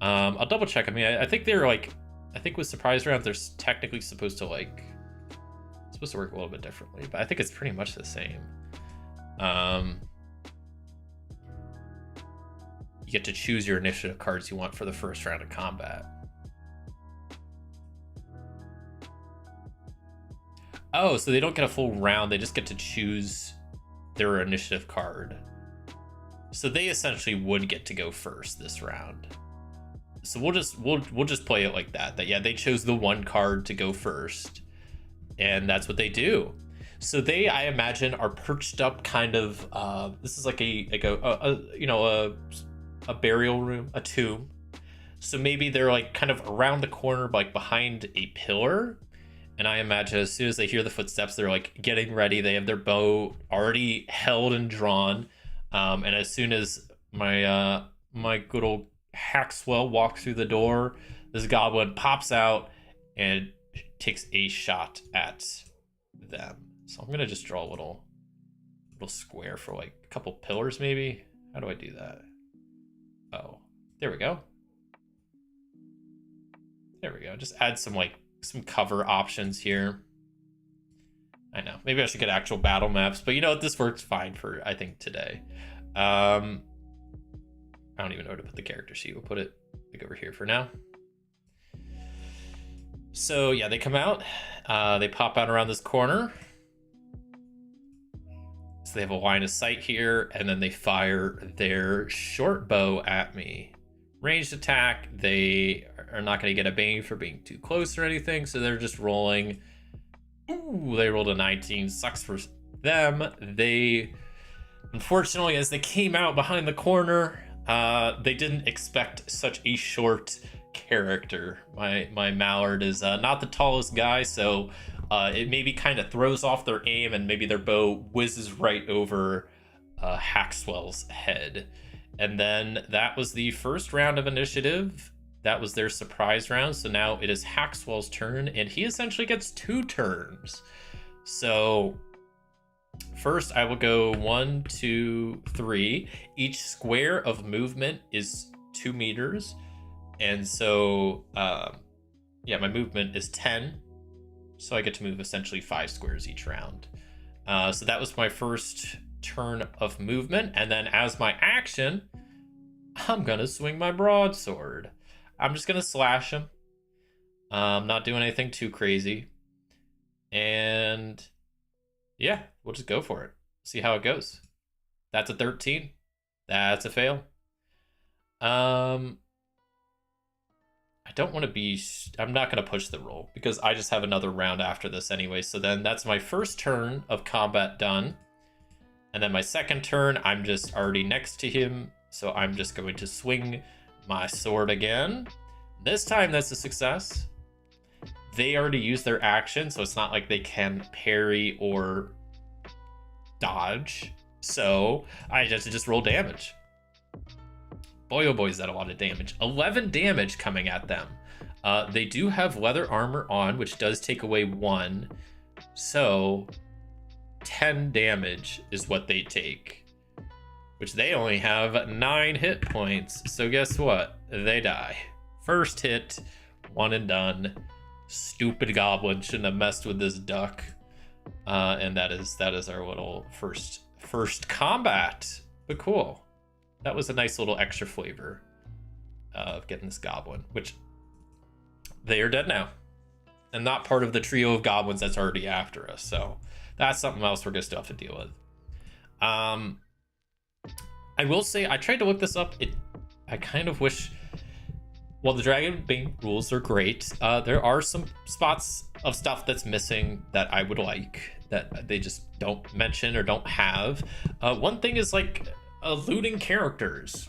S2: I'll double check. I mean, I think they're like, I think with surprise rounds, they're technically supposed to work a little bit differently, but I think it's pretty much the same. You get to choose your initiative cards you want for the first round of combat. Oh, so they don't get a full round. They just get to choose their initiative card. So they essentially would get to go first this round. So we'll just play it like that. That yeah, they chose the 1 card to go first, and that's what they do. So they, I imagine, are perched up kind of. This is like a burial room, a tomb. So maybe they're like kind of around the corner, like behind a pillar. And I imagine as soon as they hear the footsteps, they're like getting ready. They have their bow already held and drawn. And as soon as my good old Hackswell walks through the door, this goblin pops out and takes a shot at them. So I'm gonna just draw a little square for like a couple pillars maybe. How do I do that? Oh, there we go. There we go. Just add some cover options here. I know. Maybe I should get actual battle maps, but you know what? This works fine for, I think, today. I don't even know where to put the character sheet. We'll put it like over here for now. So yeah, they come out. They pop out around this corner. So they have a line of sight here, and then they fire their short bow at me. Ranged attack, they are not going to get a bane for being too close or anything, so they're just rolling. Ooh, they rolled a 19. Sucks for them. They, unfortunately, as they came out behind the corner, they didn't expect such a short character. My Mallard is not the tallest guy, so it maybe kind of throws off their aim, and maybe their bow whizzes right over Haxwell's head. And then that was the first round of initiative. That was their surprise round. So now it is Haxwell's turn, and he essentially gets 2 turns. So first I will go 1, 2, 3. Each square of movement is 2 meters. And so, yeah, my movement is 10. So I get to move essentially 5 squares each round. So that was my first turn of movement. And then as my action, I'm going to swing my broadsword. I'm just going to slash him. Not doing anything too crazy. And yeah, we'll just go for it. See how it goes. That's a 13. That's a fail. I don't want to be... I'm not going to push the roll because I just have another round after this anyway. So then that's my first turn of combat done. And then my second turn, I'm just already next to him. So I'm just going to swing my sword again. This time that's a success. They already used their action, so it's not like they can parry or dodge. So I just roll damage. Boy, oh boy, is that a lot of damage. 11 damage coming at them. They do have leather armor on, which does take away 1. So 10 damage is what they take, which they only have 9 hit points. So guess what? They die. First hit, 1 and done. Stupid goblin shouldn't have messed with this duck. And that is our little first combat. But cool. That was a nice little extra flavor of getting this goblin, which they are dead now and not part of the trio of goblins that's already after us. So that's something else we're gonna still have to deal with. I will say I tried to look this up. I kind of wish, while the Dragonbane rules are great, there are some spots of stuff that's missing that I would like that they just don't mention or don't have. One thing is like looting characters.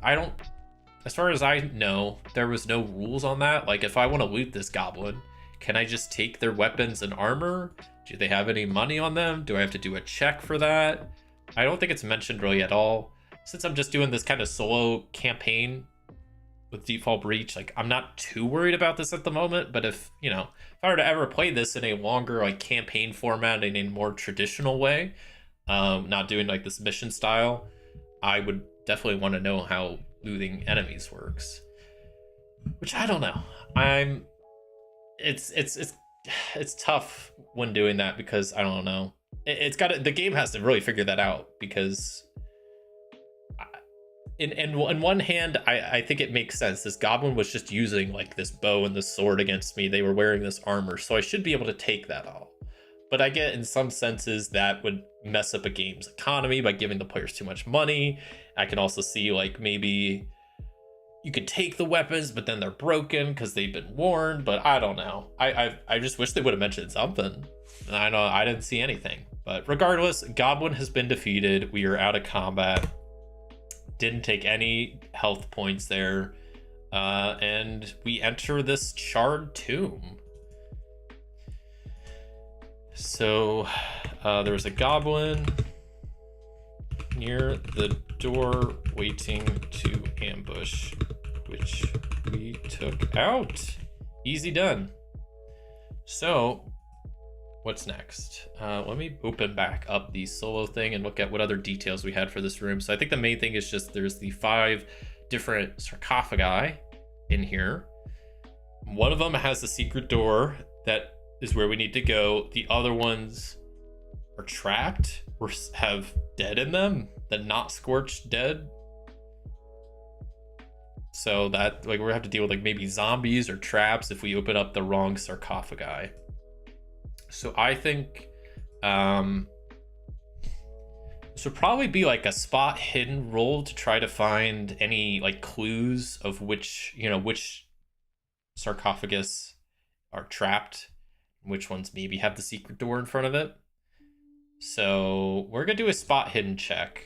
S2: As far as I know, there was no rules on that. Like if I want to loot this goblin, can I just take their weapons and armor? Do they have any money on them? Do I have to do a check for that? I don't think it's mentioned really at all. Since I'm just doing this kind of solo campaign with Deepfall Breach, like I'm not too worried about this at the moment. But if I were to ever play this in a longer like campaign format in a more traditional way, not doing like this mission style, I would definitely want to know how looting enemies works, which I don't know. It's tough when doing that because I don't know. The game has to really figure that out because in one hand, I think it makes sense. This goblin was just using like this bow and this sword against me. They were wearing this armor, so I should be able to take that all. But I get in some senses that would mess up a game's economy by giving the players too much money. I can also see like maybe you could take the weapons, but then they're broken because they've been worn. But I don't know. I just wish they would have mentioned something. And I know I didn't see anything. But regardless, Goblin has been defeated. We are out of combat. Didn't take any health points there. And we enter this charred tomb. So there's a goblin near the door waiting to ambush, which we took out. Easy done. So what's next? Let me open back up the solo thing and look at what other details we had for this room. So I think the main thing is just there's the 5 different sarcophagi in here. One of them has a secret door that is where we need to go. The other ones are trapped or have dead in them, the not scorched dead. So that, like, we're gonna have to deal with like maybe zombies or traps if we open up the wrong sarcophagi. So I think this would probably be like a spot hidden roll to try to find any like clues of which sarcophagus are trapped, which ones maybe have the secret door in front of it. So we're gonna do a spot hidden check.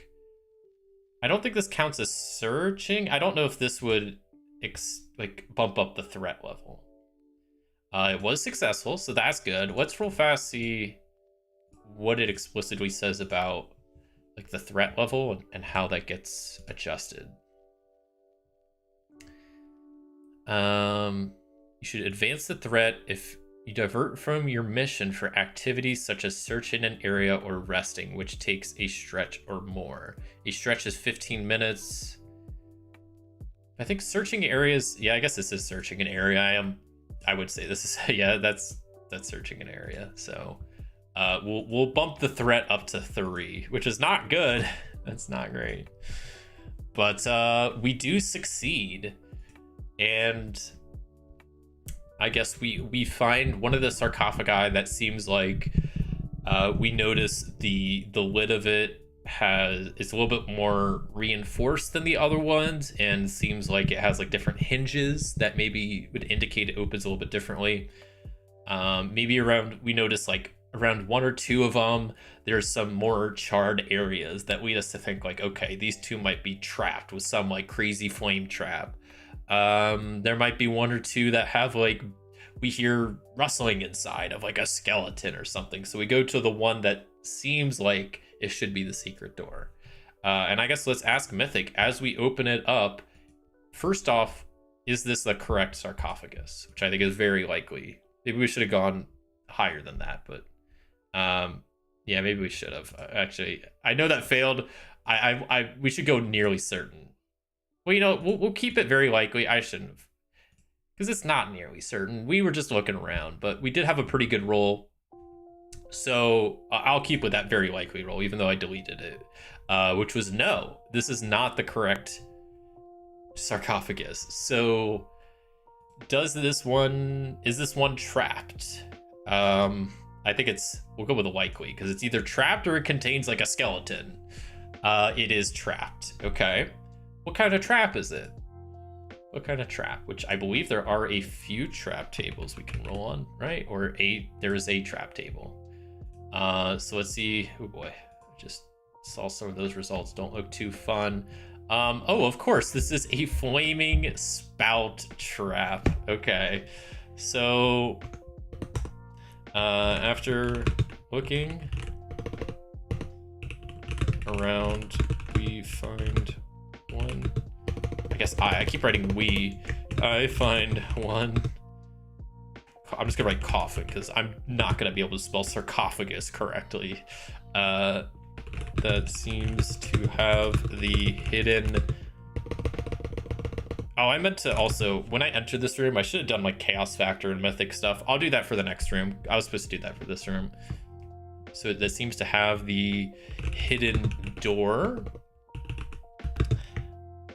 S2: I don't think this counts as searching. I don't know if this would bump up the threat level. It was successful, so that's good. Let's roll fast, see what it explicitly says about like the threat level and how that gets adjusted. You should advance the threat if you divert from your mission for activities such as searching an area or resting, which takes a stretch or more. A stretch is 15 minutes. I think searching areas, yeah, I guess this is searching an area. I would say this is, yeah, that's searching an area. So we'll bump the threat up to 3, which is not good. That's not great. But we do succeed. And I guess we find one of the sarcophagi that seems like we notice the lid of it is a little bit more reinforced than the other ones, and seems like it has like different hinges that maybe would indicate it opens a little bit differently. Maybe we notice like around 1 or 2 of them, there's some more charred areas that lead us to think like, okay, these 2 might be trapped with some like crazy flame trap. There might be 1 or 2 that have like, we hear rustling inside of like a skeleton or something. So we go to the one that seems like it should be the secret door. And I guess let's ask Mythic as we open it up. First off, is this the correct sarcophagus? Which I think is very likely. Maybe we should have gone higher than that, but yeah, maybe we should have. Actually, I know that failed. We should go nearly certain. Well, you know, we'll keep it very likely. I shouldn't have, because it's not nearly certain. We were just looking around, but we did have a pretty good roll. So I'll keep with that very likely roll, even though I deleted it, which was no. This is not the correct sarcophagus. So is this one trapped? I think we'll go with a likely, because it's either trapped or it contains like a skeleton. It is trapped. Okay. What kind of trap is it? What kind of trap? Which I believe there are a few trap tables we can roll on, right? Or there is a trap table. So let's see. Oh boy, just saw some of those results. Don't look too fun. Oh, of course, this is a flaming spout trap. Okay, so after looking around, we find one. I guess I keep writing we. I find one. I'm just gonna write coffin because I'm not gonna be able to spell sarcophagus correctly. That seems to have the hidden. Oh, I meant to also, when I entered this room, I should have done like chaos factor and mythic stuff. I'll do that for the next room. I was supposed to do that for this room. So that seems to have the hidden door.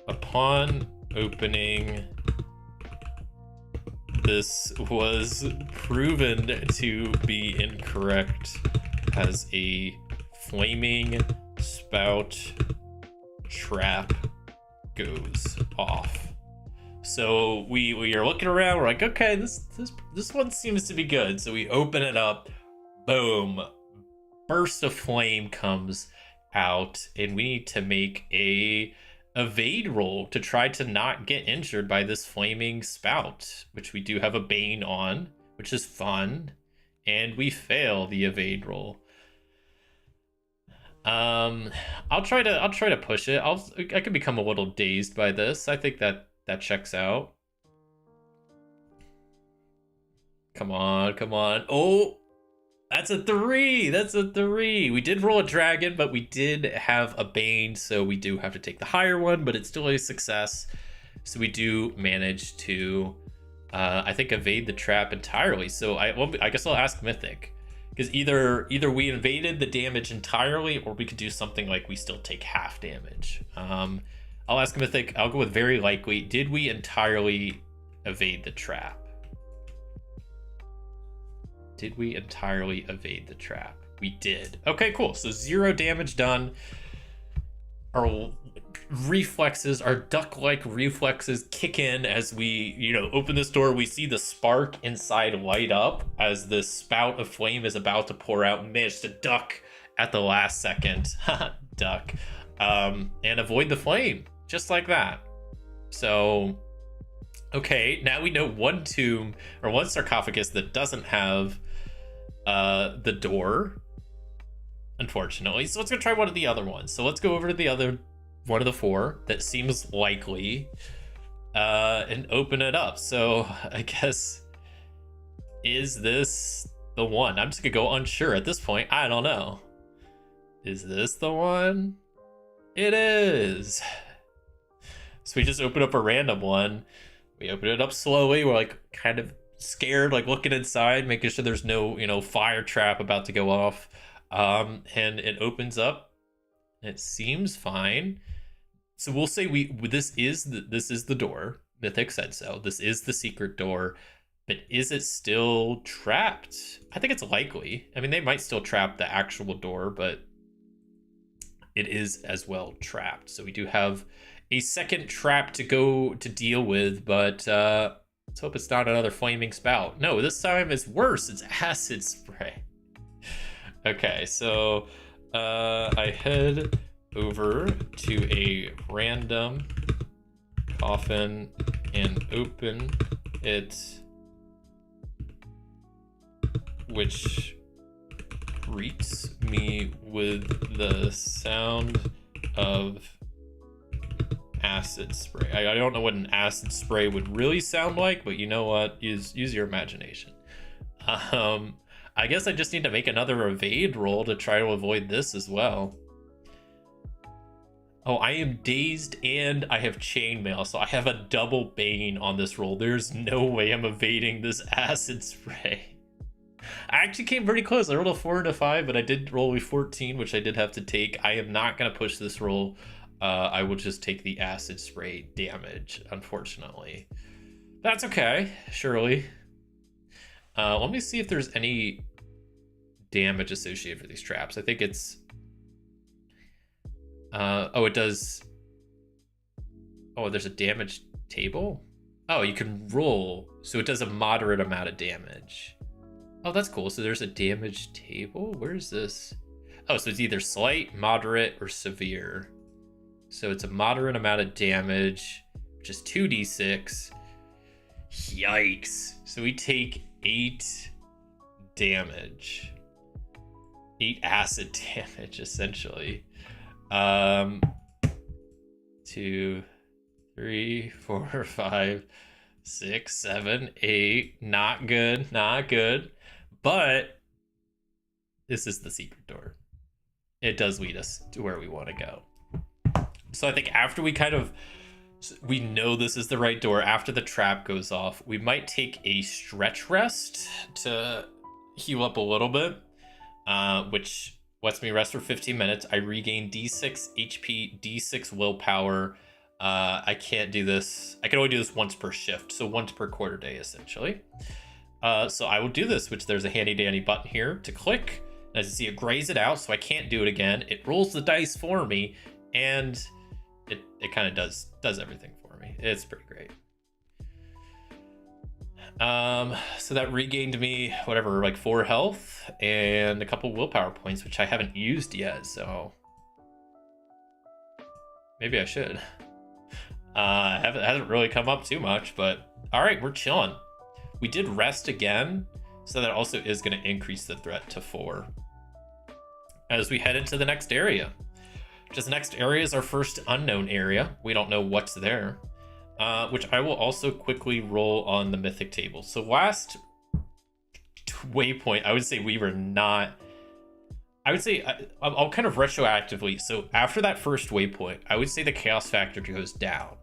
S2: Upon opening, this was proven to be incorrect as a flaming spout trap goes off. So we are looking around, we're like, okay, this one seems to be good. So we open it up, boom, burst of flame comes out, and we need to make a evade roll to try to not get injured by this flaming spout, which we do have a bane on, which is fun, and we fail the evade roll. I'll try to push it. I could become a little dazed by this. I think that checks out. Come on. Oh, That's a 3. That's a 3. We did roll a dragon, but we did have a bane, so we do have to take the higher one, but it's still a success. So we do manage to, I think, evade the trap entirely. So I guess I'll ask Mythic, because either we invaded the damage entirely, or we could do something like we still take half damage. I'll ask Mythic. I'll go with very likely. Did we entirely evade the trap? Did we entirely evade the trap? We did. Okay, cool. So 0 damage done. Our reflexes, our duck-like reflexes kick in as we, open this door. We see the spark inside light up as the spout of flame is about to pour out. Managed to duck at the last second. Duck. And avoid the flame. Just like that. So, okay, now we know one tomb, or one sarcophagus that doesn't have the door, unfortunately. So let's go try one of the other ones. So let's go over to the other one of the 4 that seems likely and open it up. So I guess, is this the one? I'm just gonna go unsure at this point. I don't know. Is this the one? It is. So we just open up a random one. We open it up slowly. We're like kind of scared, like looking inside, making sure there's no, fire trap about to go off. And it opens up. It seems fine. So we'll say this is the door. Mythic said so. This is the secret door. But is it still trapped? I think it's likely. I mean, they might still trap the actual door, but it is as well trapped. So we do have a second trap to go to deal with, but let's hope it's not another flaming spout. No, this time it's worse. It's acid spray. Okay, so I head over to a random coffin and open it, which greets me with the sound of acid spray. I don't know what an acid spray would really sound like, but you know what? Use your imagination. I guess I just need to make another evade roll to try to avoid this as well. Oh, I am dazed and I have chainmail, so I have a double bane on this roll. There's no way I'm evading this acid spray. I actually came pretty close. I rolled a 4 and a 5, but I did roll a 14, which I did have to take. I am not going to push this roll. I will just take the acid spray damage, unfortunately. That's okay, surely. Let me see if there's any damage associated with these traps. I think it's... oh, it does... Oh, there's a damage table? Oh, you can roll. So it does a moderate amount of damage. Oh, that's cool. So there's a damage table? Where is this? Oh, so it's either slight, moderate, or severe. So it's a moderate amount of damage, which is 2d6. Yikes. So we take 8 damage. 8 acid damage, essentially. 2, 3, 4, 5, 6, 7, 8. Not good, not good. But this is the secret door. It does lead us to where we want to go. So I think after we know this is the right door, after the trap goes off, we might take a stretch rest to heal up a little bit, which lets me rest for 15 minutes. I regain D6 HP, D6 willpower. I can't do this. I can only do this once per shift, so once per quarter day, essentially. So I will do this, which there's a handy dandy button here to click. As you see, it grays it out, so I can't do it again. It rolls the dice for me, and it kind of does everything for me. It's pretty great. So that regained me whatever, like 4 health and a couple willpower points, which I haven't used yet, so maybe I should. Hasn't really come up too much, but all right, we're chilling. We did rest again, so that also is going to increase the threat to 4 as we head into the next area. This next area is our first unknown area. We don't know what's there, which I will also quickly roll on the mythic table. So last waypoint, I would say we were not. I would say I'll kind of retroactively. So after that first waypoint, I would say the chaos factor goes down.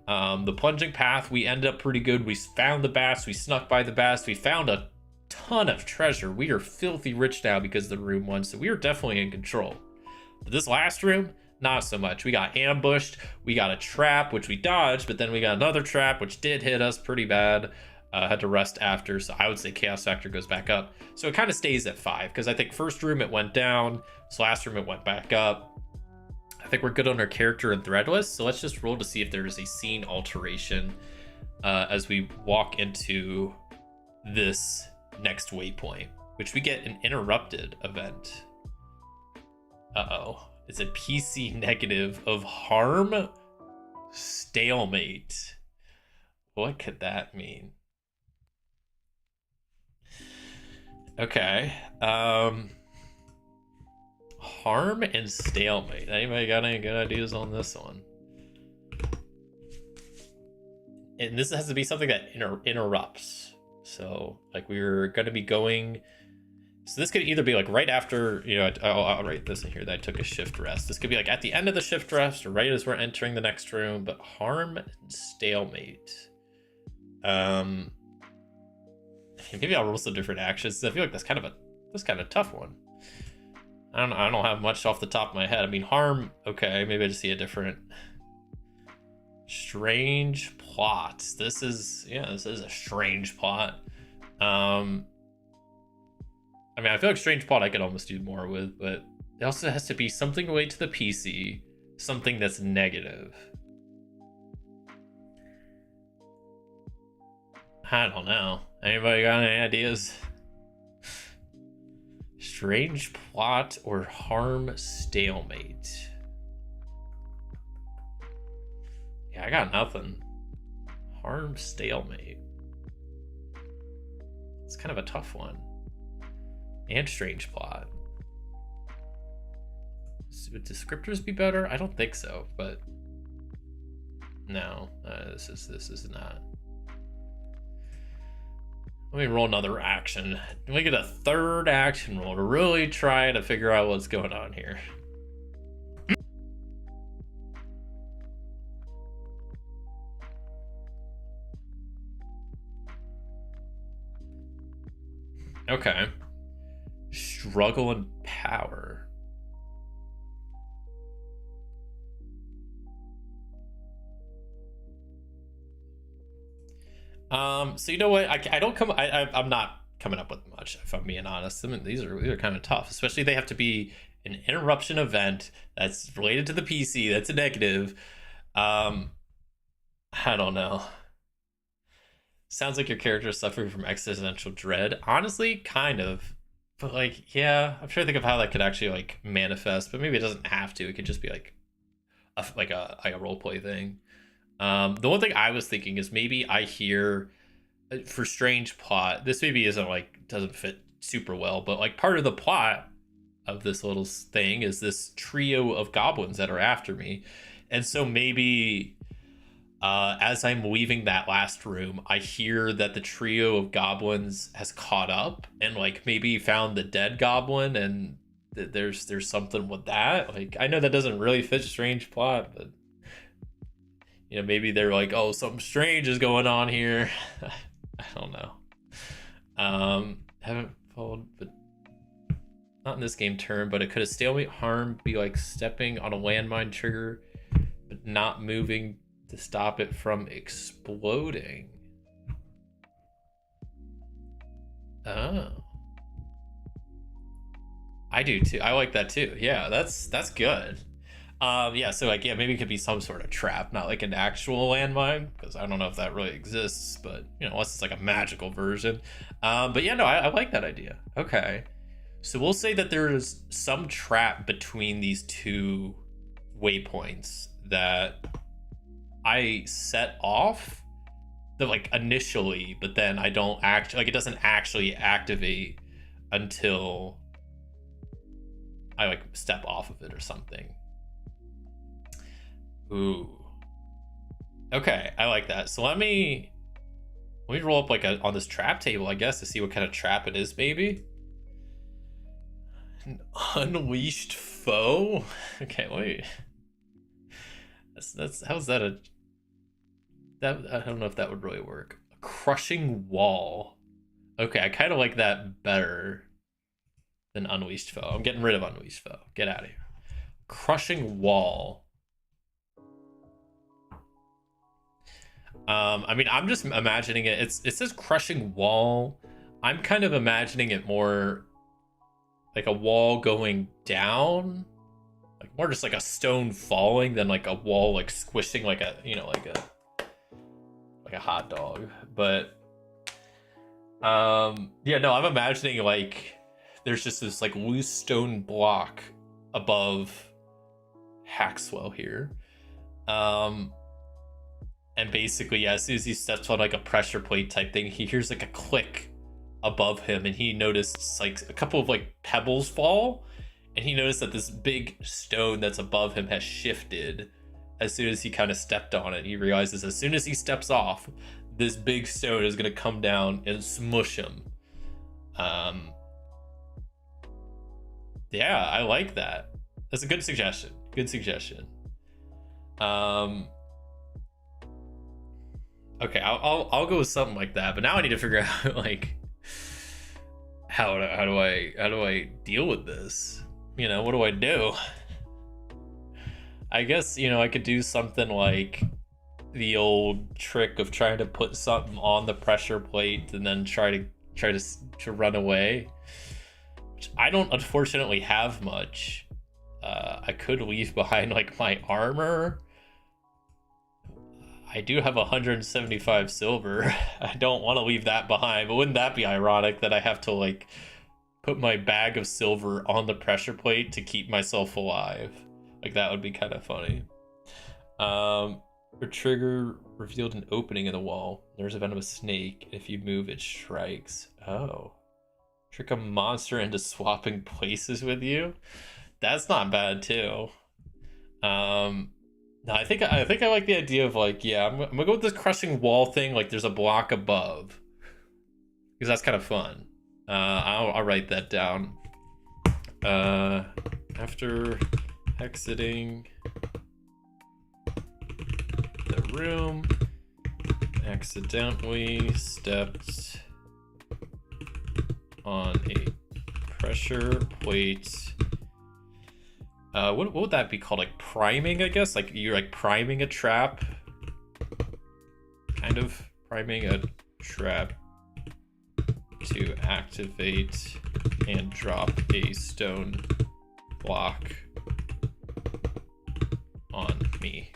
S2: The plunging path, we ended up pretty good. We found the bats. We snuck by the bats. We found a ton of treasure. We are filthy rich now because of the room 1, so we are definitely in control. But this last room, not so much. We got ambushed. We got a trap, which we dodged, but then we got another trap, which did hit us pretty bad. Had to rest after, so I would say chaos factor goes back up. So it kind of stays at 5, because I think first room it went down, this last room it went back up. I think we're good on our character and thread list, so let's just roll to see if there is a scene alteration as we walk into this next waypoint, which we get an interrupted event. Uh-oh. It's a PC negative of harm stalemate. What could that mean? Okay. Harm and stalemate. Anybody got any good ideas on this one? And this has to be something that interrupts. So, like, we were going to be going... So this could either be, like, right after... You know, I'll write this in here that I took a shift rest. This could be, like, at the end of the shift rest or right as we're entering the next room. But harm and stalemate. Maybe I'll roll some different actions. I feel like that's kind of a tough one. I don't have much off the top of my head. I mean, harm, okay, maybe I just see a different strange plot. This is a strange plot. I mean, I feel like strange plot I could almost do more with, but it also has to be something related to the PC, something that's negative. I don't know. Anybody got any ideas? Strange plot or harm stalemate? Yeah, I got nothing. Harm stalemate. It's kind of a tough one. And strange plot. Would descriptors be better? I don't think so, but no, this is not. Let me roll another action. Let me get a third action roll to really try to figure out what's going on here. Okay. Struggle and power. So you know what? I'm not coming up with much, if I'm being honest. I mean, these are kind of tough, especially they have to be an interruption event that's related to the PC. That's a negative. I don't know. Sounds like your character is suffering from existential dread. Honestly, kind of. But like, yeah, I'm trying to think of how that could actually like manifest. But maybe it doesn't have to. It could just be like a roleplay thing. The one thing I was thinking is maybe I hear for strange plot. This maybe isn't like doesn't fit super well, but like part of the plot of this little thing is this trio of goblins that are after me, and so maybe as I'm leaving that last room, I hear that the trio of goblins has caught up and like maybe found the dead goblin, and there's something with that. Like I know that doesn't really fit strange plot, but you know, maybe they're like, oh, something strange is going on here. I don't know. Haven't followed, but not in this game turn, but it could have stalemate harm be like stepping on a landmine trigger, but not moving to stop it from exploding. Oh. I do too. I like that too. Yeah, that's good. Yeah, so like, yeah, maybe it could be some sort of trap, not like an actual landmine, because I don't know if that really exists, but you know, unless it's like a magical version. But yeah, no, I like that idea. Okay, so we'll say that there is some trap between these two waypoints that I set off the like initially, but then I don't actually, like, it doesn't actually activate until I like step off of it or something. Ooh. Okay, I like that. So let me Let me roll up like on this trap table, I guess, to see what kind of trap it is, maybe. An unleashed foe? Okay, wait. That's how's that I don't know if that would really work. A crushing wall. Okay, I kind of like that better than unleashed foe. I'm getting rid of unleashed foe. Get out of here. Crushing wall. I mean, I'm just imagining it. It says crushing wall. I'm kind of imagining it more like a wall going down, like more just like a stone falling than like a wall like squishing like a, you know, like a hot dog. But yeah, no, I'm imagining like there's just this like loose stone block above Haxwell here. And basically, yeah, as soon as he steps on like a pressure plate type thing, he hears like a click above him, and he noticed like a couple of like pebbles fall, and he noticed that this big stone that's above him has shifted as soon as he kind of stepped on it. He realizes as soon as he steps off, this big stone is going to come down and smush him. Yeah, I like that. That's a good suggestion. Good suggestion. Okay, I'll go with something like that. But now I need to figure out like how do I deal with this? You know, what do I do? I guess, you know, I could do something like the old trick of trying to put something on the pressure plate and then try to run away. Which I don't unfortunately have much. I could leave behind like my armor. I do have 175 silver. I don't want to leave that behind, but wouldn't that be ironic that I have to like put my bag of silver on the pressure plate to keep myself alive? Like that would be kind of funny. Your trigger revealed an opening in the wall. There's a venomous snake. If you move, it strikes. Oh. Trick a monster into swapping places with you? That's not bad too. No, I think I like the idea of like, yeah, I'm gonna go with this crushing wall thing. Like, there's a block above, because that's kind of fun. I'll write that down. After exiting the room, accidentally stepped on a pressure plate. What would that be called? Like priming, I guess? Like you're like priming a trap. Kind of priming a trap to activate and drop a stone block on me.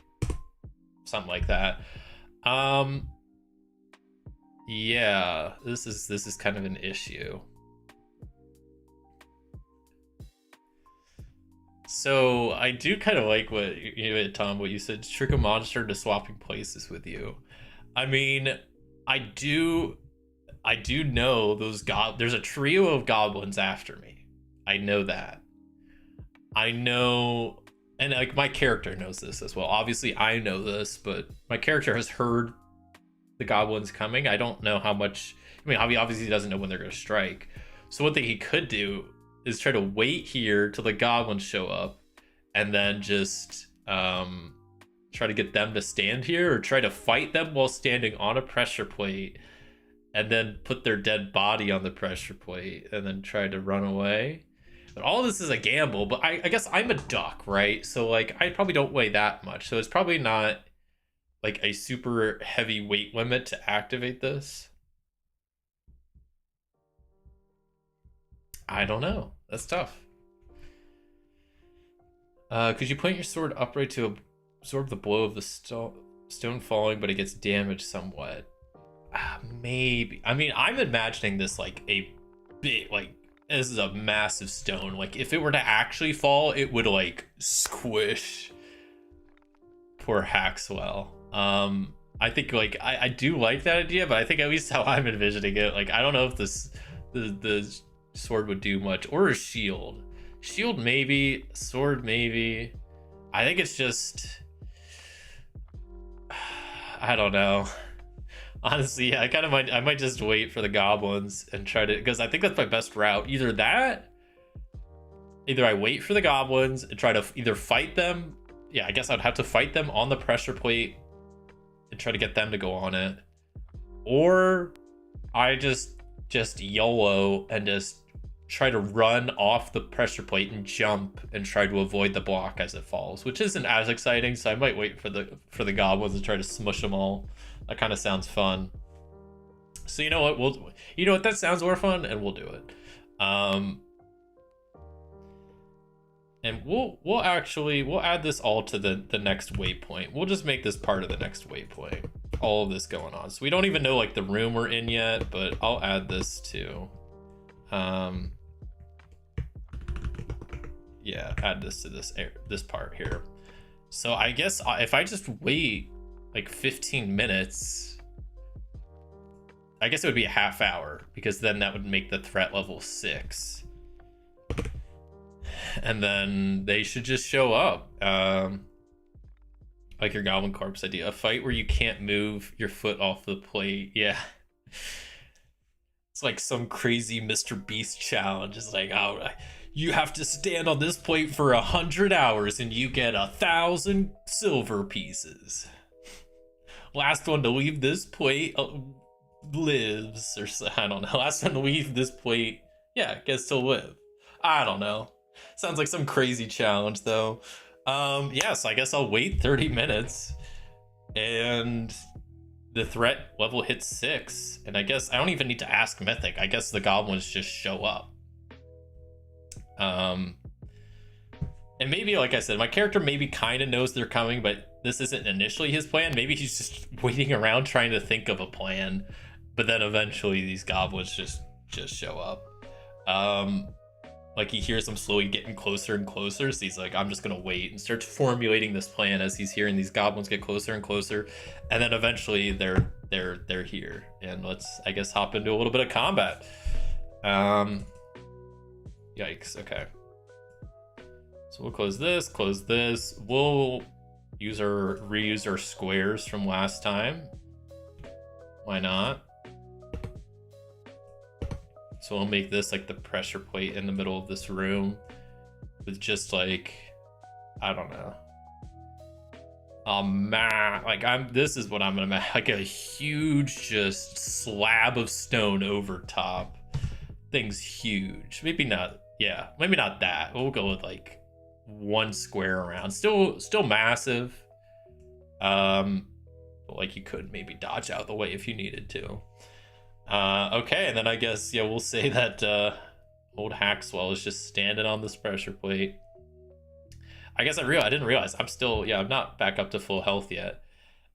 S2: Something like that. Yeah, this is kind of an issue. So I do kind of like what Tom, what you said, trick a monster into swapping places with you. I mean, I do know there's a trio of goblins after me. I know that. I know, and like my character knows this as well. Obviously I know this, but my character has heard the goblins coming. I don't know how much, I mean, obviously he doesn't know when they're going to strike. So one thing he could do is try to wait here till the goblins show up and then just try to get them to stand here, or try to fight them while standing on a pressure plate and then put their dead body on the pressure plate and then try to run away. But all this is a gamble, but I guess I'm a duck, right? So like I probably don't weigh that much. So it's probably not like a super heavy weight limit to activate this. I don't know. That's tough. Could you point your sword upright to absorb the blow of the stone falling, but it gets damaged somewhat? Maybe. I mean, I'm imagining this like a bit, like this is a massive stone. Like if it were to actually fall, it would like squish poor Haxwell. I think like I do like that idea, but I think at least how I'm envisioning it, like I don't know if the sword would do much, or a shield. Shield maybe, sword maybe. I think it's just, I don't know. Honestly, yeah, I might just wait for the goblins and try to, because I think that's my best route. Either I wait for the goblins and try to either fight them. Yeah, I guess I'd have to fight them on the pressure plate and try to get them to go on it. Or I just YOLO and just try to run off the pressure plate and jump and try to avoid the block as it falls, which isn't as exciting. So I might wait for the goblins and try to smush them all. That kind of sounds fun. So you know what, that sounds more fun, and we'll do it. And we'll add this all to the next waypoint. We'll just make this part of the next waypoint. All of this going on. So we don't even know like the room we're in yet, but I'll add this too. Yeah, add this to this part here. So I guess if I just wait like 15 minutes, I guess it would be a half hour, because then that would make the threat level 6. And then they should just show up. Like your Goblin Corpse idea. A fight where you can't move your foot off the plate. Yeah. It's like some crazy Mr. Beast challenge. It's like, oh, you have to stand on this plate for 100 hours and you get 1,000 silver pieces. Last one to leave this plate lives, or I don't know. Last one to leave this plate, yeah, gets to live. I don't know. Sounds like some crazy challenge though. Yeah, so I guess I'll wait 30 minutes and the threat level hits 6. And I guess I don't even need to ask Mythic. I guess the goblins just show up. And maybe, like I said, my character maybe kind of knows they're coming, but this isn't initially his plan. Maybe he's just waiting around trying to think of a plan, but then eventually these goblins just show up. Like he hears them slowly getting closer and closer, so he's like, I'm just gonna wait, and starts formulating this plan as he's hearing these goblins get closer and closer, and then eventually they're here. And let's, I guess, hop into a little bit of combat. Yikes. Okay. So we'll close this. We'll reuse our squares from last time. Why not? So we'll make this like the pressure plate in the middle of this room with just like, I don't know. This is what I'm gonna make, like a huge just slab of stone over top. Thing's huge. Maybe not, yeah, maybe not that. We'll go with like one square around. Still massive. But like you could maybe dodge out the way if you needed to. Okay, and then I guess, yeah, we'll say that old Hackswell is just standing on this pressure plate. I guess I didn't realize I'm still, I'm not back up to full health yet.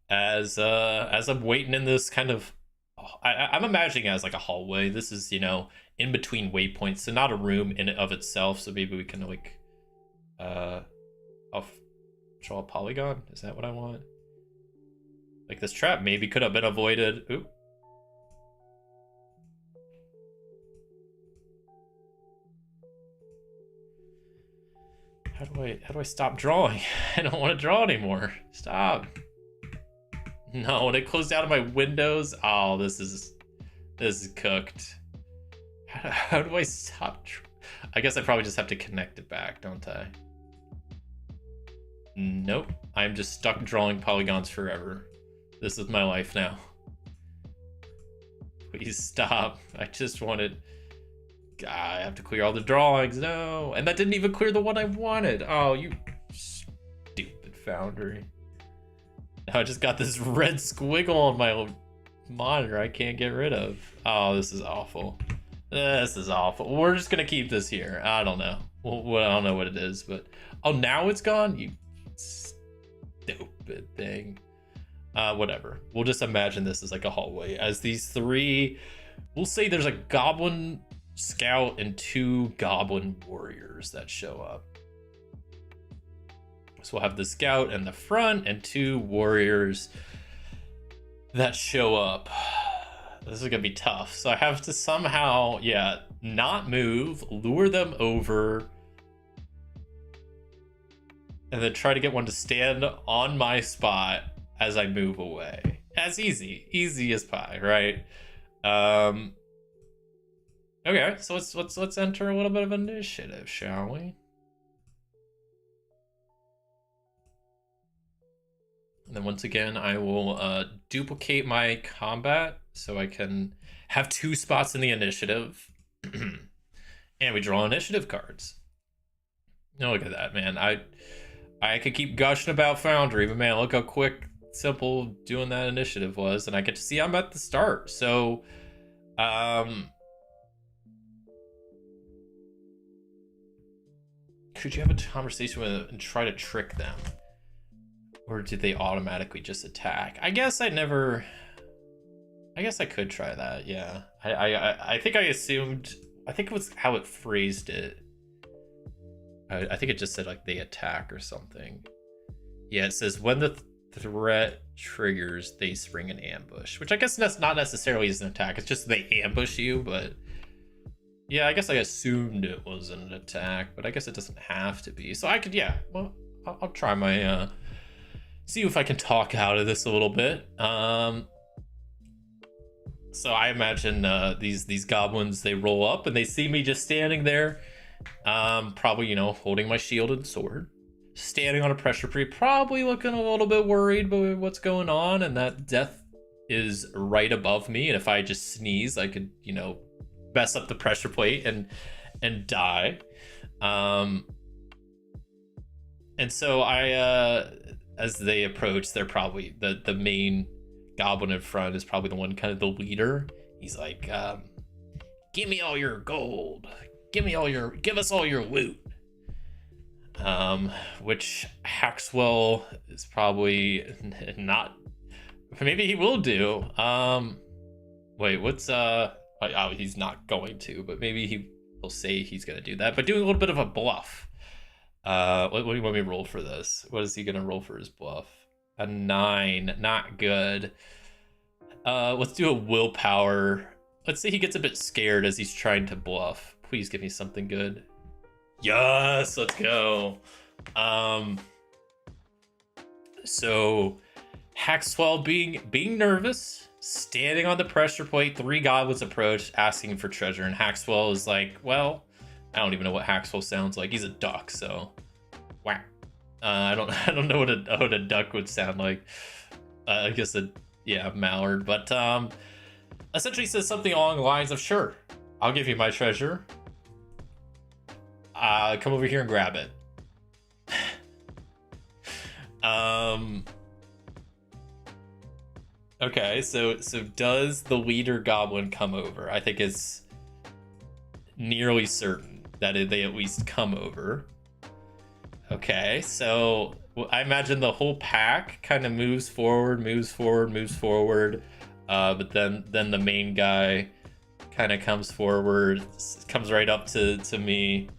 S2: As I'm waiting in this kind of, I'm imagining it as like a hallway. This is, in between waypoints, so not a room in and of itself. So maybe we can like, I'll draw a polygon. Is that what I want? Like this trap maybe could have been avoided. Oop. How do I stop drawing? I don't want to draw anymore. Stop. No, when it closed out of my windows, oh, this is cooked. How do I stop? I guess I probably just have to connect it back, don't I? Nope. I'm just stuck drawing polygons forever. This is my life now. Please stop. I just wanted... I have to clear all the drawings. No. And that didn't even clear the one I wanted. Oh, you stupid Foundry. Now I just got this red squiggle on my monitor I can't get rid of. Oh, this is awful. This is awful. We're just going to keep this here. I don't know. Well, I don't know what it is, but... Oh, now it's gone? You stupid thing. Whatever. We'll just imagine this is like a hallway. As these three... We'll say there's a goblin... scout and 2 goblin warriors that show up. So we'll have the scout in the front and 2 warriors that show up. This is gonna be tough. So I have to somehow, not move, lure them over, and then try to get one to stand on my spot as I move away. As easy as pie, right? Okay, so let's enter a little bit of initiative, shall we? And then once again, I will duplicate my combat so I can have 2 spots in the initiative. And we draw initiative cards. Oh, look at that, man. I could keep gushing about Foundry, but man, look how quick, simple doing that initiative was. And I get to see I'm at the start. So, could you have a conversation with them and try to trick them? Or did they automatically just attack? I guess I could try that, yeah. I think I assumed, I think it was how it phrased it. I think it just said like they attack or something. Yeah, it says when the threat triggers, they spring an ambush, which I guess that's not necessarily is an attack. It's just they ambush you, but yeah, I guess I assumed it was an attack, but I guess it doesn't have to be. So I could, yeah, well, I'll try my, see if I can talk out of this a little bit. So I imagine these goblins, they roll up and they see me just standing there, probably, you know, holding my shield and sword, standing on a pressure plate, probably looking a little bit worried about what's going on, and that death is right above me, and if I just sneeze, I could, you know, mess up the pressure plate and die. And so I as they approach, they're probably the main goblin in front is probably the one, kind of the leader. He's like, give me all your gold, give us all your loot. Which Haxwell is probably not, maybe he will do. Wait, what's oh, he's not going to, but maybe he will say he's gonna do that, but doing a little bit of a bluff. What do you want me to roll for this? What is he gonna roll for his bluff? A 9, not good. Let's do a willpower. Let's say he gets a bit scared as he's trying to bluff. Please give me something good. Yes, let's go. So Haxwell being nervous, standing on the pressure plate, 3 goblins approach asking for treasure, and Haxwell is like, well, I don't even know what Haxwell sounds like. He's a duck, so whack. I don't know what a duck would sound like. I guess mallard, but essentially says something along the lines of, sure, I'll give you my treasure. Come over here and grab it. Okay, so does the leader goblin come over? I think it's nearly certain that they at least come over. Okay, so I imagine the whole pack kind of moves forward, but then the main guy kind of comes forward, comes right up to me.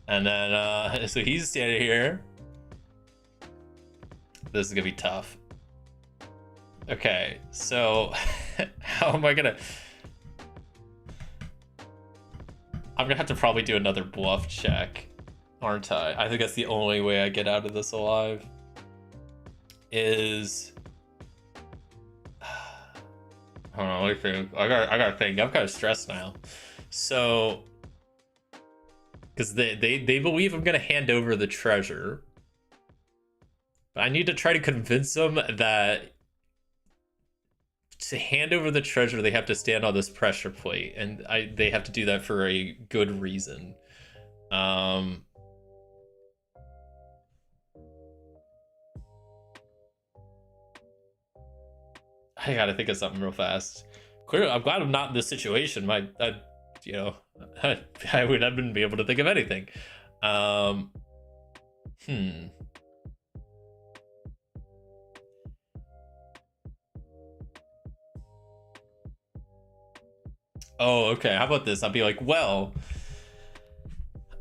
S2: And then so he's standing here. This is gonna be tough. Okay, so how am I gonna, I'm gonna have to probably do another bluff check, aren't I? I think that's the only way I get out of this alive. Is hold on, let me think. I gotta think. I'm kind of stressed now. So, because they believe I'm gonna hand over the treasure, but I need to try to convince them that to hand over the treasure, they have to stand on this pressure plate, and they have to do that for a good reason. I gotta think of something real fast. Clearly, I'm glad I'm not in this situation. I wouldn't be able to think of anything. Oh, okay. How about this? I'll be like, well,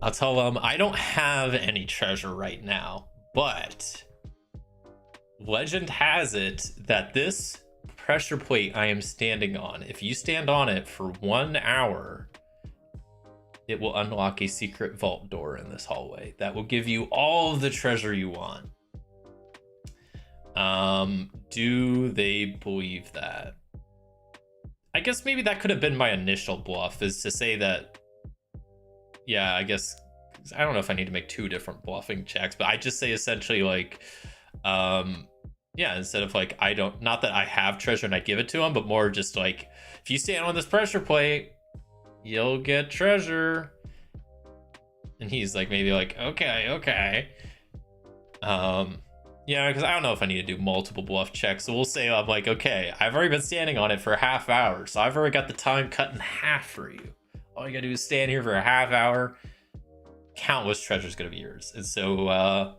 S2: I'll tell them I don't have any treasure right now, but legend has it that this pressure plate I am standing on, if you stand on it for 1 hour, it will unlock a secret vault door in this hallway that will give you all of the treasure you want. Do they believe that? I guess maybe that could have been my initial bluff, is to say that, yeah, I guess, I don't know if I need to make two different bluffing checks, but I just say essentially like, yeah, instead of like, I don't, not that I have treasure and I give it to him, but more just like, if you stand on this pressure plate, you'll get treasure. And he's like, maybe like, okay. Yeah, because I don't know if I need to do multiple bluff checks. So we'll say I'm like, okay, I've already been standing on it for a half hour, so I've already got the time cut in half for you. All you gotta do is stand here for a half hour. Countless treasure's gonna be yours. And so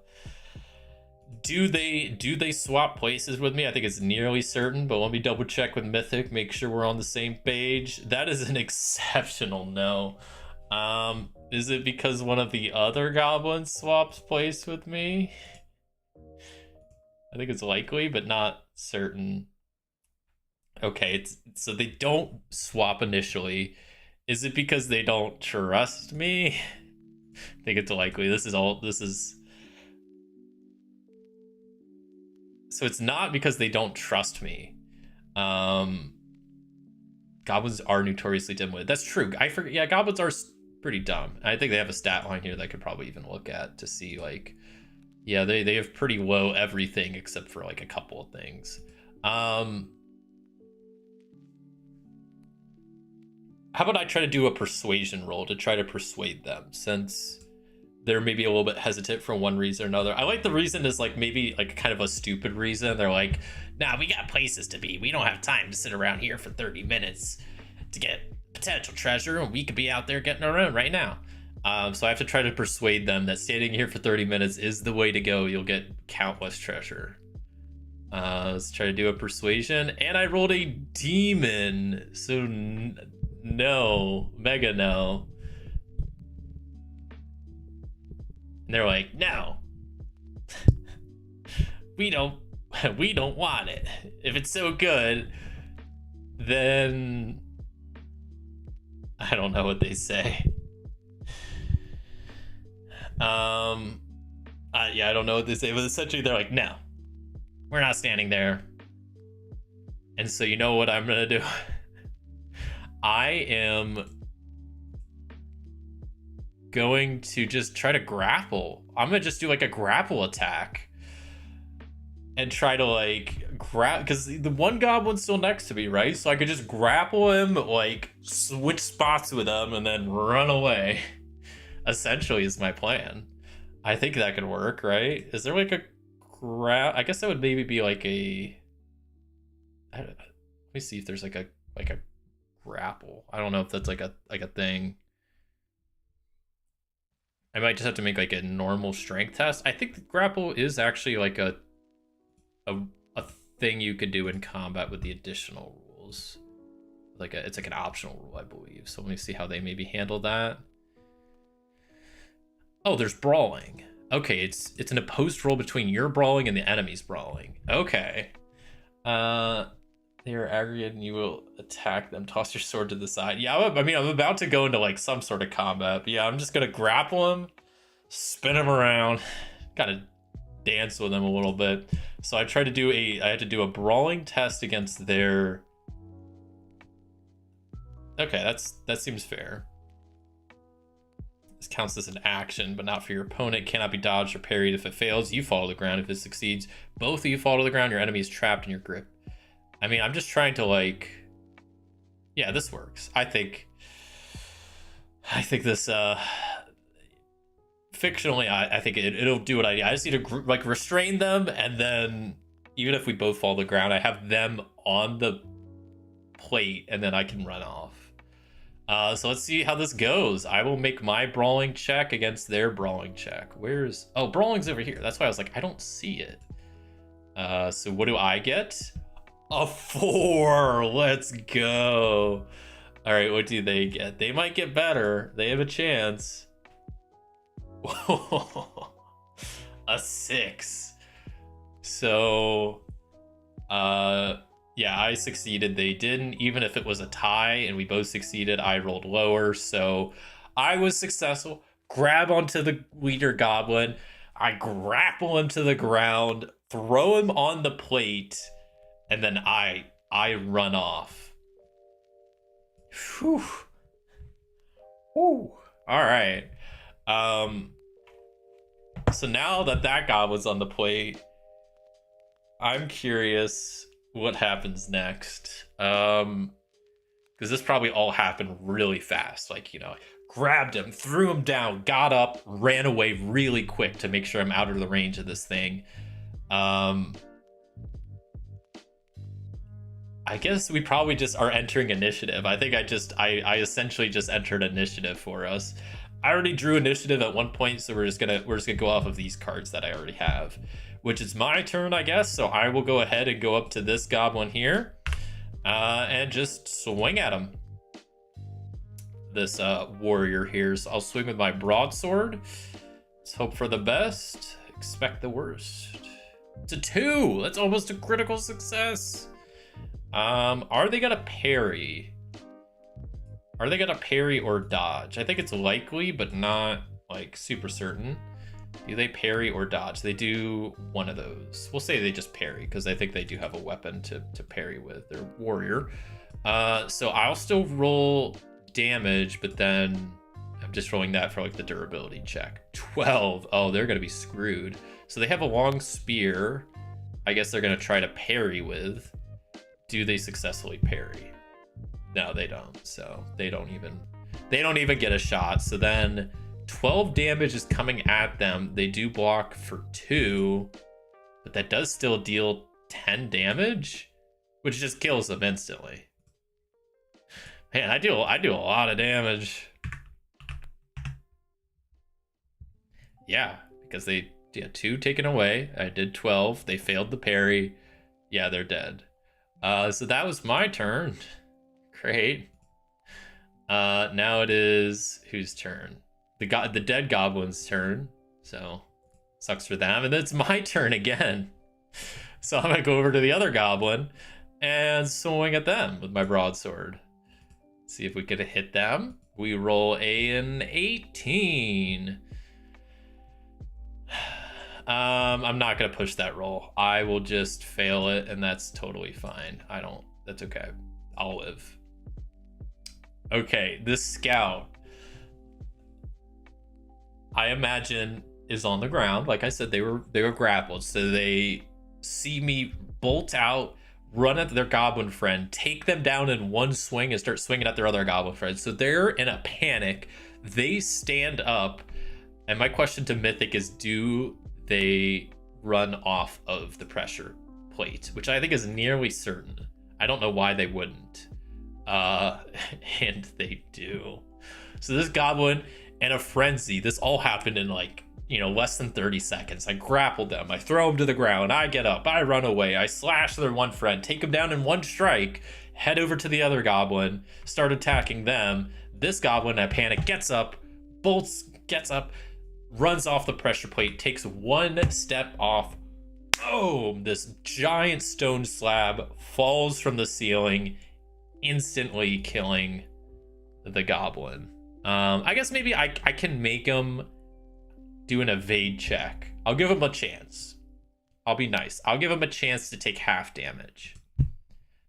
S2: do they swap places with me? I think it's nearly certain, but let me double check with Mythic, make sure we're on the same page. That is an exceptional no. Is it because one of the other goblins swaps place with me? I think it's likely, but not certain. Okay, so they don't swap initially. Is it because they don't trust me? I think it's likely. So it's not because they don't trust me. Goblins are notoriously dim-witted. That's true. I forget. Yeah, goblins are pretty dumb. I think they have a stat line here that I could probably even look at to see, like, yeah, they have pretty low everything except for like a couple of things. How about I try to do a persuasion roll to try to persuade them, since they're maybe a little bit hesitant for one reason or another. I like the reason is like maybe like kind of a stupid reason. They're like, nah, we got places to be. We don't have time to sit around here for 30 minutes to get potential treasure, and we could be out there getting our own right now. So I have to try to persuade them that standing here for 30 minutes is the way to go. You'll get countless treasure. Let's try to do a persuasion. And I rolled a demon. So no. Mega no. And they're like, no. we don't want it. If it's so good, then I don't know what they say. Yeah, I don't know what they say, but essentially they're like, no, we're not standing there. And so you know what I'm gonna do? I am going to just try to grapple. I'm gonna just do like a grapple attack and try to like grab, because the one goblin's still next to me, right? So I could just grapple him, like switch spots with him, and then run away. Essentially is my plan. I think that could work, right? Is there like a I guess that would maybe be like a, let me see if there's like a grapple. I don't know if that's like a thing. I might just have to make like a normal strength test. I think the grapple is actually like a thing you could do in combat with the additional rules. It's like an optional rule, I believe. So let me see how they maybe handle that. Oh, there's brawling. Okay, it's an opposed roll between your brawling and the enemy's brawling. Okay. They are aggregate and you will attack them. Toss your sword to the side. Yeah, I mean, I'm about to go into like some sort of combat. But yeah, I'm just gonna grapple him, spin him around, gotta dance with him a little bit. So I had to do a brawling test against their. Okay, that seems fair. This counts as an action, but not for your opponent. Cannot be dodged or parried. If it fails, you fall to the ground. If it succeeds, both of you fall to the ground. Your enemy is trapped in your grip. I mean, I'm just trying to like, yeah, this works. I think this, fictionally, I think it'll do what I need. I just need to like restrain them, and then even if we both fall to the ground, I have them on the plate, and then I can run off. So let's see how this goes. I will make my brawling check against their brawling check. Oh, brawling's over here. That's why I was like, I don't see it. So what do I get? A 4. Let's go. All right, what do they get? They might get better. They have a chance. A 6. So, yeah, I succeeded. They didn't. Even if it was a tie and we both succeeded, I rolled lower. So I was successful. Grab onto the leader goblin. I grapple him to the ground, throw him on the plate, and then I run off. Whew. Whew. All right. So now that goblin's on the plate, I'm curious what happens next. Because this probably all happened really fast. Like, grabbed him, threw him down, got up, ran away really quick to make sure I'm out of the range of this thing. I guess we probably just are entering initiative. I think I essentially just entered initiative for us. I already drew initiative at one point, so we're just gonna go off of these cards that I already have, which is my turn, I guess. So I will go ahead and go up to this goblin here, and just swing at him. This warrior here. So I'll swing with my broadsword. Let's hope for the best. Expect the worst. It's a 2. That's almost a critical success. Are they gonna parry? Are they gonna parry or dodge? I think it's likely, but not like super certain. Do they parry or dodge? They do one of those. We'll say they just parry because I think they do have a weapon to parry with. They're warrior. So I'll still roll damage, but then I'm just rolling that for like the durability check. 12. Oh, they're gonna be screwed. So they have a long spear. I guess they're gonna try to parry with. Do they successfully parry? No, they don't. So they don't even get a shot. So then 12 damage is coming at them. They do block for 2, but that does still deal 10 damage, which just kills them instantly. Man, I do a lot of damage. Yeah, because they 2 taken away. I did 12. They failed the parry. Yeah, they're dead. So that was my turn. Great. Now it is whose turn? The dead goblin's turn. So sucks for them. And then it's my turn again. So I'm gonna go over to the other goblin and swing at them with my broadsword. See if we could hit them. We roll an 18. I'm not gonna push that roll. I will just fail it, and that's totally fine. That's okay. I'll live. Okay, this scout, I imagine, is on the ground. Like I said, they were grappled, so they see me bolt out, run at their goblin friend, take them down in one swing, and start swinging at their other goblin friend. So they're in a panic. They stand up, and my question to Mythic is, do they run off of the pressure plate, which I think is nearly certain. I don't know why they wouldn't. And they do. So this goblin in a frenzy, this all happened in like, less than 30 seconds. I grappled them, I throw them to the ground, I get up, I run away, I slash their one friend, take them down in one strike, head over to the other goblin, start attacking them. This goblin in a panic gets up, runs off the pressure plate, takes one step off. Boom! This giant stone slab falls from the ceiling, instantly killing the goblin. I guess maybe I can make him do an evade check. I'll give him a chance. I'll be nice. I'll give him a chance to take half damage.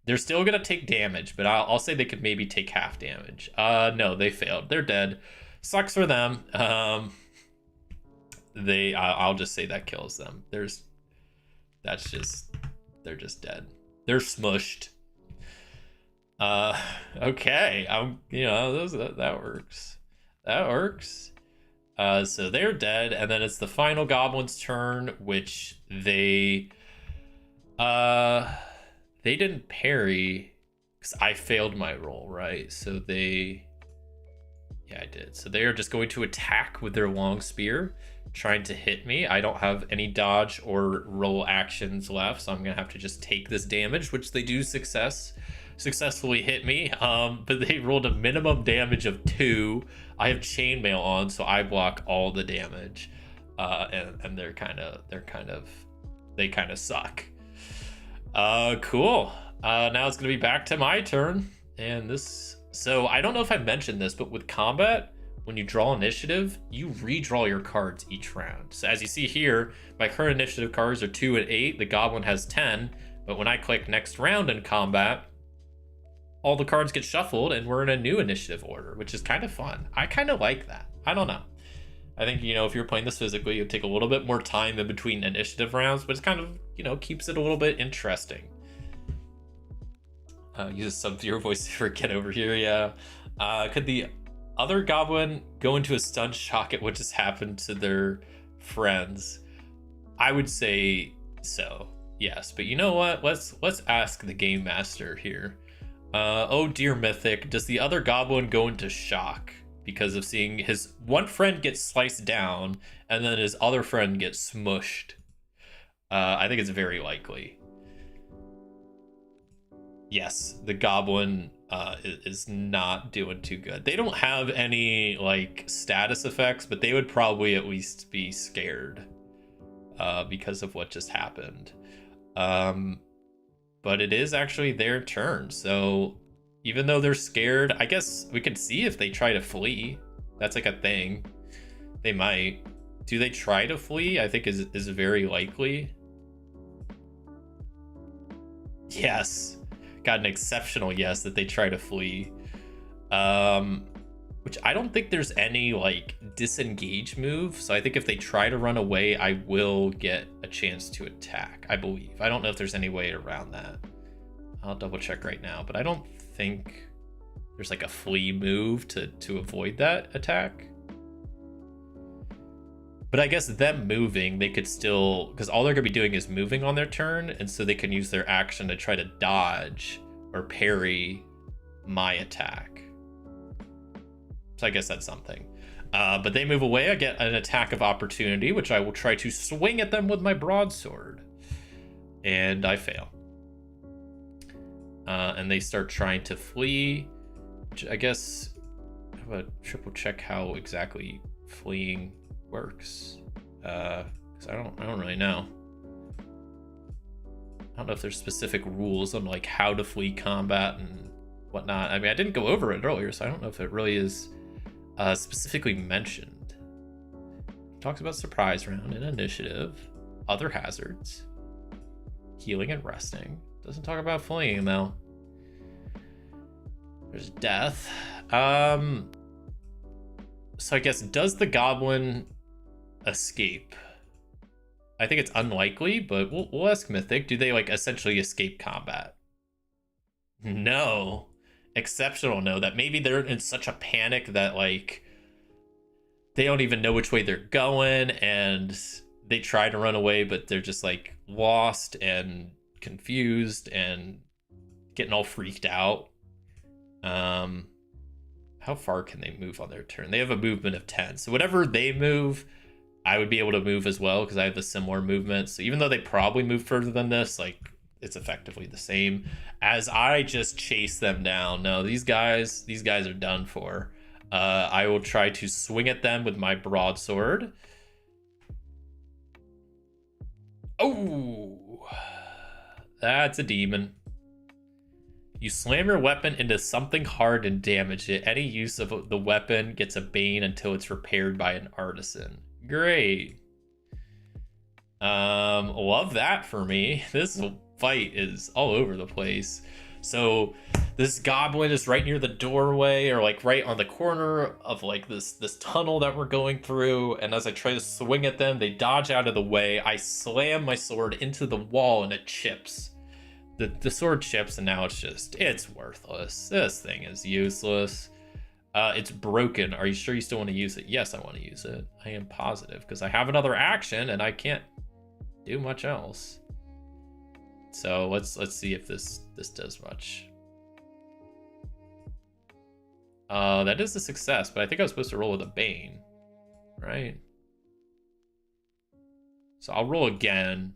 S2: They're still gonna take damage, but I'll say they could maybe take half damage. No, they failed. They're dead. Sucks for them. I'll just say that kills them. They're just dead. They're smushed. Okay. That works. That works. So they're dead, and then it's the final goblin's turn, which they didn't parry because I failed my roll, right? So yeah, I did. So they are just going to attack with their long spear, trying to hit me. I don't have any dodge or roll actions left, so I'm gonna have to just take this damage, which they do successfully hit me. But they rolled a minimum damage of 2. I have chainmail on, so I block all the damage. And they kind of suck. Cool. Now it's gonna be back to my turn, and so I don't know if I mentioned this, but with combat, when you draw initiative, you redraw your cards each round. So as you see here, my current initiative cards are 2 and 8. The goblin has 10. But when I click next round in combat, all the cards get shuffled and we're in a new initiative order, which is kind of fun. I kind of like that. I don't know. I think, you know, if you're playing this physically, it would take a little bit more time in between initiative rounds, but it's kind of, you know, keeps it a little bit interesting. Use a sub-zero voice for get over here, yeah. Could the other goblin go into a stunned shock at what just happened to their friends? I would say so, yes. But you know what? Let's ask the game master here. Oh dear Mythic, does the other goblin go into shock because of seeing his one friend get sliced down and then his other friend get smushed? I think it's very likely. Yes, the goblin is not doing too good. They don't have any like status effects, but they would probably at least be scared because of what just happened. But it is actually their turn, so even though they're scared, I guess we could see if they try to flee. That's like a thing. They might. Do they try to flee? I think is very likely. Yes. Got an exceptional yes that they try to flee. Which I don't think there's any like disengage move. So I think if they try to run away, I will get a chance to attack, I believe. I don't know if there's any way around that. I'll double check right now, but I don't think there's like a flee move to avoid that attack. But I guess them moving, they could still, because all they're gonna be doing is moving on their turn, and so they can use their action to try to dodge or parry my attack. So I guess that's something. But they move away, I get an attack of opportunity, which I will try to swing at them with my broadsword. And I fail. And they start trying to flee, which I guess I have a triple check how exactly fleeing works. Because I don't really know. I don't know if there's specific rules on like how to flee combat and whatnot. I mean, I didn't go over it earlier, so I don't know if it really is specifically mentioned. It talks about surprise round and initiative, other hazards, healing and resting. Doesn't talk about fleeing though. There's death. So I guess, does the goblin escape? I think it's unlikely, but we'll ask Mythic. Do they like essentially escape combat? No. Exceptional no. That maybe they're in such a panic that like they don't even know which way they're going and they try to run away, but they're just like lost and confused and getting all freaked out. How far can they move on their turn? They have a movement of 10. So whatever they move, I would be able to move as well because I have the similar movement. So even though they probably move further than this, like it's effectively the same as I just chase them down. No, these guys are done for. I will try to swing at them with my broadsword. Oh, that's a demon. You slam your weapon into something hard and damage it. Any use of the weapon gets a bane until it's repaired by an artisan. Great. Love that for me. This fight is all over the place. So this goblin is right near the doorway, or like right on the corner of like this tunnel that we're going through. And as I try to swing at them, they dodge out of the way. I slam my sword into the wall and it chips. The sword chips, and now it's worthless. This thing is useless. It's broken. Are you sure you still want to use it? Yes, I want to use it. I am positive because I have another action and I can't do much else. So let's see if this does much. That is a success, but I think I was supposed to roll with a Bane, right? So I'll roll again.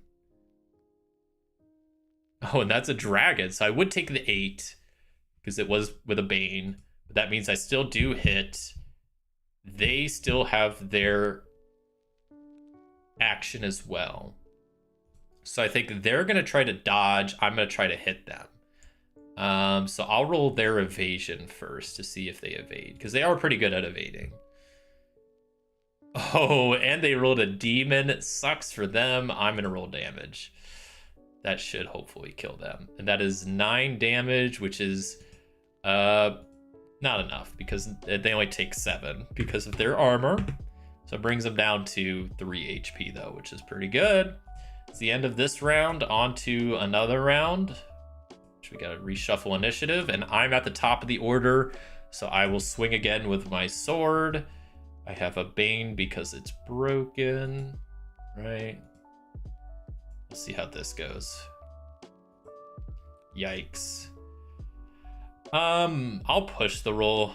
S2: Oh, and that's a dragon. So I would take the 8 because it was with a Bane. But that means I still do hit. They still have their action as well. So I think they're going to try to dodge. I'm going to try to hit them. So I'll roll their evasion first to see if they evade. Because they are pretty good at evading. Oh, and they rolled a demon. It sucks for them. I'm gonna roll damage. That should hopefully kill them. And that is 9 damage, which is not enough because they only take 7 because of their armor. So it brings them down to 3 HP though, which is pretty good. It's the end of this round. On to another round. Which we gotta reshuffle initiative, and I'm at the top of the order, so I will swing again with my sword. I have a Bane because it's broken, right? Let's see how this goes. Yikes. I'll push the roll.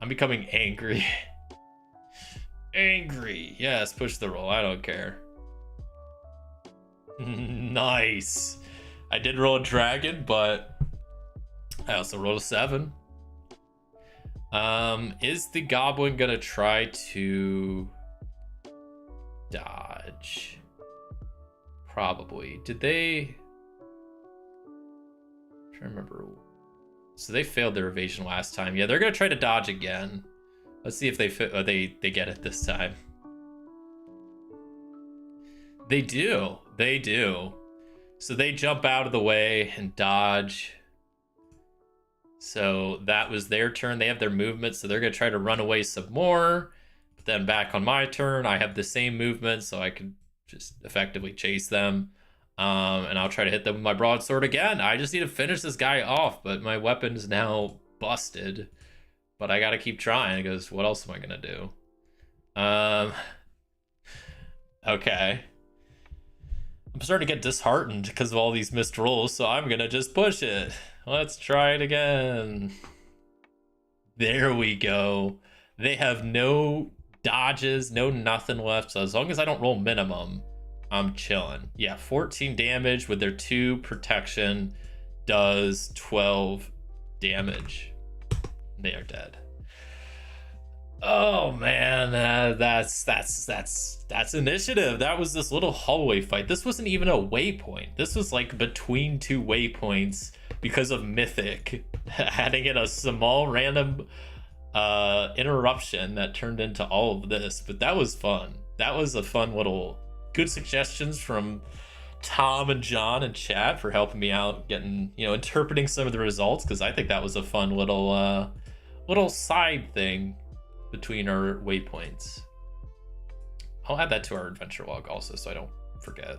S2: I'm becoming angry. Angry. Yes, push the roll. I don't care. Nice. I did roll a dragon, but I also rolled a 7. Is the goblin gonna try to dodge? Probably. Did they? I'm trying to remember. So they failed their evasion last time. Yeah, they're gonna try to dodge again. Let's see if they they get it this time. They do. They do. So they jump out of the way and dodge. So that was their turn. They have their movement, so they're going to try to run away some more. But then back on my turn, I have the same movement, so I can just effectively chase them. And I'll try to hit them with my broadsword again. I just need to finish this guy off, but my weapon is now busted. But I got to keep trying, because what else am I going to do? Okay. I'm starting to get disheartened because of all these missed rolls, so I'm going to just push it. Let's try it again. There we go. They have no dodges, no nothing left, so as long as I don't roll minimum, I'm chilling. Yeah, 14 damage with their 2 protection does 12 damage. They are dead. Oh man, that's initiative. That was this little hallway fight. This wasn't even a waypoint. This was like between 2 waypoints because of Mythic adding in a small random interruption that turned into all of this. But that was fun. That was a fun little good suggestions from Tom and John and chat for helping me out getting, interpreting some of the results, because I think that was a fun little side thing between our waypoints. I'll add that to our adventure log also so I don't forget,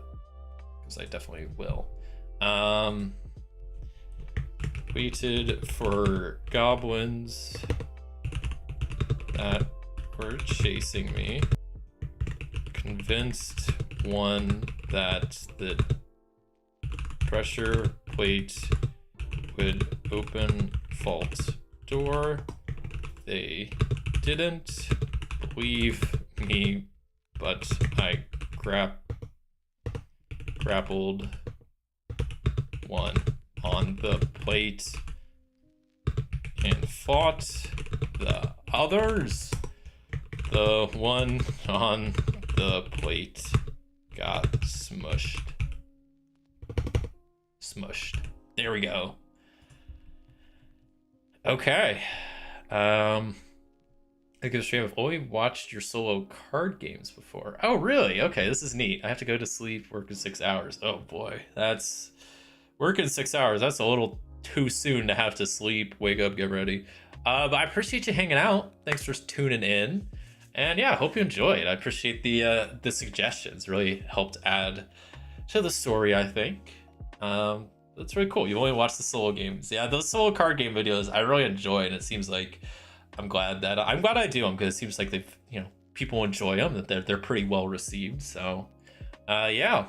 S2: because I definitely will. Waited for goblins that were chasing me. Convinced one that the pressure plate would open vault door. They didn't believe me, but I grappled one on the plate and fought the others. The one on the plate got smushed. There we go. Okay. I guess I've only watched your solo card games before. Oh, really? Okay, this is neat. I have to go to sleep, work in 6 hours. Oh boy, that's working 6 hours. That's a little too soon to have to sleep, wake up, get ready. But I appreciate you hanging out. Thanks for tuning in. And yeah, I hope you enjoyed. I appreciate the suggestions. Really helped add to the story, I think. That's really cool. You only watched the solo games. Yeah, those solo card game videos I really enjoy, and it seems like I'm glad I do them, because it seems like they've, people enjoy them, that they're pretty well received. So yeah.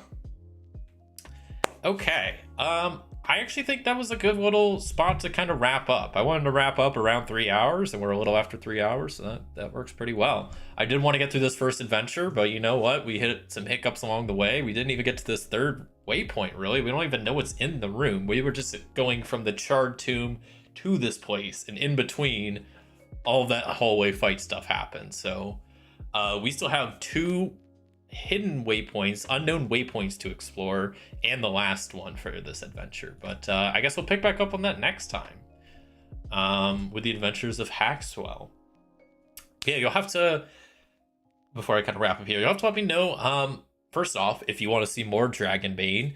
S2: Okay. I actually think that was a good little spot to kind of wrap up. I wanted to wrap up around 3 hours, and we're a little after 3 hours, so that works pretty well. I did want to get through this first adventure, but you know what? We hit some hiccups along the way. We didn't even get to this third waypoint, really. We don't even know what's in the room. We were just going from the charred tomb to this place, and in between, all that hallway fight stuff happened. So we still have 2 hidden waypoints, unknown waypoints to explore, and the last one for this adventure. But I guess we'll pick back up on that next time with the adventures of Haxwell. Yeah, you'll have to before I kind of wrap up here, you'll have to let me know, first off, if you want to see more Dragonbane,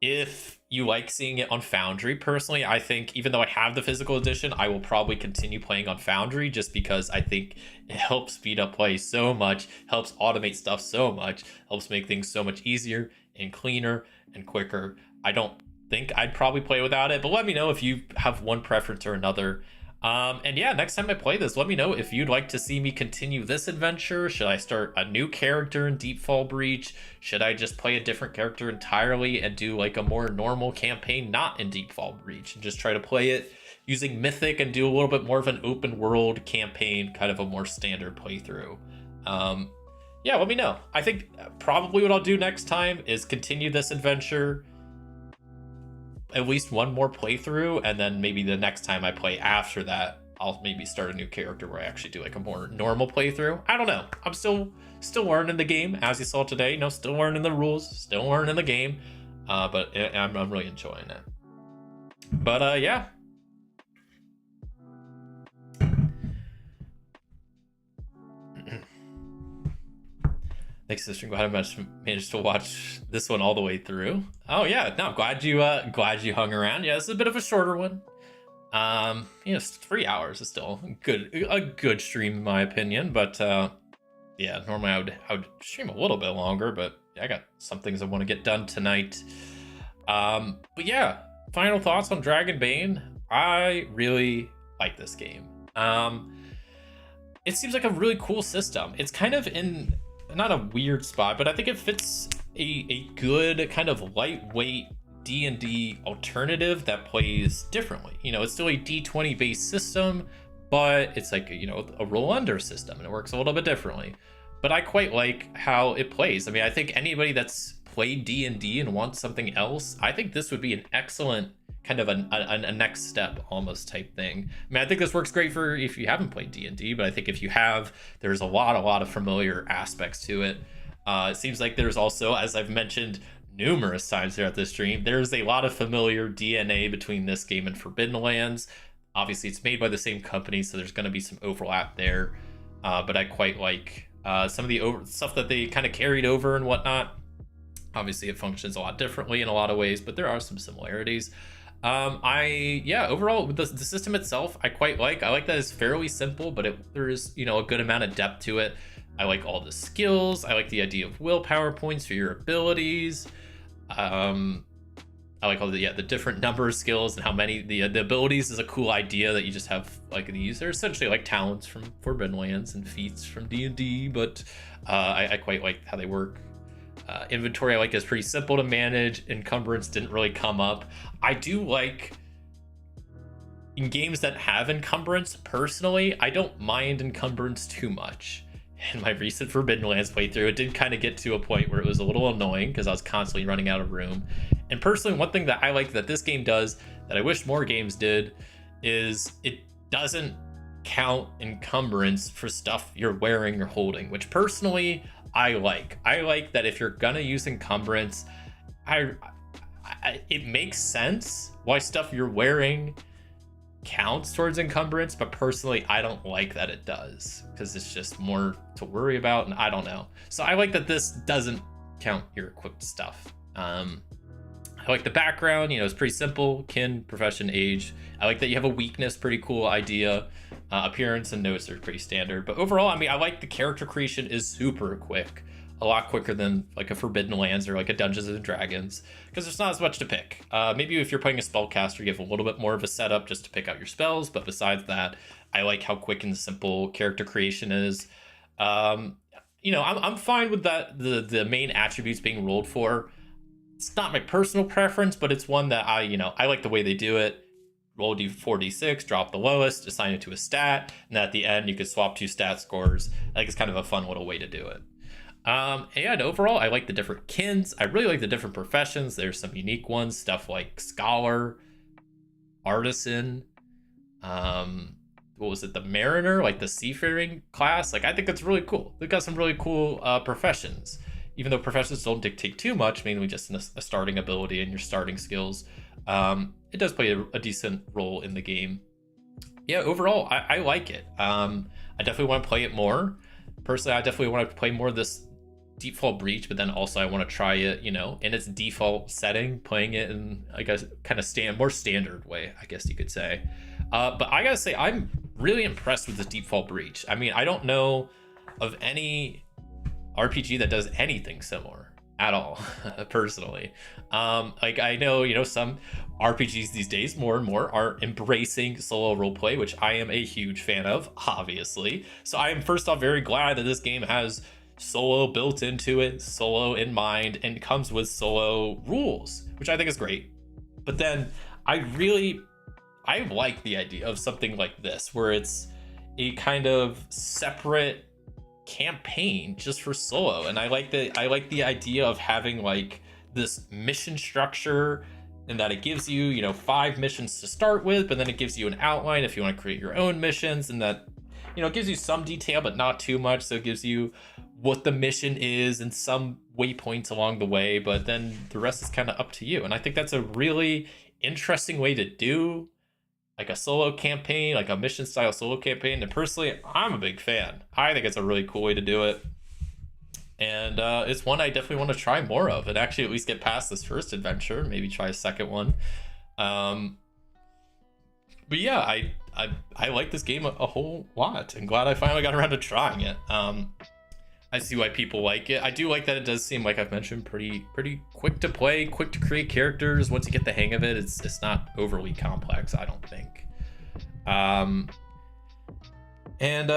S2: if you like seeing it on Foundry. Personally, I think even though I have the physical edition, I will probably continue playing on Foundry just because I think it helps speed up play so much, helps automate stuff so much, helps make things so much easier and cleaner and quicker. I don't think I'd probably play without it, but let me know if you have one preference or another. And yeah, next time I play this, let me know if you'd like to see me continue this adventure. Should I start a new character in Deepfall Breach? Should I just play a different character entirely and do like a more normal campaign not in Deepfall Breach and just try to play it using Mythic and do a little bit more of an open world campaign, kind of a more standard playthrough? Yeah, let me know. I think probably what I'll do next time is continue this adventure at least one more playthrough, and then maybe the next time I play after that, I'll maybe start a new character where I actually do like a more normal playthrough. I don't know. I'm still learning the game, as you saw today. You know, still learning the rules, still learning the game, but I'm really enjoying it. But yeah. Thanks, sister. Glad I managed to watch this one all the way through. Oh yeah, no, glad you hung around. Yeah, this is a bit of a shorter one. You know, 3 hours is still a good stream in my opinion. But yeah, normally I would stream a little bit longer, but I got some things I want to get done tonight. But yeah, final thoughts on Dragonbane. I really like this game. It seems like a really cool system. It's kind of in not a weird spot, but I think it fits a good kind of lightweight D&D alternative that plays differently. You know, it's still a D20 based system, but it's like, you know, a roll under system, and it works a little bit differently. But I quite like how it plays. I mean, I think anybody that's played D&D and wants something else, I think this would be an excellent kind of a next step almost type thing. I mean, I think this works great for if you haven't played D&D, but I think if you have, there's a lot of familiar aspects to it. It seems like there's also, as I've mentioned numerous times throughout this stream, there's a lot of familiar DNA between this game and Forbidden Lands. Obviously, it's made by the same company, so there's going to be some overlap there. But I quite like some of the stuff that they kind of carried over and whatnot. Obviously, it functions a lot differently in a lot of ways, but there are some similarities. Overall the system itself I quite like. I like that it's fairly simple, but there's, you know, a good amount of depth to it. I like all the skills. I like the idea of willpower points for your abilities. I like all the different number of skills and how many the abilities is a cool idea that you just have like these. They're essentially like talents from Forbidden Lands and feats from D&D, but I quite like how they work. Inventory I like is pretty simple to manage. Encumbrance didn't really come up. I do like in games that have encumbrance, personally, I don't mind encumbrance too much. In my recent Forbidden Lands playthrough, it did kind of get to a point where it was a little annoying because I was constantly running out of room. And personally, one thing that I like that this game does that I wish more games did is it doesn't count encumbrance for stuff you're wearing or holding, which personally I like that if you're gonna use encumbrance, it makes sense why stuff you're wearing counts towards encumbrance, but personally I don't like that it does because it's just more to worry about, and I don't know. So I like that this doesn't count your equipped stuff. I like the background, you know, it's pretty simple: kin, profession, age. I like that you have a weakness, pretty cool idea. Appearance and notes are pretty standard, but overall, I mean, I like the character creation is super quick, a lot quicker than like a Forbidden Lands or like a Dungeons and Dragons, because there's not as much to pick. Maybe if you're playing a spellcaster, you have a little bit more of a setup just to pick out your spells, but besides that, I like how quick and simple character creation is. You know, I'm fine with that. The main attributes being rolled for. It's not my personal preference, but it's one that I like the way they do it. Roll d4d6, drop the lowest, assign it to a stat, and at the end you could swap 2 stat scores. I think it's kind of a fun little way to do it. And overall, I like the different kins. I really like the different professions. There's some unique ones, stuff like scholar, artisan, what was it, the mariner, like the seafaring class. Like, I think that's really cool. They've got some really cool professions, even though professions don't dictate too much, mainly just in a starting ability and your starting skills. It does play a decent role in the game. Yeah, overall, I like it. I definitely want to play it more. personally, I definitely want to play more of this Deepfall Breach, but then also I want to try it, you know, in its default setting, playing it in, I guess, kind of more standard way, I guess you could say. But I gotta say, I'm really impressed with this Deepfall Breach. I mean, I don't know of any RPG that does anything similar at all, personally. Like, I know, you know, some RPGs these days more and more are embracing solo roleplay, which I am a huge fan of, obviously. So I am first off very glad that this game has solo built into it, solo in mind, and comes with solo rules, which I think is great. But then I like the idea of something like this, where it's a kind of separate campaign just for solo. And I like the idea of having like this mission structure, and that it gives you, you know, 5 missions to start with, but then it gives you an outline if you want to create your own missions, and that, you know, it gives you some detail but not too much. So it gives you what the mission is and some waypoints along the way, but then the rest is kind of up to you. And I think that's a really interesting way to do like a solo campaign, like a mission style solo campaign. And personally, I'm a big fan. I think it's a really cool way to do it. And it's one I definitely want to try more of, and actually at least get past this first adventure, maybe try a second one. But yeah, I like this game a whole lot, and glad I finally got around to trying it. I see why people like it. I do like that it does seem, like I've mentioned, pretty quick to play, quick to create characters. Once you get the hang of it, it's not overly complex, I don't think. And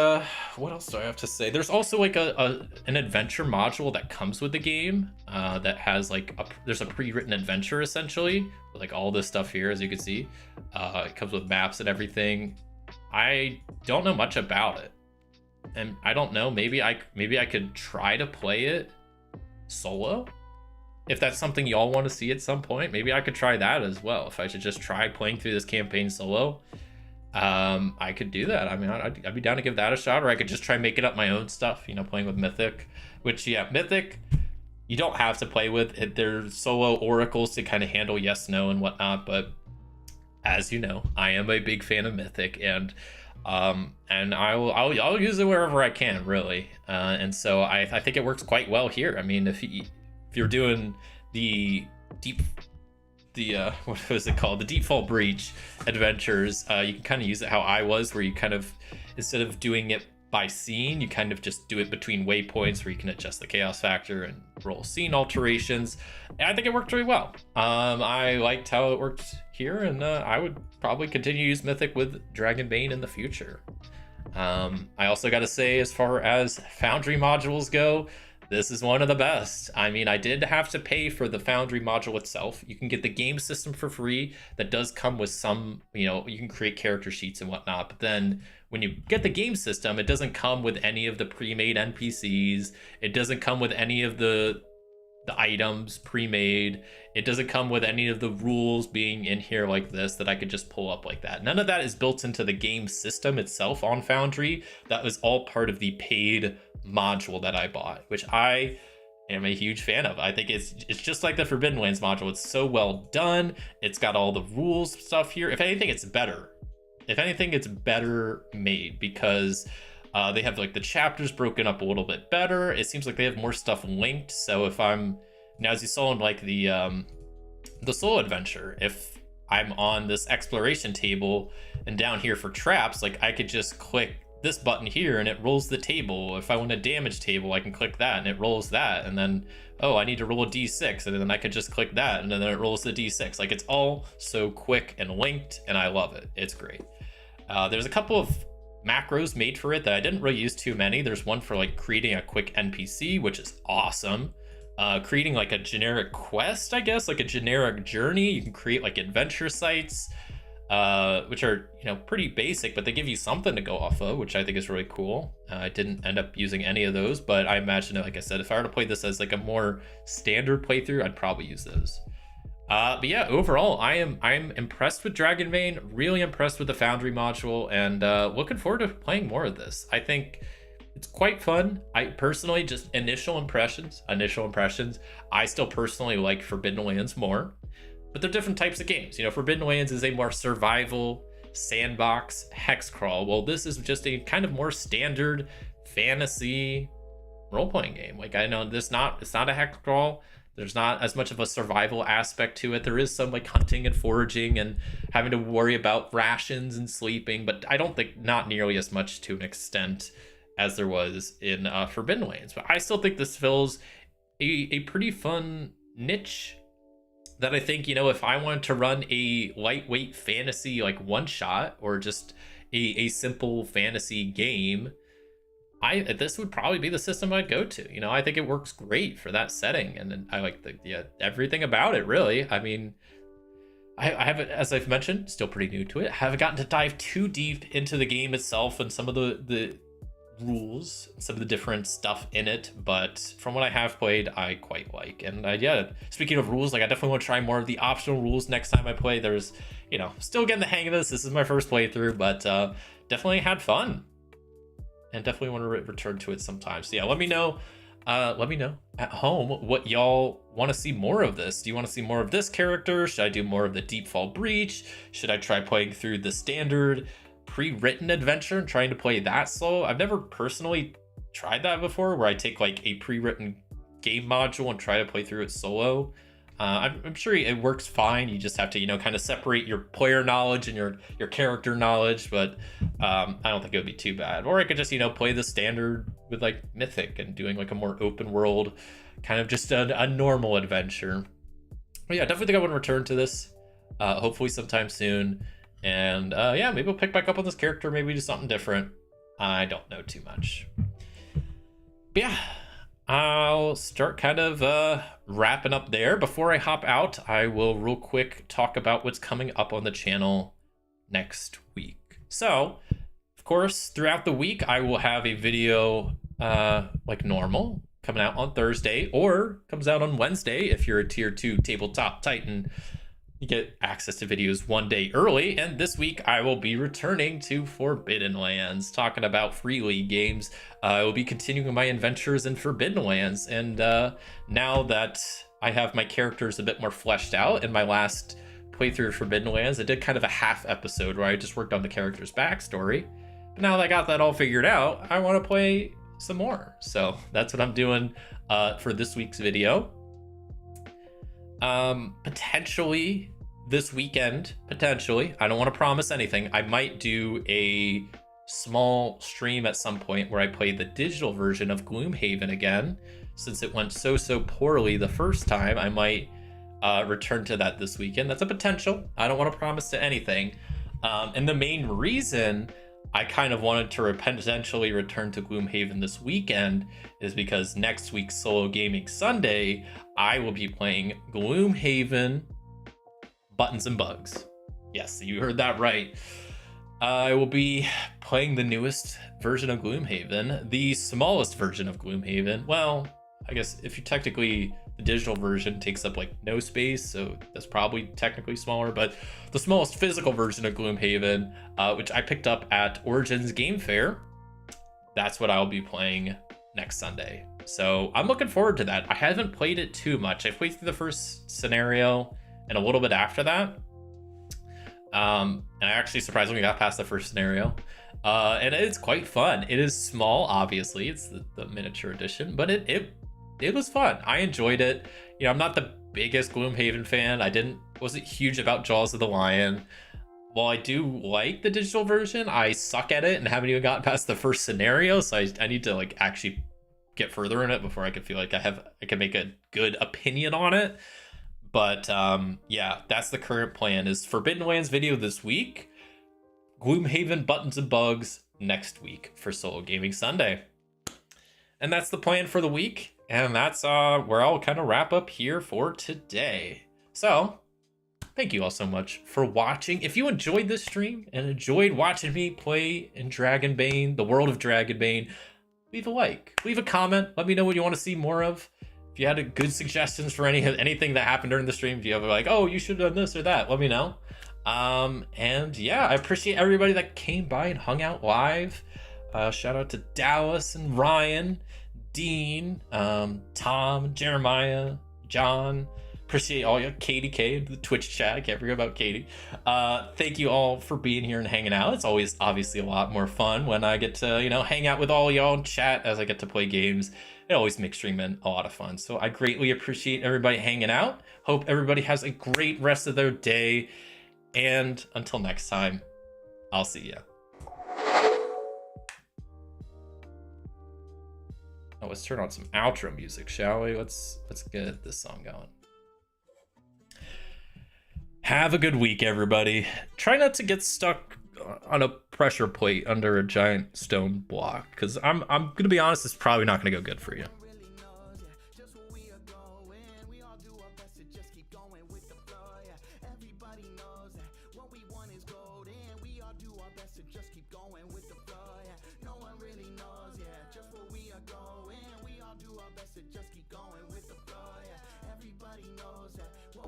S2: what else do I have to say? There's also like an adventure module that comes with the game, that has like there's a pre-written adventure essentially with like all this stuff here, as you can see. It comes with maps and everything. I don't know much about it, and I don't know, maybe I could try to play it solo if that's something y'all want to see at some point. Maybe I could try that as well, if I should just try playing through this campaign solo. I could do that. I mean, I'd be down to give that a shot, or I could just try making up my own stuff, you know, playing with Mythic, which, yeah, Mythic, you don't have to play with it. There's solo oracles to kind of handle yes, no, and whatnot, but as you know, I am a big fan of Mythic, and I'll use it wherever I can, really. And so I think it works quite well here. I mean, if you're doing the what was it called? The Deepfall Breach adventures. You can kind of use it how I was, where you kind of, instead of doing it by scene, you kind of just do it between waypoints, where you can adjust the chaos factor and roll scene alterations. And I think it worked really well. I liked how it worked here, and I would probably continue to use Mythic with Dragonbane in the future. I also got to say, as far as Foundry modules go, this is one of the best. I mean, I did have to pay for the Foundry module itself. You can get the game system for free. That does come with some, you know, you can create character sheets and whatnot. But then when you get the game system, it doesn't come with any of the pre-made NPCs. It doesn't come with any of the items pre-made. It doesn't come with any of the rules being in here like this that I could just pull up like that. None of that is built into the game system itself on Foundry. That was all part of the paid module that I bought, which I am a huge fan of. I think it's just like the Forbidden Lands module. It's so well done. It's got all the rules stuff here. If anything, it's better. If anything, it's better made, because they have like the chapters broken up a little bit better. It seems like they have more stuff linked. So if I'm now, as you saw in like the solo adventure, if I'm on this exploration table and down here for traps, like I could just click this button here and it rolls the table. If I want a damage table, I can click that and it rolls that. And then, oh, I need to roll a d6, and then I could just click that and then it rolls the d6. Like, it's all so quick and linked, and I love it. It's great. There's a couple of macros made for it that I didn't really use too many. There's one for like creating a quick NPC, which is awesome. Creating like a generic quest, I guess, like a generic journey. You can create like adventure sites, which are, you know, pretty basic, but they give you something to go off of, which I think is really cool. I didn't end up using any of those, but I imagine, like I said, if I were to play this as like a more standard playthrough, I'd probably use those. But yeah, overall, I'm impressed with Dragonbane, really impressed with the Foundry module, and looking forward to playing more of this. I think it's quite fun. I personally, just initial impressions, I still personally like Forbidden Lands more, but they're different types of games. You know, Forbidden Lands is a more survival, sandbox, hex crawl. Well, this is just a kind of more standard fantasy role-playing game. Like, I know it's not a hack and crawl. There's not as much of a survival aspect to it. There is some like hunting and foraging and having to worry about rations and sleeping, but I don't think not nearly as much to an extent as there was in Forbidden Lands. But I still think this fills a pretty fun niche that I think, you know, if I wanted to run a lightweight fantasy like one shot or just a simple fantasy game, this would probably be the system I'd go to. You know, I think it works great for that setting, and I like everything about it, really. I mean, I haven't, as I've mentioned, still pretty new to it. I haven't gotten to dive too deep into the game itself and some of the rules, some of the different stuff in it, but from what I have played, I quite like. And yeah, speaking of rules, like, I definitely want to try more of the optional rules next time I play. There's, you know, still getting the hang of this. This is my first playthrough, but definitely had fun. And definitely want to return to it sometime. So yeah, let me know at home what y'all want to see more of this. Do you want to see more of this character? Should I do more of the Deepfall Breach? Should I try playing through the standard pre-written adventure and trying to play that slow? I've never personally tried that before, where I take like a pre-written game module and try to play through it solo. I'm sure it works fine. You just have to, you know, kind of separate your player knowledge and your character knowledge, but I don't think it would be too bad. Or I could just, you know, play the standard with like Mythic and doing like a more open world, kind of just a normal adventure. But yeah, definitely think I want to return to this, hopefully sometime soon. And yeah, maybe we'll pick back up on this character, maybe do something different. I don't know too much. But yeah, I'll start kind of wrapping up there. Before I hop out, I will real quick talk about what's coming up on the channel next week. So, of course, throughout the week, I will have a video like normal coming out on Thursday, or comes out on Wednesday if you're a tier 2 tabletop titan. You get access to videos one day early, and this week I will be returning to Forbidden Lands, talking about free league games. I will be continuing my adventures in Forbidden Lands, and now that I have my characters a bit more fleshed out in my last playthrough of Forbidden Lands, I did kind of a half episode where I just worked on the character's backstory. But now that I got that all figured out, I want to play some more. So that's what I'm doing for this week's video. Potentially this weekend, I don't want to promise anything. I might do a small stream at some point where I play the digital version of Gloomhaven again, since it went so poorly the first time. I might return to that this weekend. That's a potential. I don't want to promise to anything. And the main reason I kind of wanted to potentially return to Gloomhaven this weekend is because next week's Solo Gaming Sunday, I will be playing Gloomhaven Buttons and Bugs. Yes, you heard that right. I will be playing the newest version of Gloomhaven, the smallest version of Gloomhaven. Well, I guess if you technically, the digital version takes up like no space, so that's probably technically smaller, but the smallest physical version of Gloomhaven, which I picked up at Origins Game Fair, that's what I'll be playing next Sunday. So I'm looking forward to that. I haven't played it too much. I played through the first scenario and a little bit after that. And I actually surprisingly got past the first scenario. And it's quite fun. It is small, obviously. It's the miniature edition, but it was fun. I enjoyed it. You know, I'm not the biggest Gloomhaven fan. Wasn't huge about Jaws of the Lion. While I do like the digital version, I suck at it and haven't even gotten past the first scenario. So I need to like actually get further in it before I can feel like I can make a good opinion on it. But yeah, that's the current plan, is Forbidden Lands video this week, Gloomhaven Buttons and Bugs next week for Solo Gaming Sunday. And that's the plan for the week. And that's where I'll kind of wrap up here for today. So thank you all so much for watching. If you enjoyed this stream and enjoyed watching me play in Dragonbane, the world of Dragonbane, leave a like, leave a comment, let me know what you want to see more of. If you had good suggestions for anything that happened during the stream, if you have like, oh, you should have done this or that, let me know. And yeah, I appreciate everybody that came by and hung out live. Shout out to Dallas and Ryan, Dean, Tom, Jeremiah, John, Appreciate all you, Katie K, the Twitch chat. I can't forget about Katie. Thank you all for being here and hanging out. It's always obviously a lot more fun when I get to, hang out with all y'all and chat as I get to play games. It always makes streaming a lot of fun. So I greatly appreciate everybody hanging out. Hope everybody has a great rest of their day. And until next time, I'll see ya. Oh, let's turn on some outro music, shall we? Let's get this song going. Have a good week, everybody. Try not to get stuck on a pressure plate under a giant stone block, because I'm gonna be honest, it's probably not gonna go good for you.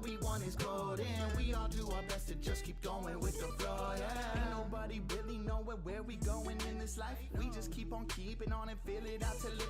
S1: We want is gold, and we all do our best to just keep going with the flow, yeah. Ain't nobody really know where we going in this life. We just keep on keeping on and feel it out till it